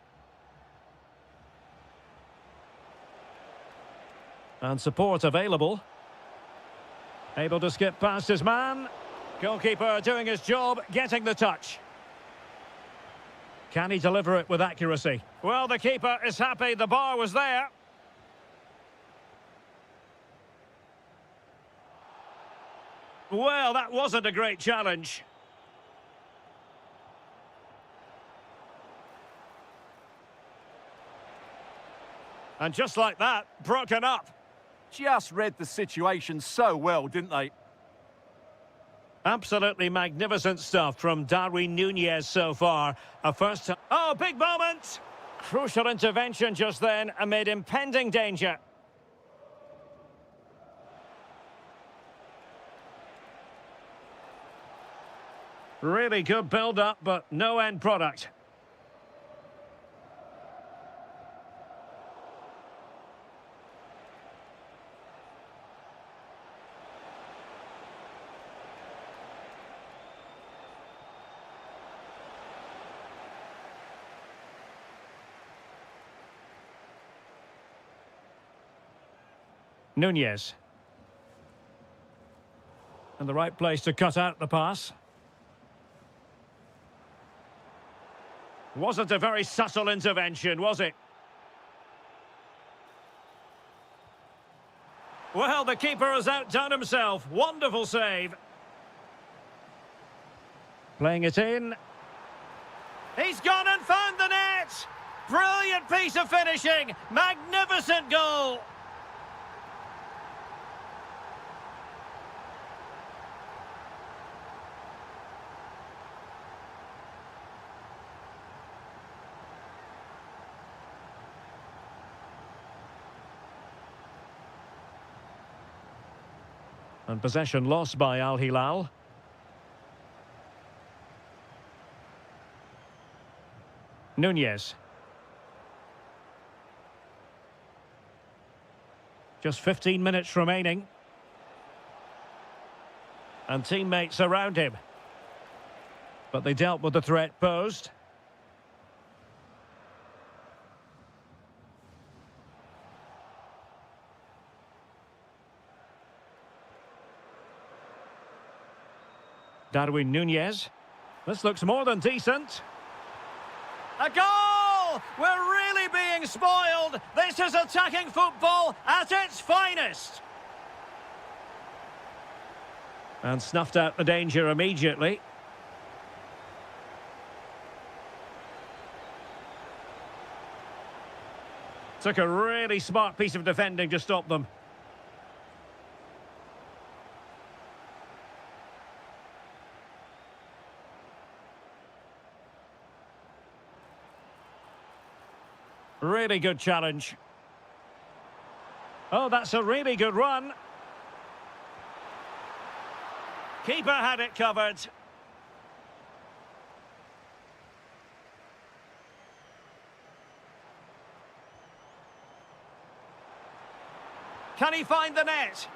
And support available. Able to skip past his man. Goalkeeper doing his job, getting the touch. Can he deliver it with accuracy? Well, the keeper is happy the bar was there. Well, that wasn't a great challenge. And just like that, broken up. Just read the situation so well, didn't they? Absolutely magnificent stuff from Darwin Núñez so far. A first... Oh, big moment! Crucial intervention just then amid impending danger. Really good build-up, but no end product. Núñez. And the right place to cut out the pass. Wasn't a very subtle intervention, was it? Well, the keeper has outdone himself. Wonderful save. Playing it in. He's gone and found the net! Brilliant piece of finishing. Magnificent goal. And possession lost by Al Hilal. Núñez. Just 15 minutes remaining. And teammates around him. But they dealt with the threat posed. Darwin Núñez. This looks more than decent. A goal! We're really being spoiled. This is attacking football at its finest. And snuffed out the danger immediately. Took a really smart piece of defending to stop them. Really good challenge. Oh, that's a really good run. Keeper had it covered. Can he find the net?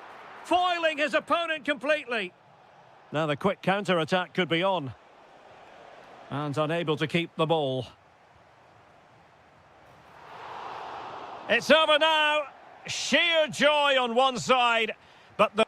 Foiling his opponent completely. Now the quick counter-attack could be on. And unable to keep the ball. It's over now. Sheer joy on one side, but the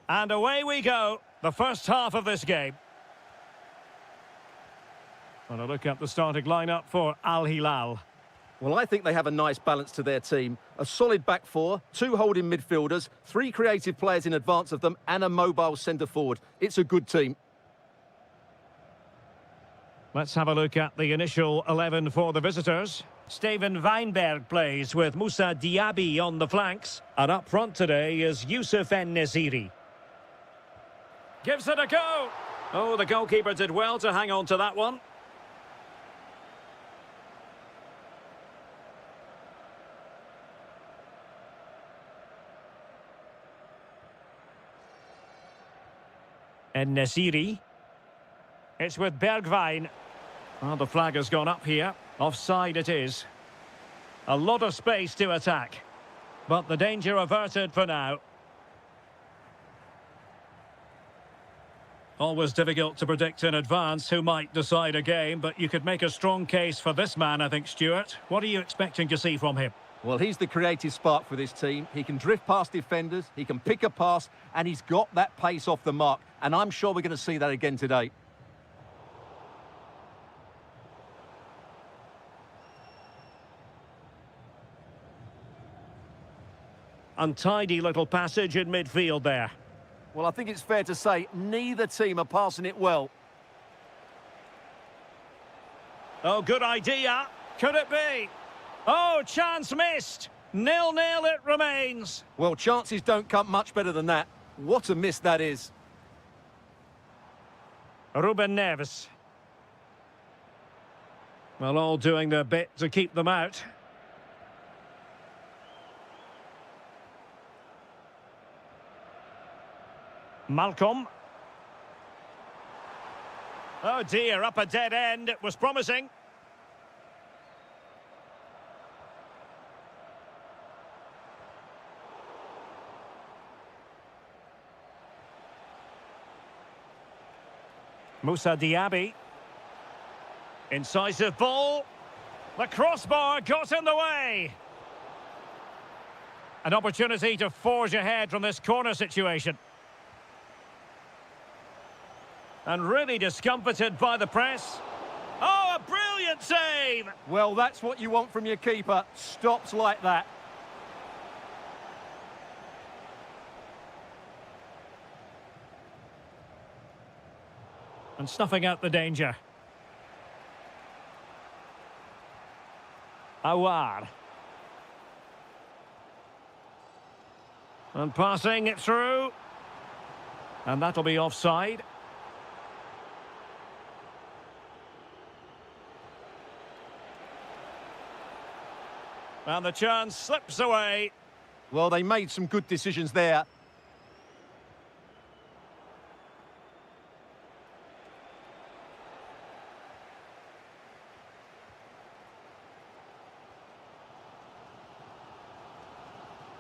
And away we go, the first half of this game. And a look at the starting lineup for Al Hilal. Well, I think they have a nice balance to their team. A solid back four, two holding midfielders, three creative players in advance of them, and a mobile centre forward. It's a good team. Let's have a look at the initial 11 for the visitors. Steven Weinberg plays with Moussa Diaby on the flanks. And up front today is Youssef En-Nesyri. Gives it a go. Oh, the goalkeeper did well to hang on to that one. En-Nesyri. It's with Bergwijn. Well, the flag has gone up here. Offside it is. A lot of space to attack. But the danger averted for now. Always difficult to predict in advance who might decide a game, but you could make a strong case for this man, I think, Stuart. What are you expecting to see from him? Well, he's the creative spark for this team. He can drift past defenders, he can pick a pass, and he's got that pace off the mark. And I'm sure we're going to see that again today. Untidy little passage in midfield there. Well, I think it's fair to say neither team are passing it well. Oh, good idea. Could it be? Oh, chance missed. 0-0 it remains. Well, chances don't come much better than that. What a miss that is. Ruben Neves. Well, all doing their bit to keep them out. Malcolm. Oh dear, up a dead end. It was promising. Moussa Diaby. Incisive ball. The crossbar got in the way. An opportunity to forge ahead from this corner situation. And really discomfited by the press. Oh, a brilliant save! Well, that's what you want from your keeper. Stops like that. And snuffing out the danger. Awar. And passing it through. And that'll be offside. And the chance slips away. Well, they made some good decisions there.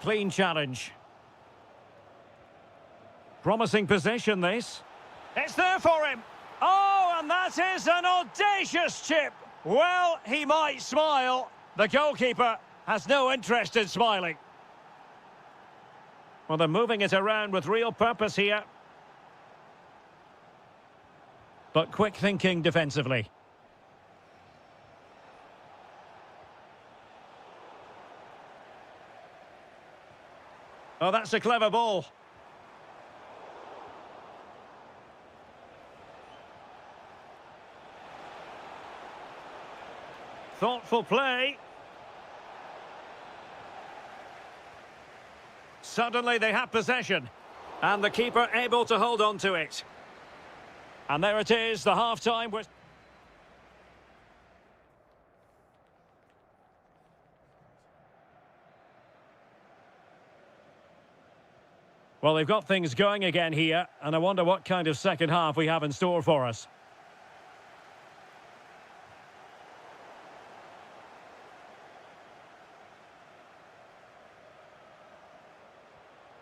Clean challenge. Promising possession, this. It's there for him. Oh, and that is an audacious chip. Well, he might smile. The goalkeeper has no interest in smiling. Well, they're moving it around with real purpose here. But quick thinking defensively. Oh, that's a clever ball. Thoughtful play. Suddenly they have possession. And the keeper able to hold on to it. And there it is, the half-time. Well, they've got things going again here, and I wonder what kind of second half we have in store for us.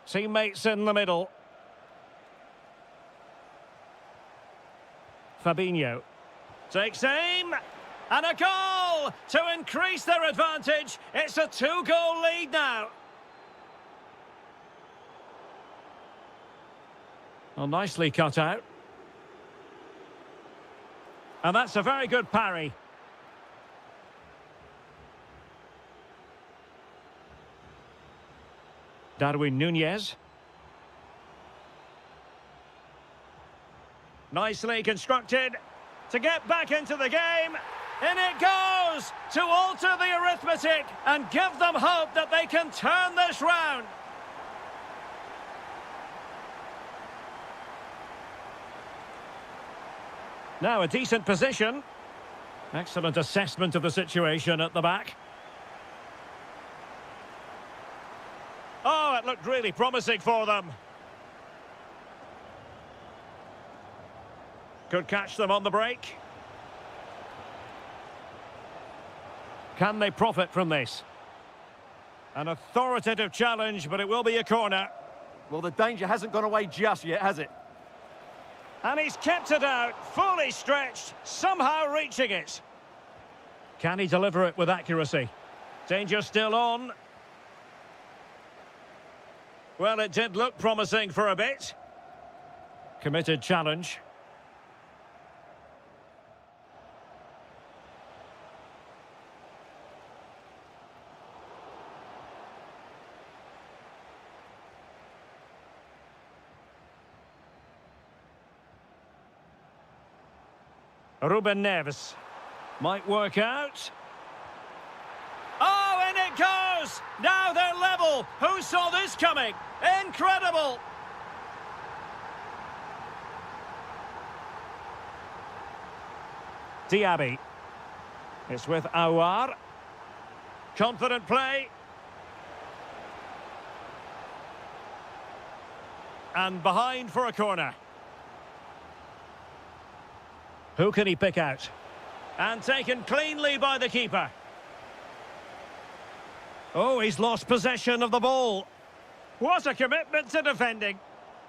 Teammates in the middle. Fabinho takes aim, and a goal to increase their advantage. It's a 2-goal lead now. Well, nicely cut out. And that's a very good parry. Darwin Núñez. Nicely constructed to get back into the game. In it goes to alter the arithmetic and give them hope that they can turn this round. Now a decent position. Excellent assessment of the situation at the back. Oh, it looked really promising for them. Could catch them on the break. Can they profit from this? An authoritative challenge, but it will be a corner. Well, the danger hasn't gone away just yet, has it? And he's kept it out, fully stretched, somehow reaching it. Can he deliver it with accuracy? Danger still on. Well, it did look promising for a bit. Committed challenge. Ruben Neves might work out. Oh, in it goes! Now they're level. Who saw this coming? Incredible! Diaby. It's with Aouar. Confident play. And behind for a corner. Who can he pick out? And taken cleanly by the keeper. Oh, he's lost possession of the ball. What a commitment to defending.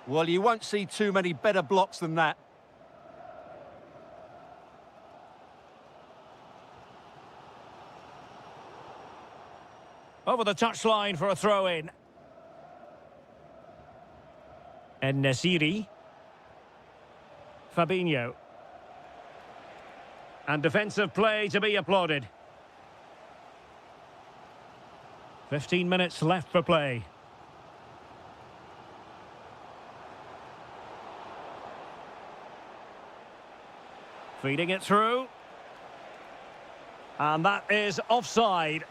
Well, you won't see too many better blocks than that. Over the touchline for a throw-in. En-Nesyri. Fabinho. And defensive play to be applauded. 15 minutes left for play. Feeding it through. And that is offside.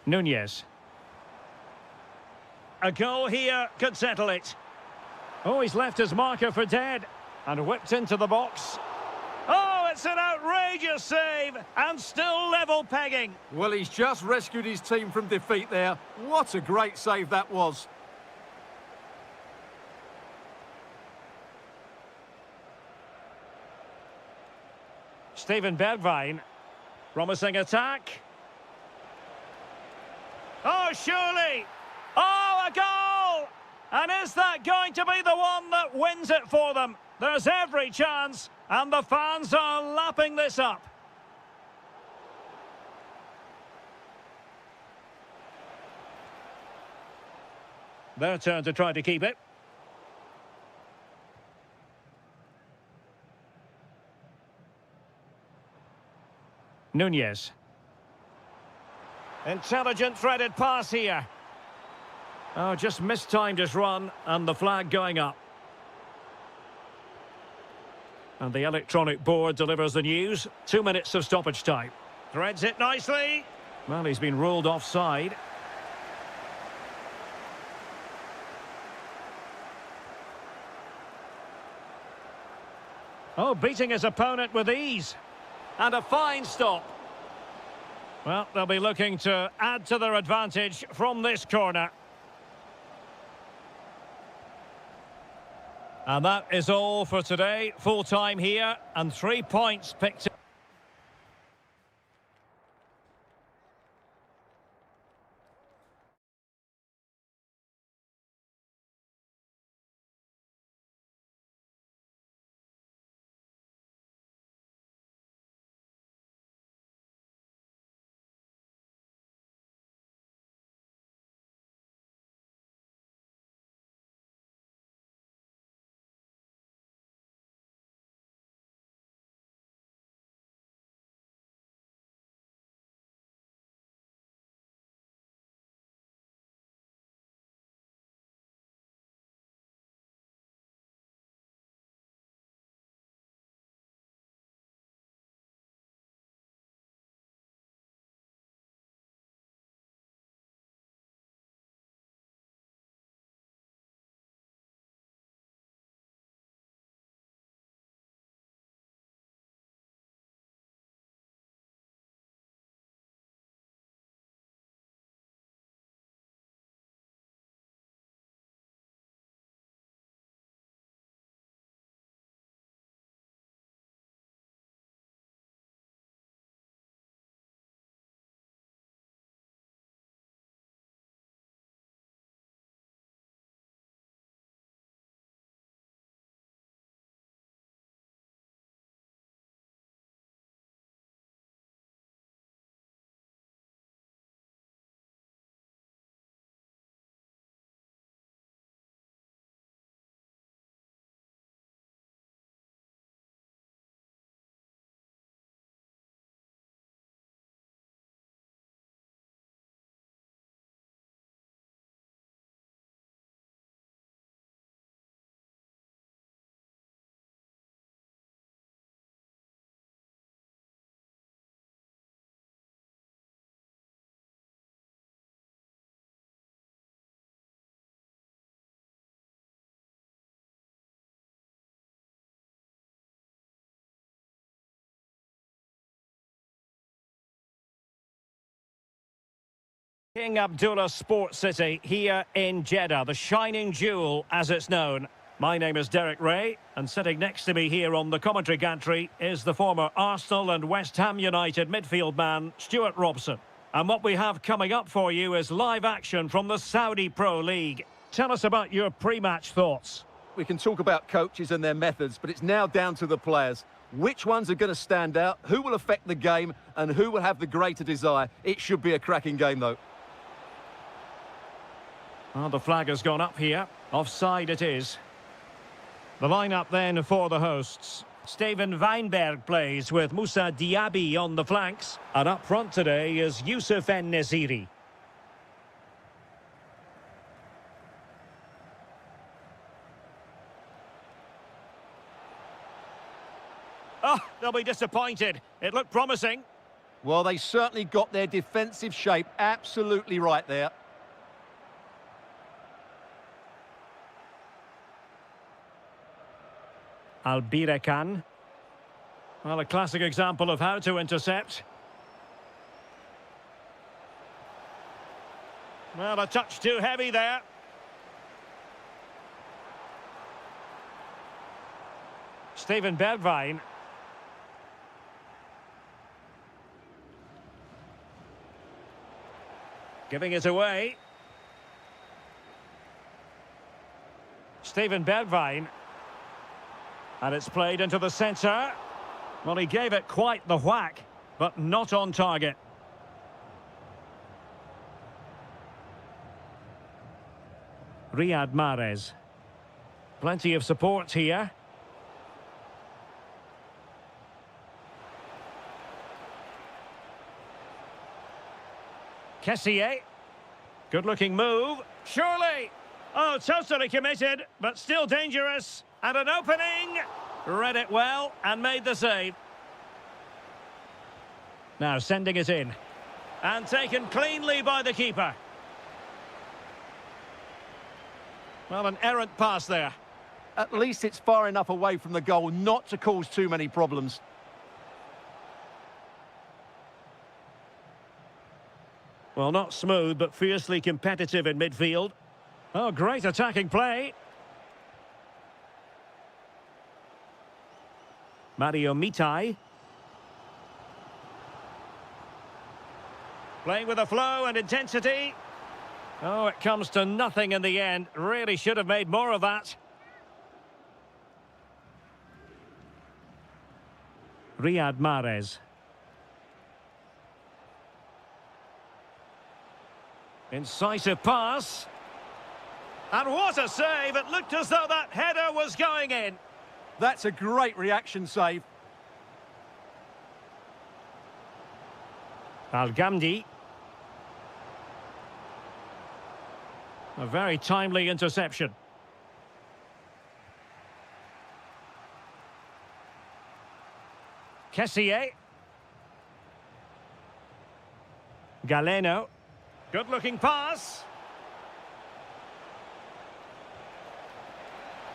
Núñez. A goal here could settle it. Oh, he's left his marker for dead and whipped into the box. Oh, it's an outrageous save and still level pegging. Well, he's just rescued his team from defeat there. What a great save that was. Steven Bergwijn, promising attack. Oh, surely! Oh, a goal! And is that going to be the one that wins it for them? There's every chance, and the fans are lapping this up. Their turn to try to keep it. Núñez. Intelligent threaded pass here. Oh, just mistimed his run, and the flag going up. And the electronic board delivers the news. 2 minutes of stoppage time. Threads it nicely. Well, he's been ruled offside. Oh, beating his opponent with ease. And a fine stop. Well, they'll be looking to add to their advantage from this corner. And that is all for today. Full time here and 3 points picked up. King Abdullah Sports City here in Jeddah, the shining jewel as it's known. My name is Derek Ray, and sitting next to me here on the commentary gantry is the former Arsenal and West Ham United midfield man, Stuart Robson. And what we have coming up for you is live action from the Saudi Pro League. Tell us about your pre-match thoughts. We can talk about coaches and their methods, but it's now down to the players. Which ones are going to stand out, who will affect the game, and who will have the greater desire? It should be a cracking game, though. Well, the flag has gone up here. Offside it is. The lineup then for the hosts. Steven Weinberg plays with Moussa Diaby on the flanks. And up front today is Youssef En-Nesyri. Oh, they'll be disappointed. It looked promising. Well, they certainly got their defensive shape absolutely right there. Albirekan. Well, a classic example of how to intercept. Well, a touch too heavy there. Steven Bergwijn. Giving it away. Steven Bergwijn. And it's played into the centre. Well, he gave it quite the whack, but not on target. Riyad Mahrez. Plenty of support here. Kessié. Good-looking move. Surely! Oh, totally committed, but still dangerous. And an opening. Read it well and made the save. Now sending it in. And taken cleanly by the keeper. Well, an errant pass there. At least it's far enough away from the goal not to cause too many problems. Well, not smooth, but fiercely competitive in midfield. Oh, great attacking play. Mario Mitai. Playing with a flow and intensity. Oh, it comes to nothing in the end. Really should have made more of that. Riyad Mahrez. Incisive pass. And what a save! It looked as though that header was going in. That's a great reaction save. Al-Ghamdi. A very timely interception. Kessié. Galeno. Good-looking pass.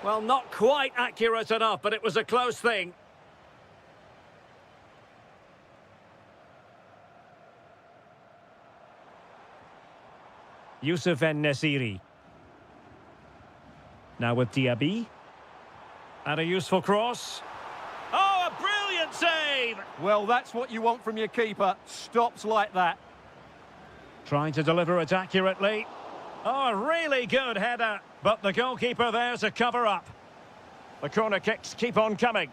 Well, not quite accurate enough, but it was a close thing. Youssef En-Nesyri. Now with Diaby. And a useful cross. Oh, a brilliant save! Well, that's what you want from your keeper. Stops like that. Trying to deliver it accurately. Oh, a really good header. But the goalkeeper there to cover up. The corner kicks keep on coming.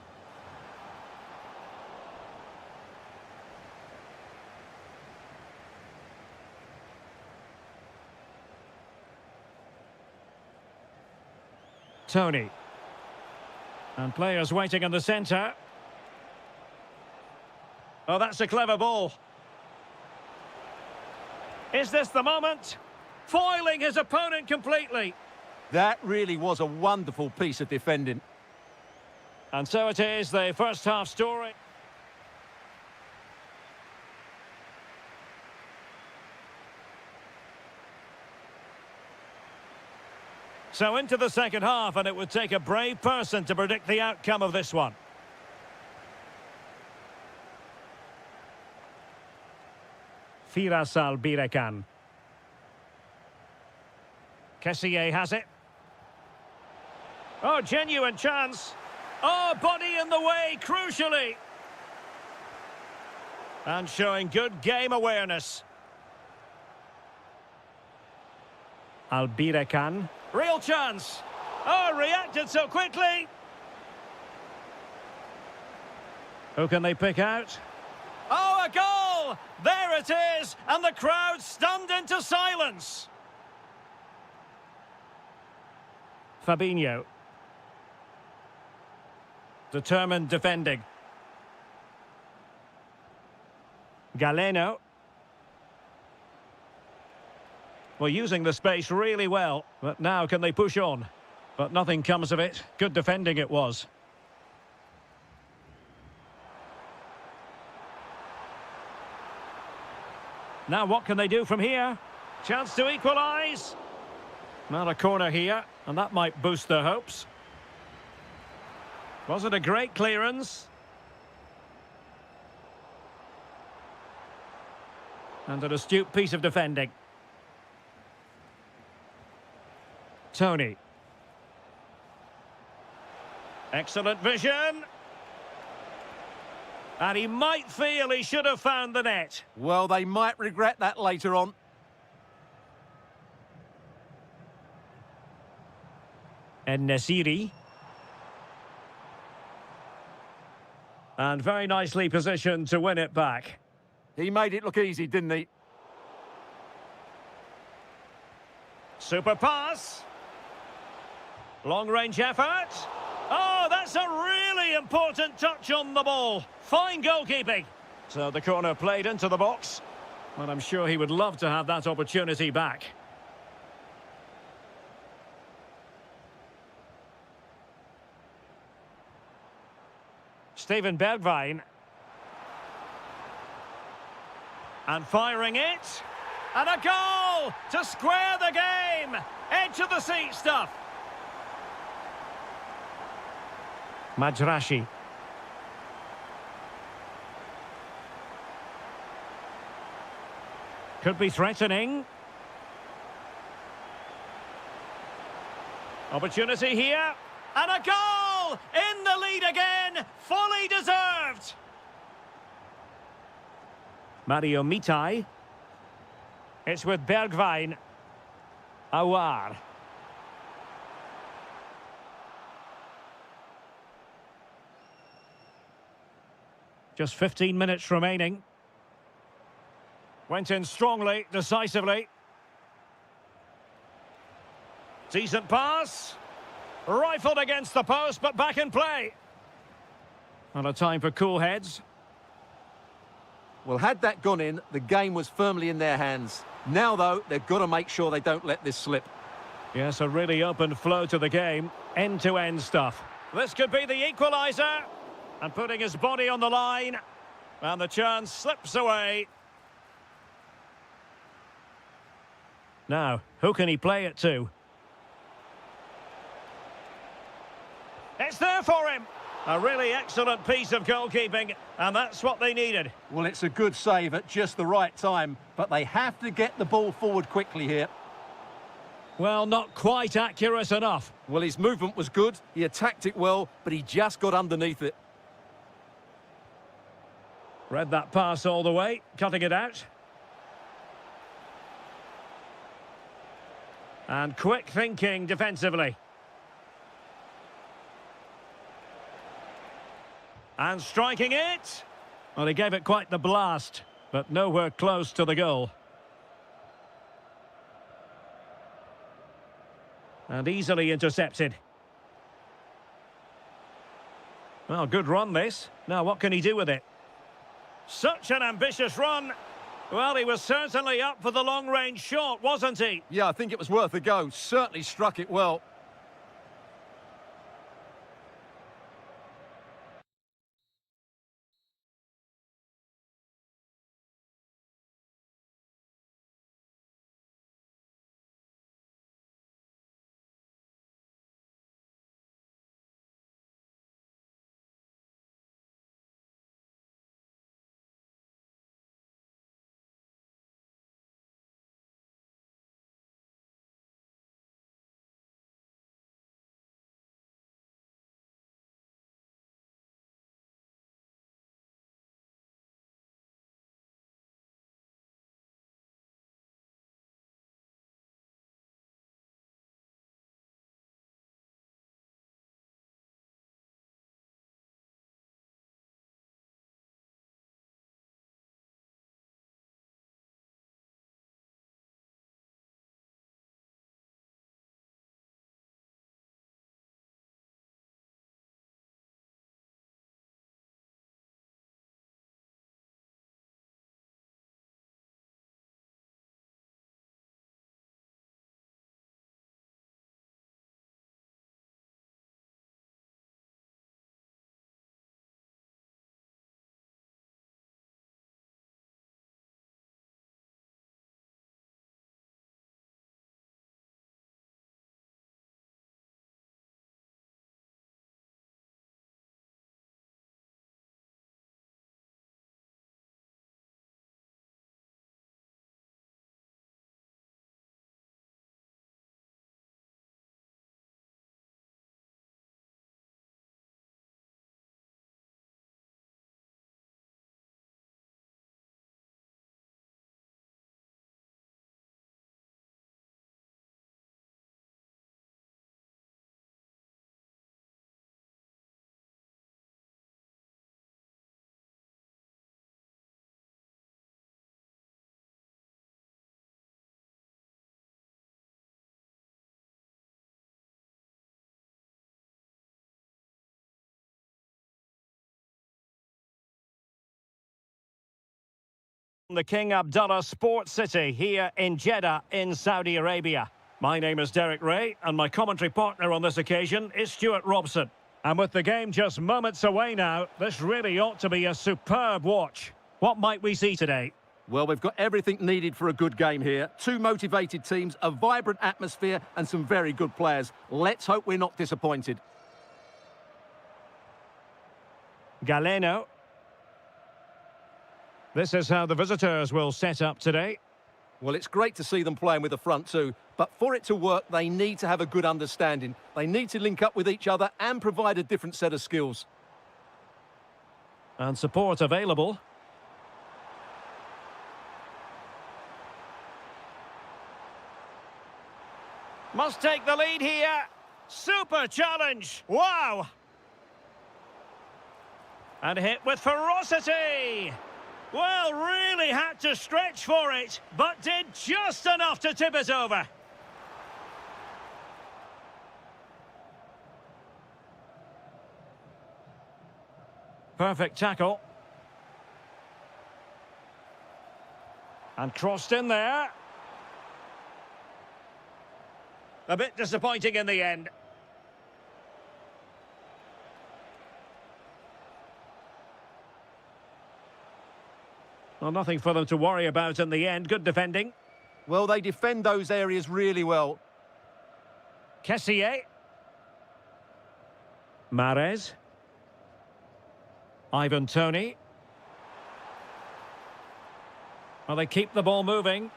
Tony. And players waiting in the centre. Oh, that's a clever ball. Is this the moment? Foiling his opponent completely. That really was a wonderful piece of defending. And so it is, the first half story. So into the second half, and it would take a brave person to predict the outcome of this one. Firas Albirekan. Kessier has it. Oh, genuine chance. Oh, body in the way, crucially. And showing good game awareness. Albirekan. Real chance. Oh, reacted so quickly. Who can they pick out? Oh, a goal! There it is, and the crowd stunned into silence. Fabinho. Determined defending. Galeno. Well, using the space really well, but now can they push on? But nothing comes of it. Good defending it was. Now what can they do from here? Chance to equalise. Not a corner here, and that might boost their hopes. Was it a great clearance? And an astute piece of defending. Tony. Excellent vision. And he might feel he should have found the net. Well, they might regret that later on. En-Nesyri. And very nicely positioned to win it back. He made it look easy, didn't he? Super pass. Long-range effort. Oh, that's a really important touch on the ball. Fine goalkeeping. So the corner played into the box. But I'm sure he would love to have that opportunity back. Steven Bergwijn. And firing it. And a goal to square the game. Edge of the seat stuff. Majrashi. Could be threatening. Opportunity here. And a goal! In the lead again. Fully deserved. Mario Mitai. It's with Bergwijn. Awar. Just 15 minutes remaining. Went in strongly, decisively. Decent pass. Rifled against the post, but back in play. And a time for cool heads. Well, had that gone in, the game was firmly in their hands. Now, though, they've got to make sure they don't let this slip. Yes, a really open flow to the game. End-to-end stuff. This could be the equaliser. And putting his body on the line. And the chance slips away. Now, who can he play it to? It's there for him. A really excellent piece of goalkeeping, and that's what they needed. Well, it's a good save at just the right time, but they have to get the ball forward quickly here. Well, not quite accurate enough. Well, his movement was good, he attacked it well, but he just got underneath it. Read that pass all the way, cutting it out. And quick thinking defensively. And striking it. Well, he gave it quite the blast, but nowhere close to the goal. And easily intercepted. Well, good run this. Now, what can he do with it? Such an ambitious run. Well, he was certainly up for the long-range shot, wasn't he? Yeah, I think it was worth a go. Certainly struck it well. The King Abdullah Sports City here in Jeddah in Saudi Arabia. My name is Derek Ray and my commentary partner on this occasion is Stuart Robson. And with the game just moments away now, this really ought to be a superb watch. What might we see today? Well, we've got everything needed for a good game here. Two motivated teams, a vibrant atmosphere and some very good players. Let's hope we're not disappointed. Galeno. This is how the visitors will set up today. Well, it's great to see them playing with the front two, but for it to work, they need to have a good understanding. They need to link up with each other and provide a different set of skills. And support available. Must take the lead here. Super challenge. Wow. And hit with ferocity. Well, really had to stretch for it, but did just enough to tip it over. Perfect tackle. And crossed in there. A bit disappointing in the end. Well, nothing for them to worry about in the end. Good defending. Well, they defend those areas really well. Kessier. Mahrez. Ivan Toney. Well, they keep the ball moving.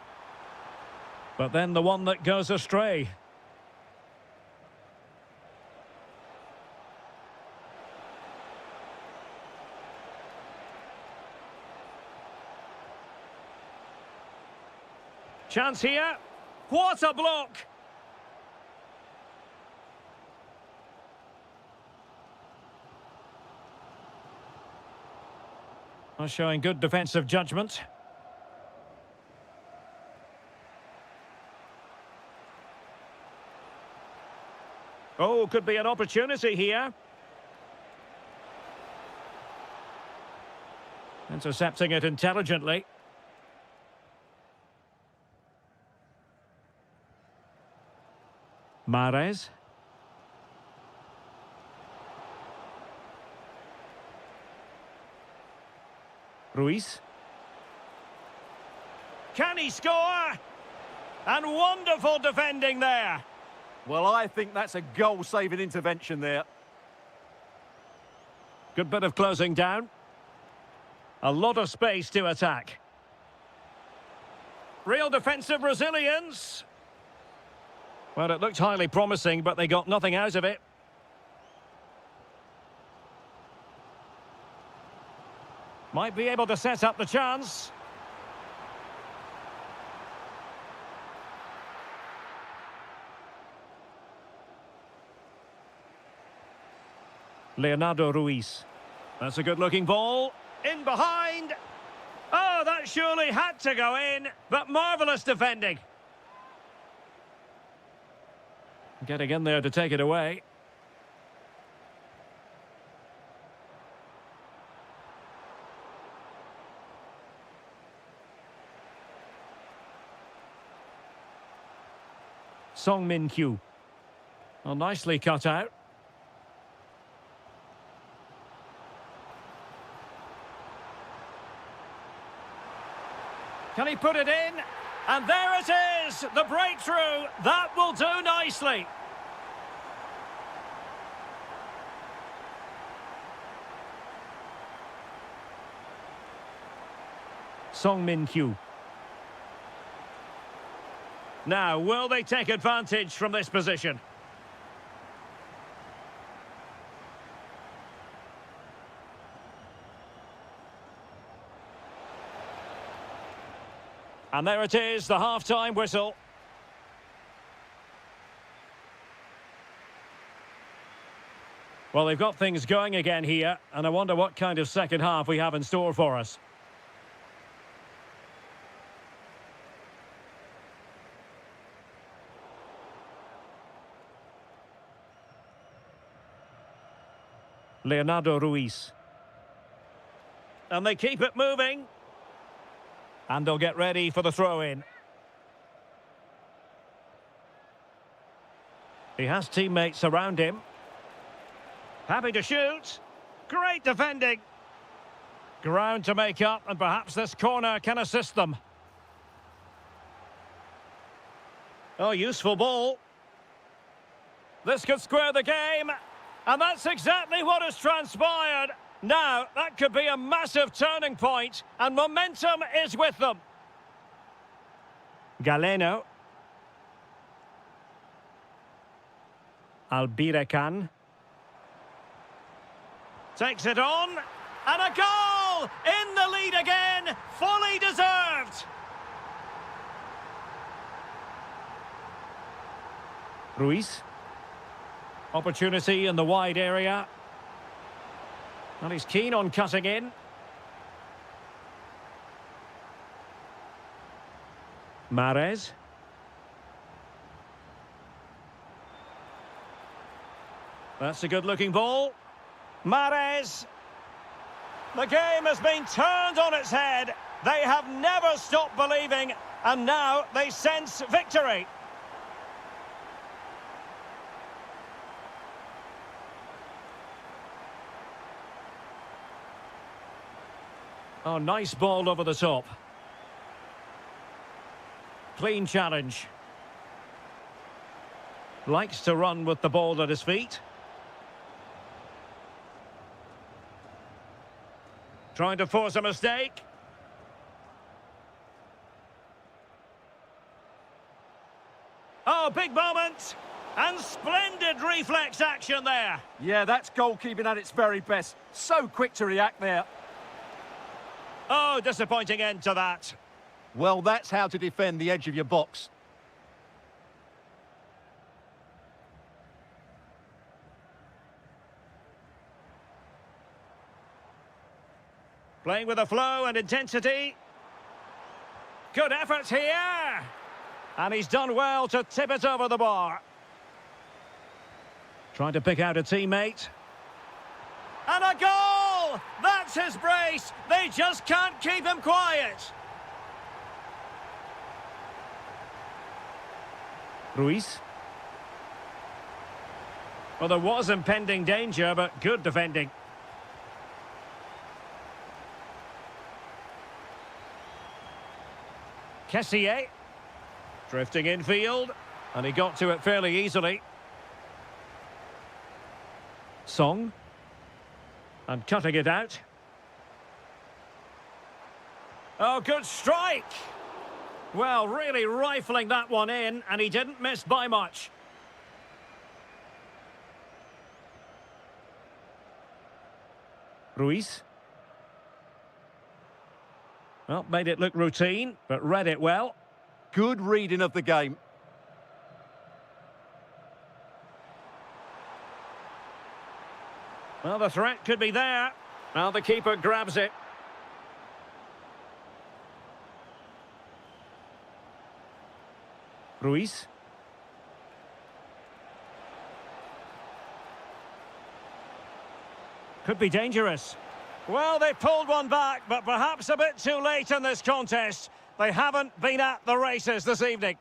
But then the one that goes astray. Chance here. What a block! Well, showing good defensive judgment. Oh, could be an opportunity here. Intercepting it intelligently. Mahrez. Ruiz. Can he score? And wonderful defending there. Well, I think that's a goal-saving intervention there. Good bit of closing down. A lot of space to attack. Real defensive resilience. Well, it looked highly promising, but they got nothing out of it. Might be able to set up the chance. Leonardo Ruiz. That's a good-looking ball. In behind. Oh, that surely had to go in, but marvellous defending. Getting in there to take it away. Song Min Kyu. Well, nicely cut out. Can he put it in? And there it is, the breakthrough. That will do nicely. Song Min Kyu. Now, will they take advantage from this position? And there it is, the half-time whistle. Well, they've got things going again here, and I wonder what kind of second half we have in store for us. Leonardo Ruiz. And they keep it moving. And they'll get ready for the throw-in. He has teammates around him. Happy to shoot. Great defending. Ground to make up, and perhaps this corner can assist them. Oh, useful ball. This could square the game. And that's exactly what has transpired. Now, that could be a massive turning point, and momentum is with them. Galeno. Albirekan. Takes it on. And a goal! In the lead again. Fully deserved. Ruiz. Opportunity in the wide area. And he's keen on cutting in. Mahrez. That's a good-looking ball. Mahrez. The game has been turned on its head. They have never stopped believing, and now they sense victory. Oh, nice ball over the top. Clean challenge. Likes to run with the ball at his feet. Trying to force a mistake. Oh, big moment. And splendid reflex action there. Yeah, that's goalkeeping at its very best. So quick to react there. Oh, disappointing end to that. Well, that's how to defend the edge of your box. Playing with a flow and intensity. Good effort here. And he's done well to tip it over the bar. Trying to pick out a teammate. And a goal! That's his brace. They just can't keep him quiet. Ruiz. Well, there was impending danger, but good defending. Kessié. Drifting infield. And he got to it fairly easily. Song. And cutting it out. Oh, good strike! Well, really rifling that one in, and he didn't miss by much. Ruiz. Well, made it look routine, but read it well. Good reading of the game. Well, the threat could be there. Now the keeper grabs it. Ruiz. Could be dangerous. Well, they pulled one back, but perhaps a bit too late in this contest. They haven't been at the races this evening.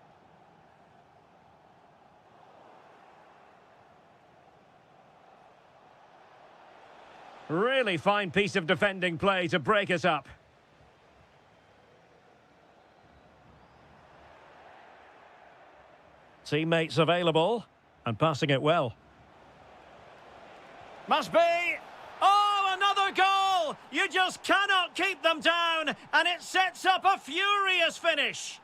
Really fine piece of defending play to break us up. Teammates available and passing it well. Must be. Oh, another goal! You just cannot keep them down, and it sets up a furious finish.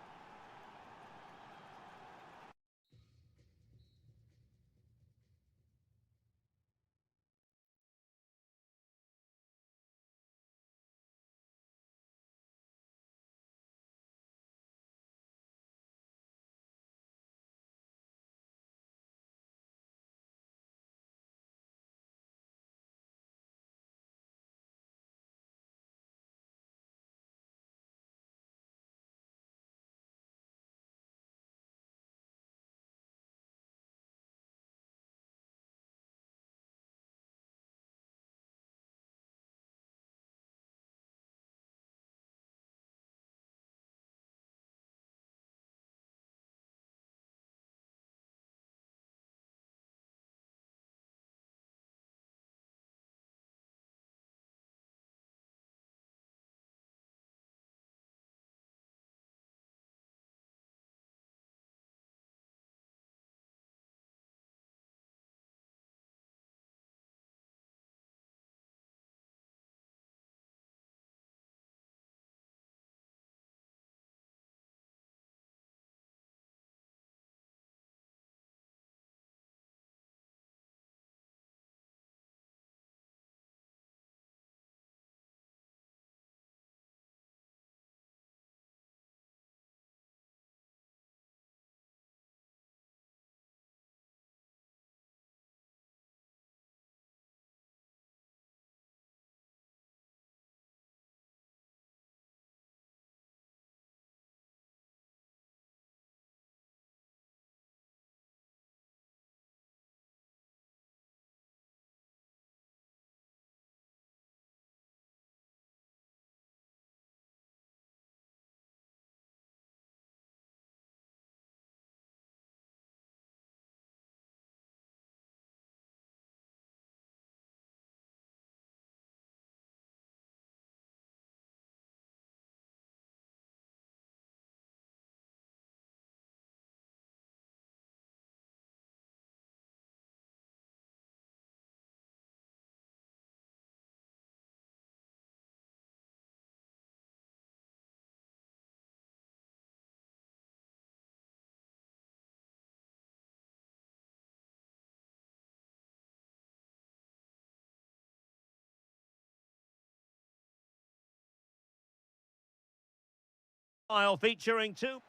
I'll featuring two.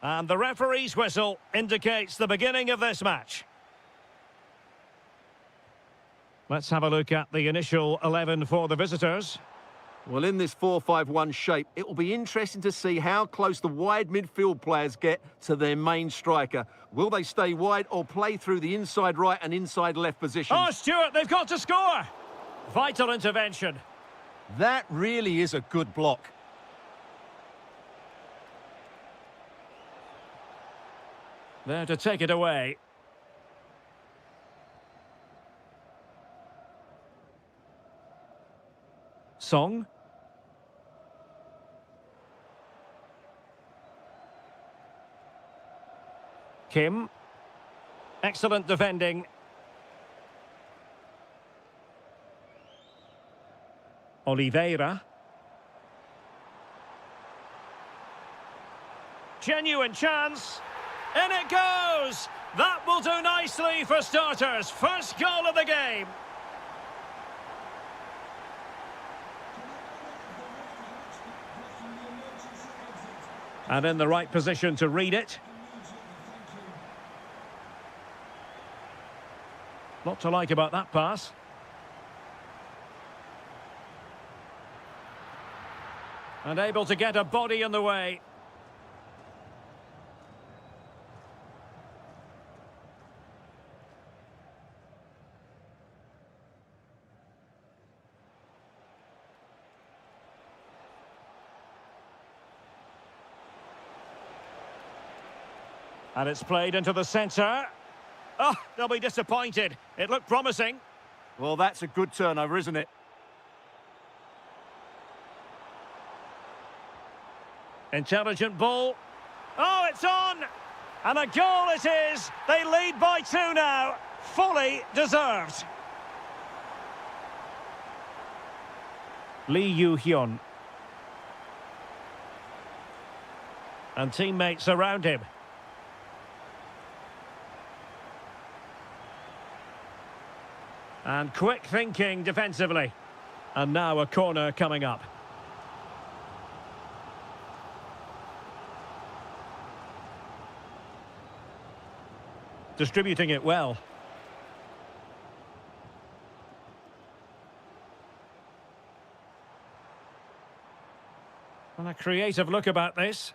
And the referee's whistle indicates the beginning of this match. Let's have a look at the initial 11 for the visitors. Well, in this 4-5-1 shape, it will be interesting to see how close the wide midfield players get to their main striker. Will they stay wide or play through the inside right and inside left positions? Oh, Stuart, they've got to score! Vital intervention. That really is a good block. There to take it away. Song. Kim. Excellent defending. Oliveira. Genuine chance. In it goes! That will do nicely for starters. First goal of the game. And in the right position to read it. Lot to like about that pass. And able to get a body in the way. And it's played into the centre. Oh, they'll be disappointed. It looked promising. Well, that's a good turnover, isn't it? Intelligent ball. Oh, it's on! And a goal it is! They lead by 2 now. Fully deserved. Lee Yu-hyun. And teammates around him. And quick thinking defensively. And now a corner coming up. Distributing it well. And a creative look about this.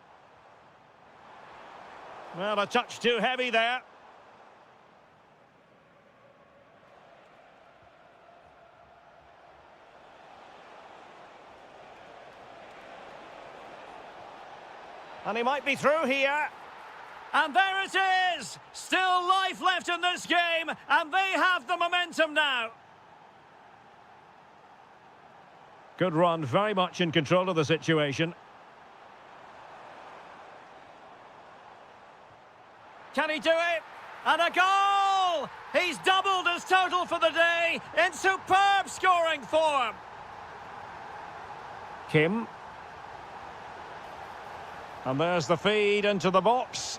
Well, a touch too heavy there. And he might be through here. And there it is! Still life left in this game, and they have the momentum now. Good run, very much in control of the situation. Can he do it? And a goal! He's doubled his total for the day in superb scoring form. Kim. And there's the feed into the box.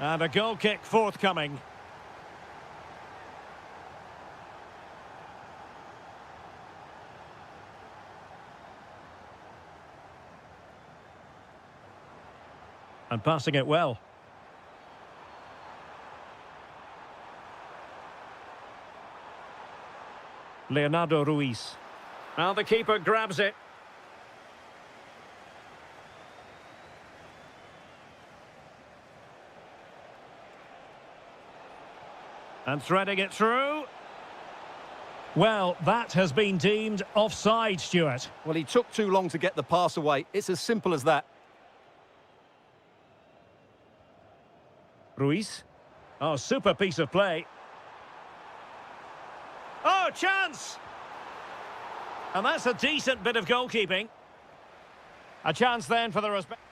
And a goal kick forthcoming. And passing it well. Leonardo Ruiz. Now the keeper grabs it. And threading it through. Well, that has been deemed offside, Stuart. Well, he took too long to get the pass away. It's as simple as that. Ruiz. Oh, super piece of play. Oh, chance! And that's a decent bit of goalkeeping. A chance then for the respect.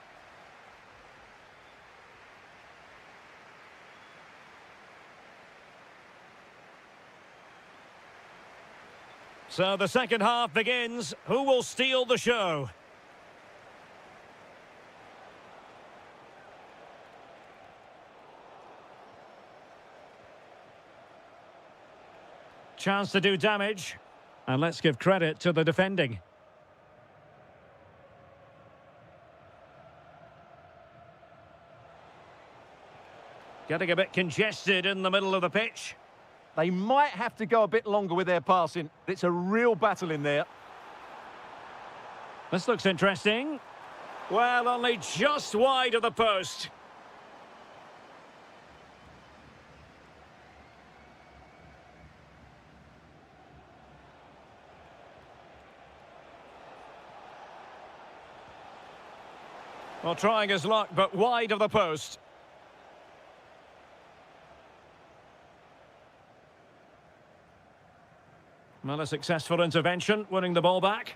So the second half begins. Who will steal the show? Chance to do damage. And let's give credit to the defending. Getting a bit congested in the middle of the pitch. They might have to go a bit longer with their passing. It's a real battle in there. This looks interesting. Well, only just wide of the post. Well, trying his luck, but wide of the post. Well, a successful intervention, winning the ball back.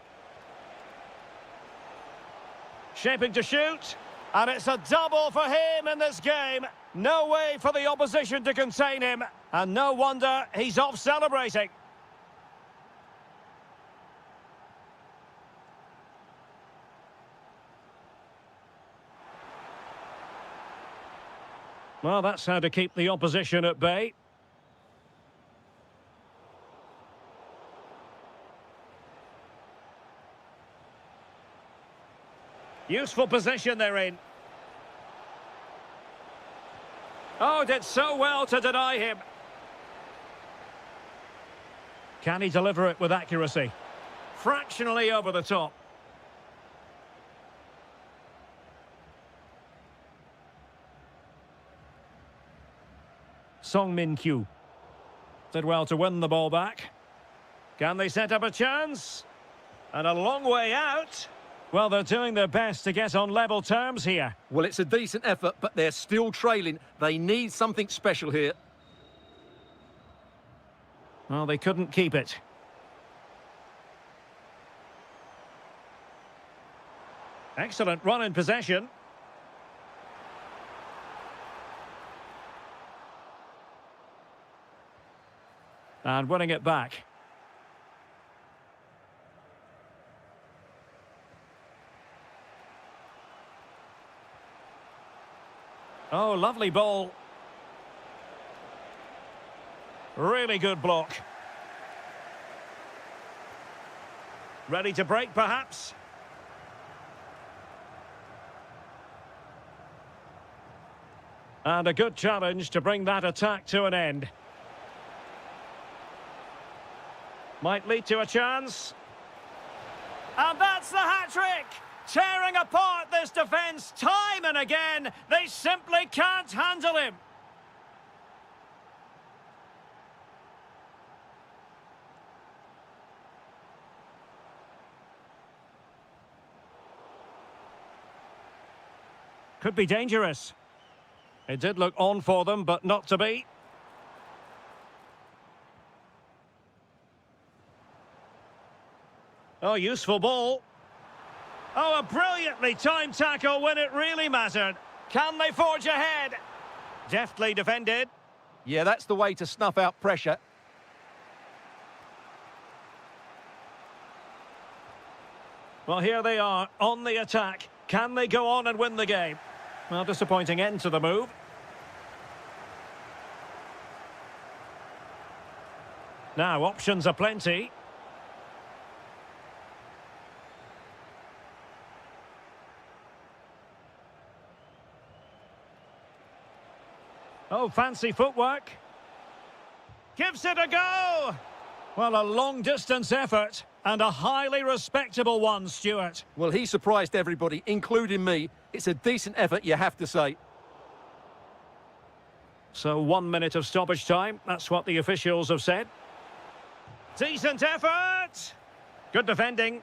Shaping to shoot. And it's a double for him in this game. No way for the opposition to contain him. And no wonder he's off celebrating. Well, that's how to keep the opposition at bay. Useful position they're in. Oh, did so well to deny him. Can he deliver it with accuracy? Fractionally over the top. Song Min Kyu did well to win the ball back. Can they set up a chance? And a long way out. Well, they're doing their best to get on level terms here. Well, it's a decent effort, but they're still trailing. They need something special here. Well, they couldn't keep it. Excellent run in possession. And winning it back. Oh, lovely ball. Really good block. Ready to break, perhaps? And a good challenge to bring that attack to an end. Might lead to a chance. And that's the hat-trick! Tearing apart this defence time and again. They simply can't handle him. Could be dangerous. It did look on for them, but not to be. Oh, useful ball. Oh, a brilliantly timed tackle when it really mattered. Can they forge ahead? Deftly defended. Yeah, that's the way to snuff out pressure. Well, here they are on the attack. Can they go on and win the game? Well, disappointing end to the move. Now, options are plenty. Oh, fancy footwork. Gives it a go. Well, a long-distance effort and a highly respectable one, Stuart. Well, he surprised everybody, including me. It's a decent effort, you have to say. So 1 minute of stoppage time. That's what the officials have said. Decent effort. Good defending.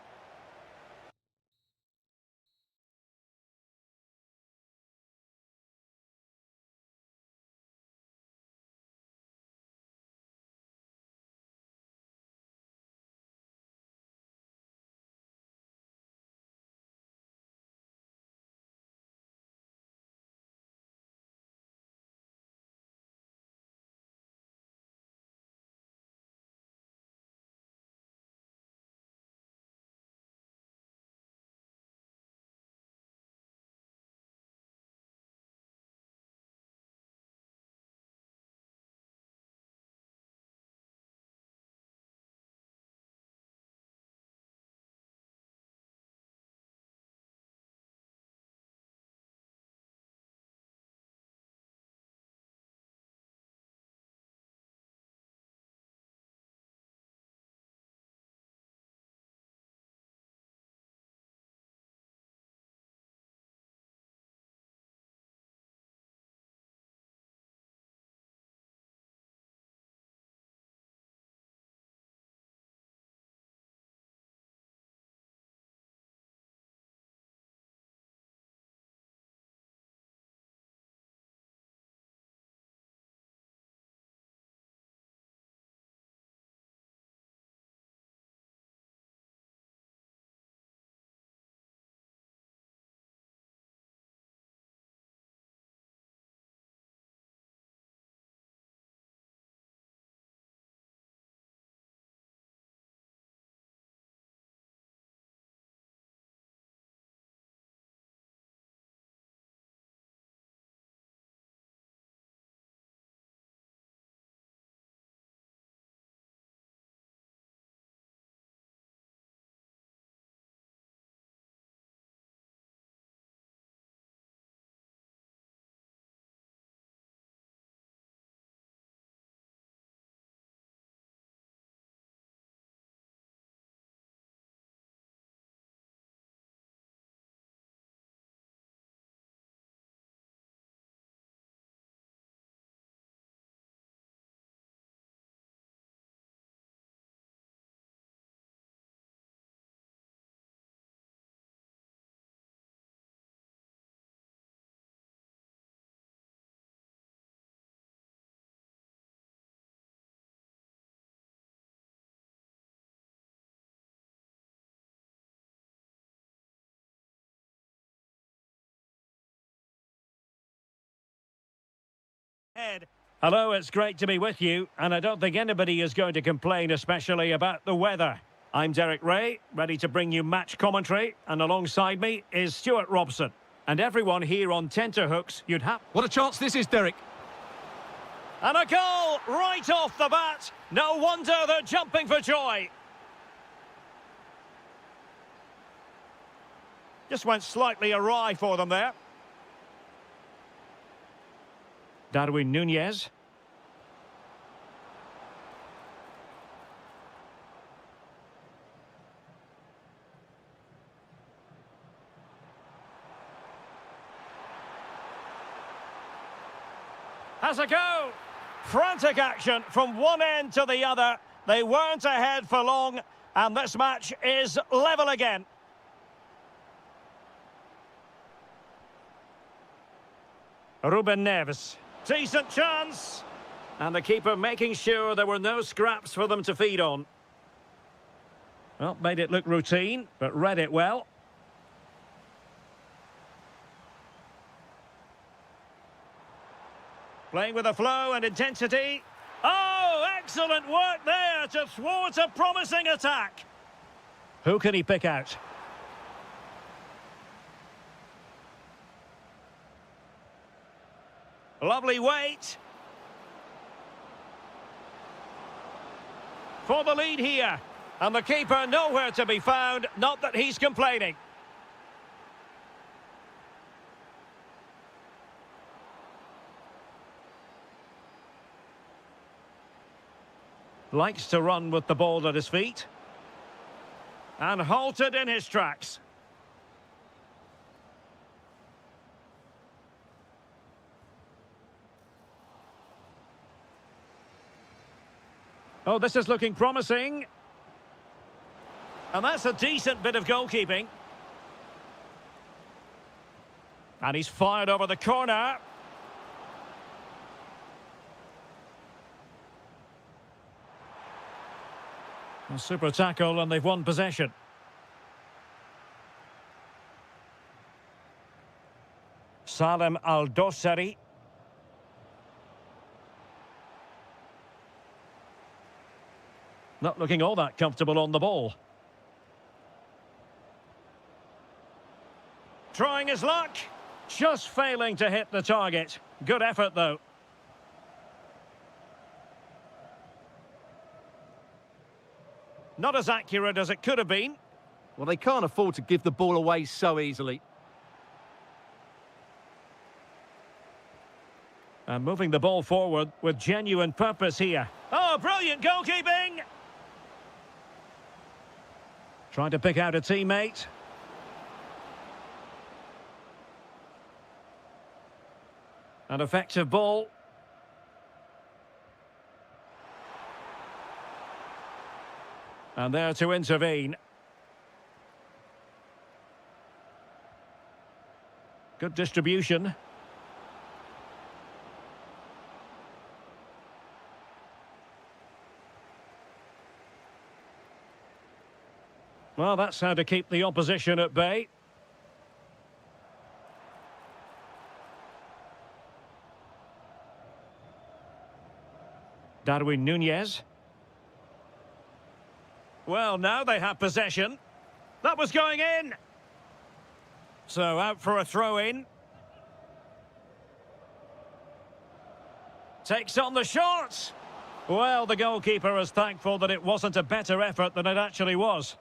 Head. Hello, it's great to be with you, and I don't think anybody is going to complain, especially about the weather. I'm Derek Ray, ready to bring you match commentary, and alongside me is Stuart Robson. And everyone here on tenterhooks, you'd have... What a chance this is, Derek. And a goal right off the bat. No wonder they're jumping for joy. Just went slightly awry for them there. Darwin Núñez. Has a go. Frantic action from one end to the other. They weren't ahead for long, and this match is level again. Ruben Neves. Decent chance. And the keeper making sure there were no scraps for them to feed on. Well, made it look routine, but read it well. Playing with a flow and intensity. Oh, excellent work there to thwart a promising attack. Who can he pick out? Lovely weight. For the lead here. And the keeper nowhere to be found, not that he's complaining. Likes to run with the ball at his feet. And halted in his tracks. Oh, this is looking promising. And that's a decent bit of goalkeeping. And he's fired over the corner. A super tackle, and they've won possession. Salem Al-Dossari. Not looking all that comfortable on the ball. Trying his luck. Just failing to hit the target. Good effort, though. Not as accurate as it could have been. Well, they can't afford to give the ball away so easily. And moving the ball forward with genuine purpose here. Oh, brilliant goalkeeping! Trying to pick out a teammate. An effective ball. And there to intervene. Good distribution. Well, that's how to keep the opposition at bay. Darwin Núñez. Well, now they have possession. That was going in. So out for a throw-in. Takes on the shot. Well, the goalkeeper is thankful that it wasn't a better effort than it actually was.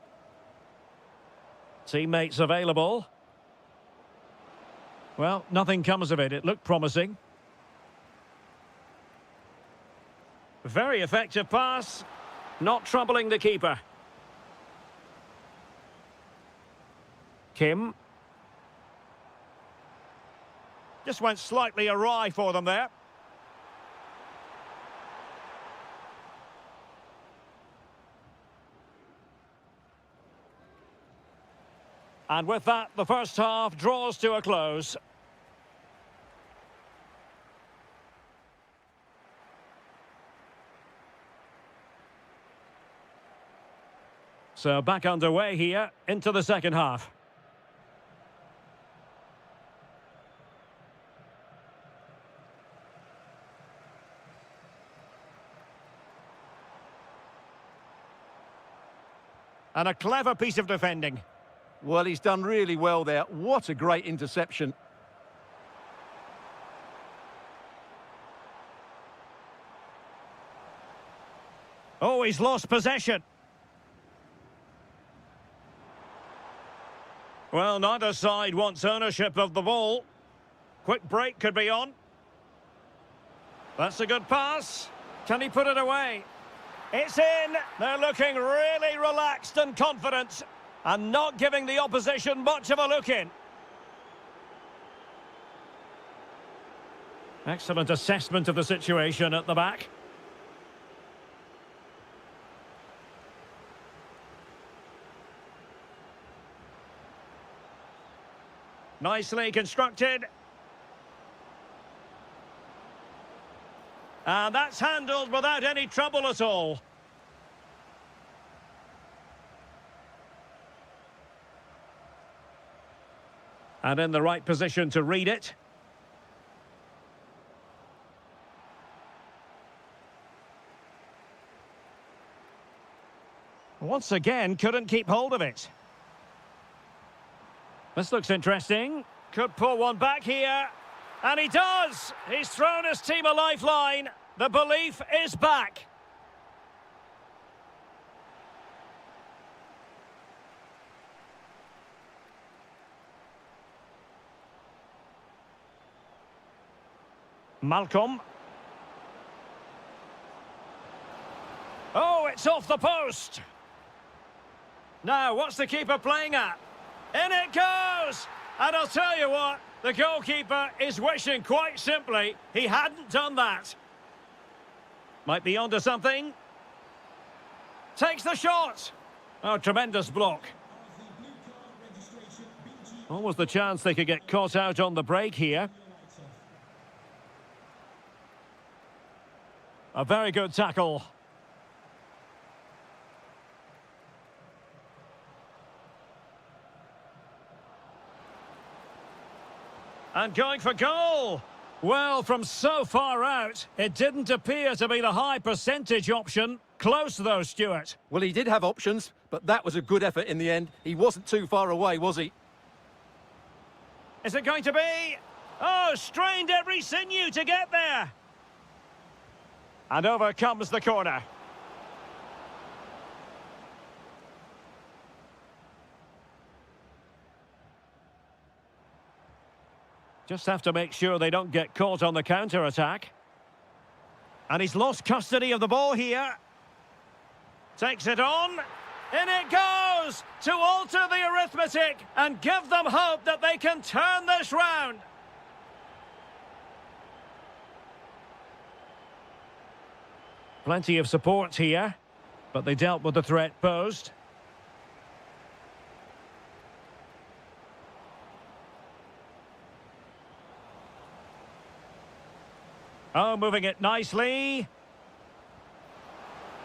Teammates available. Well, nothing comes of it. It looked promising. Very effective pass. Not troubling the keeper. Kim. Just went slightly awry for them there. And with that, the first half draws to a close. So back underway here into the second half. And a clever piece of defending. Well, he's done really well there. What a great interception. Oh, he's lost possession. Well, neither side wants ownership of the ball. Quick break could be on. That's a good pass. Can he put it away? It's in. They're looking really relaxed and confident and not giving the opposition much of a look in. Excellent assessment of the situation at the back. Nicely constructed. And that's handled without any trouble at all. And in the right position to read it. Once again, couldn't keep hold of it. This looks interesting. Could pull one back here. And he does! He's thrown his team a lifeline. The belief is back. Malcolm. Oh, it's off the post. Now, what's the keeper playing at? In it goes! And I'll tell you what, the goalkeeper is wishing quite simply he hadn't done that. Might be onto something. Takes the shot. Oh, tremendous block. Almost the chance they could get caught out on the break here. A very good tackle. And going for goal. Well, from so far out, it didn't appear to be the high percentage option. Close though, Stuart. Well, he did have options, but that was a good effort in the end. He wasn't too far away, was he? Is it going to be? Oh, strained every sinew to get there. And over comes the corner. Just have to make sure they don't get caught on the counter-attack. And he's lost custody of the ball here. Takes it on. In it goes! To alter the arithmetic and give them hope that they can turn this round. Plenty of support here, but they dealt with the threat posed. Oh, moving it nicely.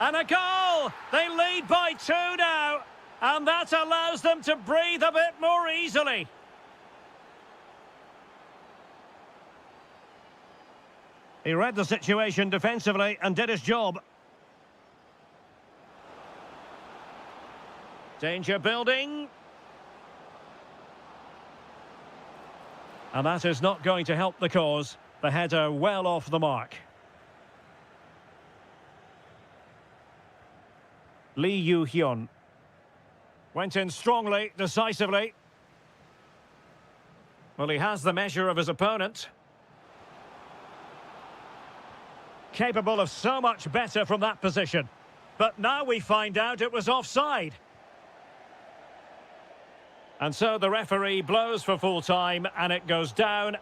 And a goal! They lead by 2 now. And that allows them to breathe a bit more easily. He read the situation defensively and did his job. Danger building. And that is not going to help the cause. The header well off the mark. Lee Yu-hyun. Went in strongly, decisively. Well, he has the measure of his opponent. Capable of so much better from that position. But now we find out it was offside. And so the referee blows for full time and it goes down.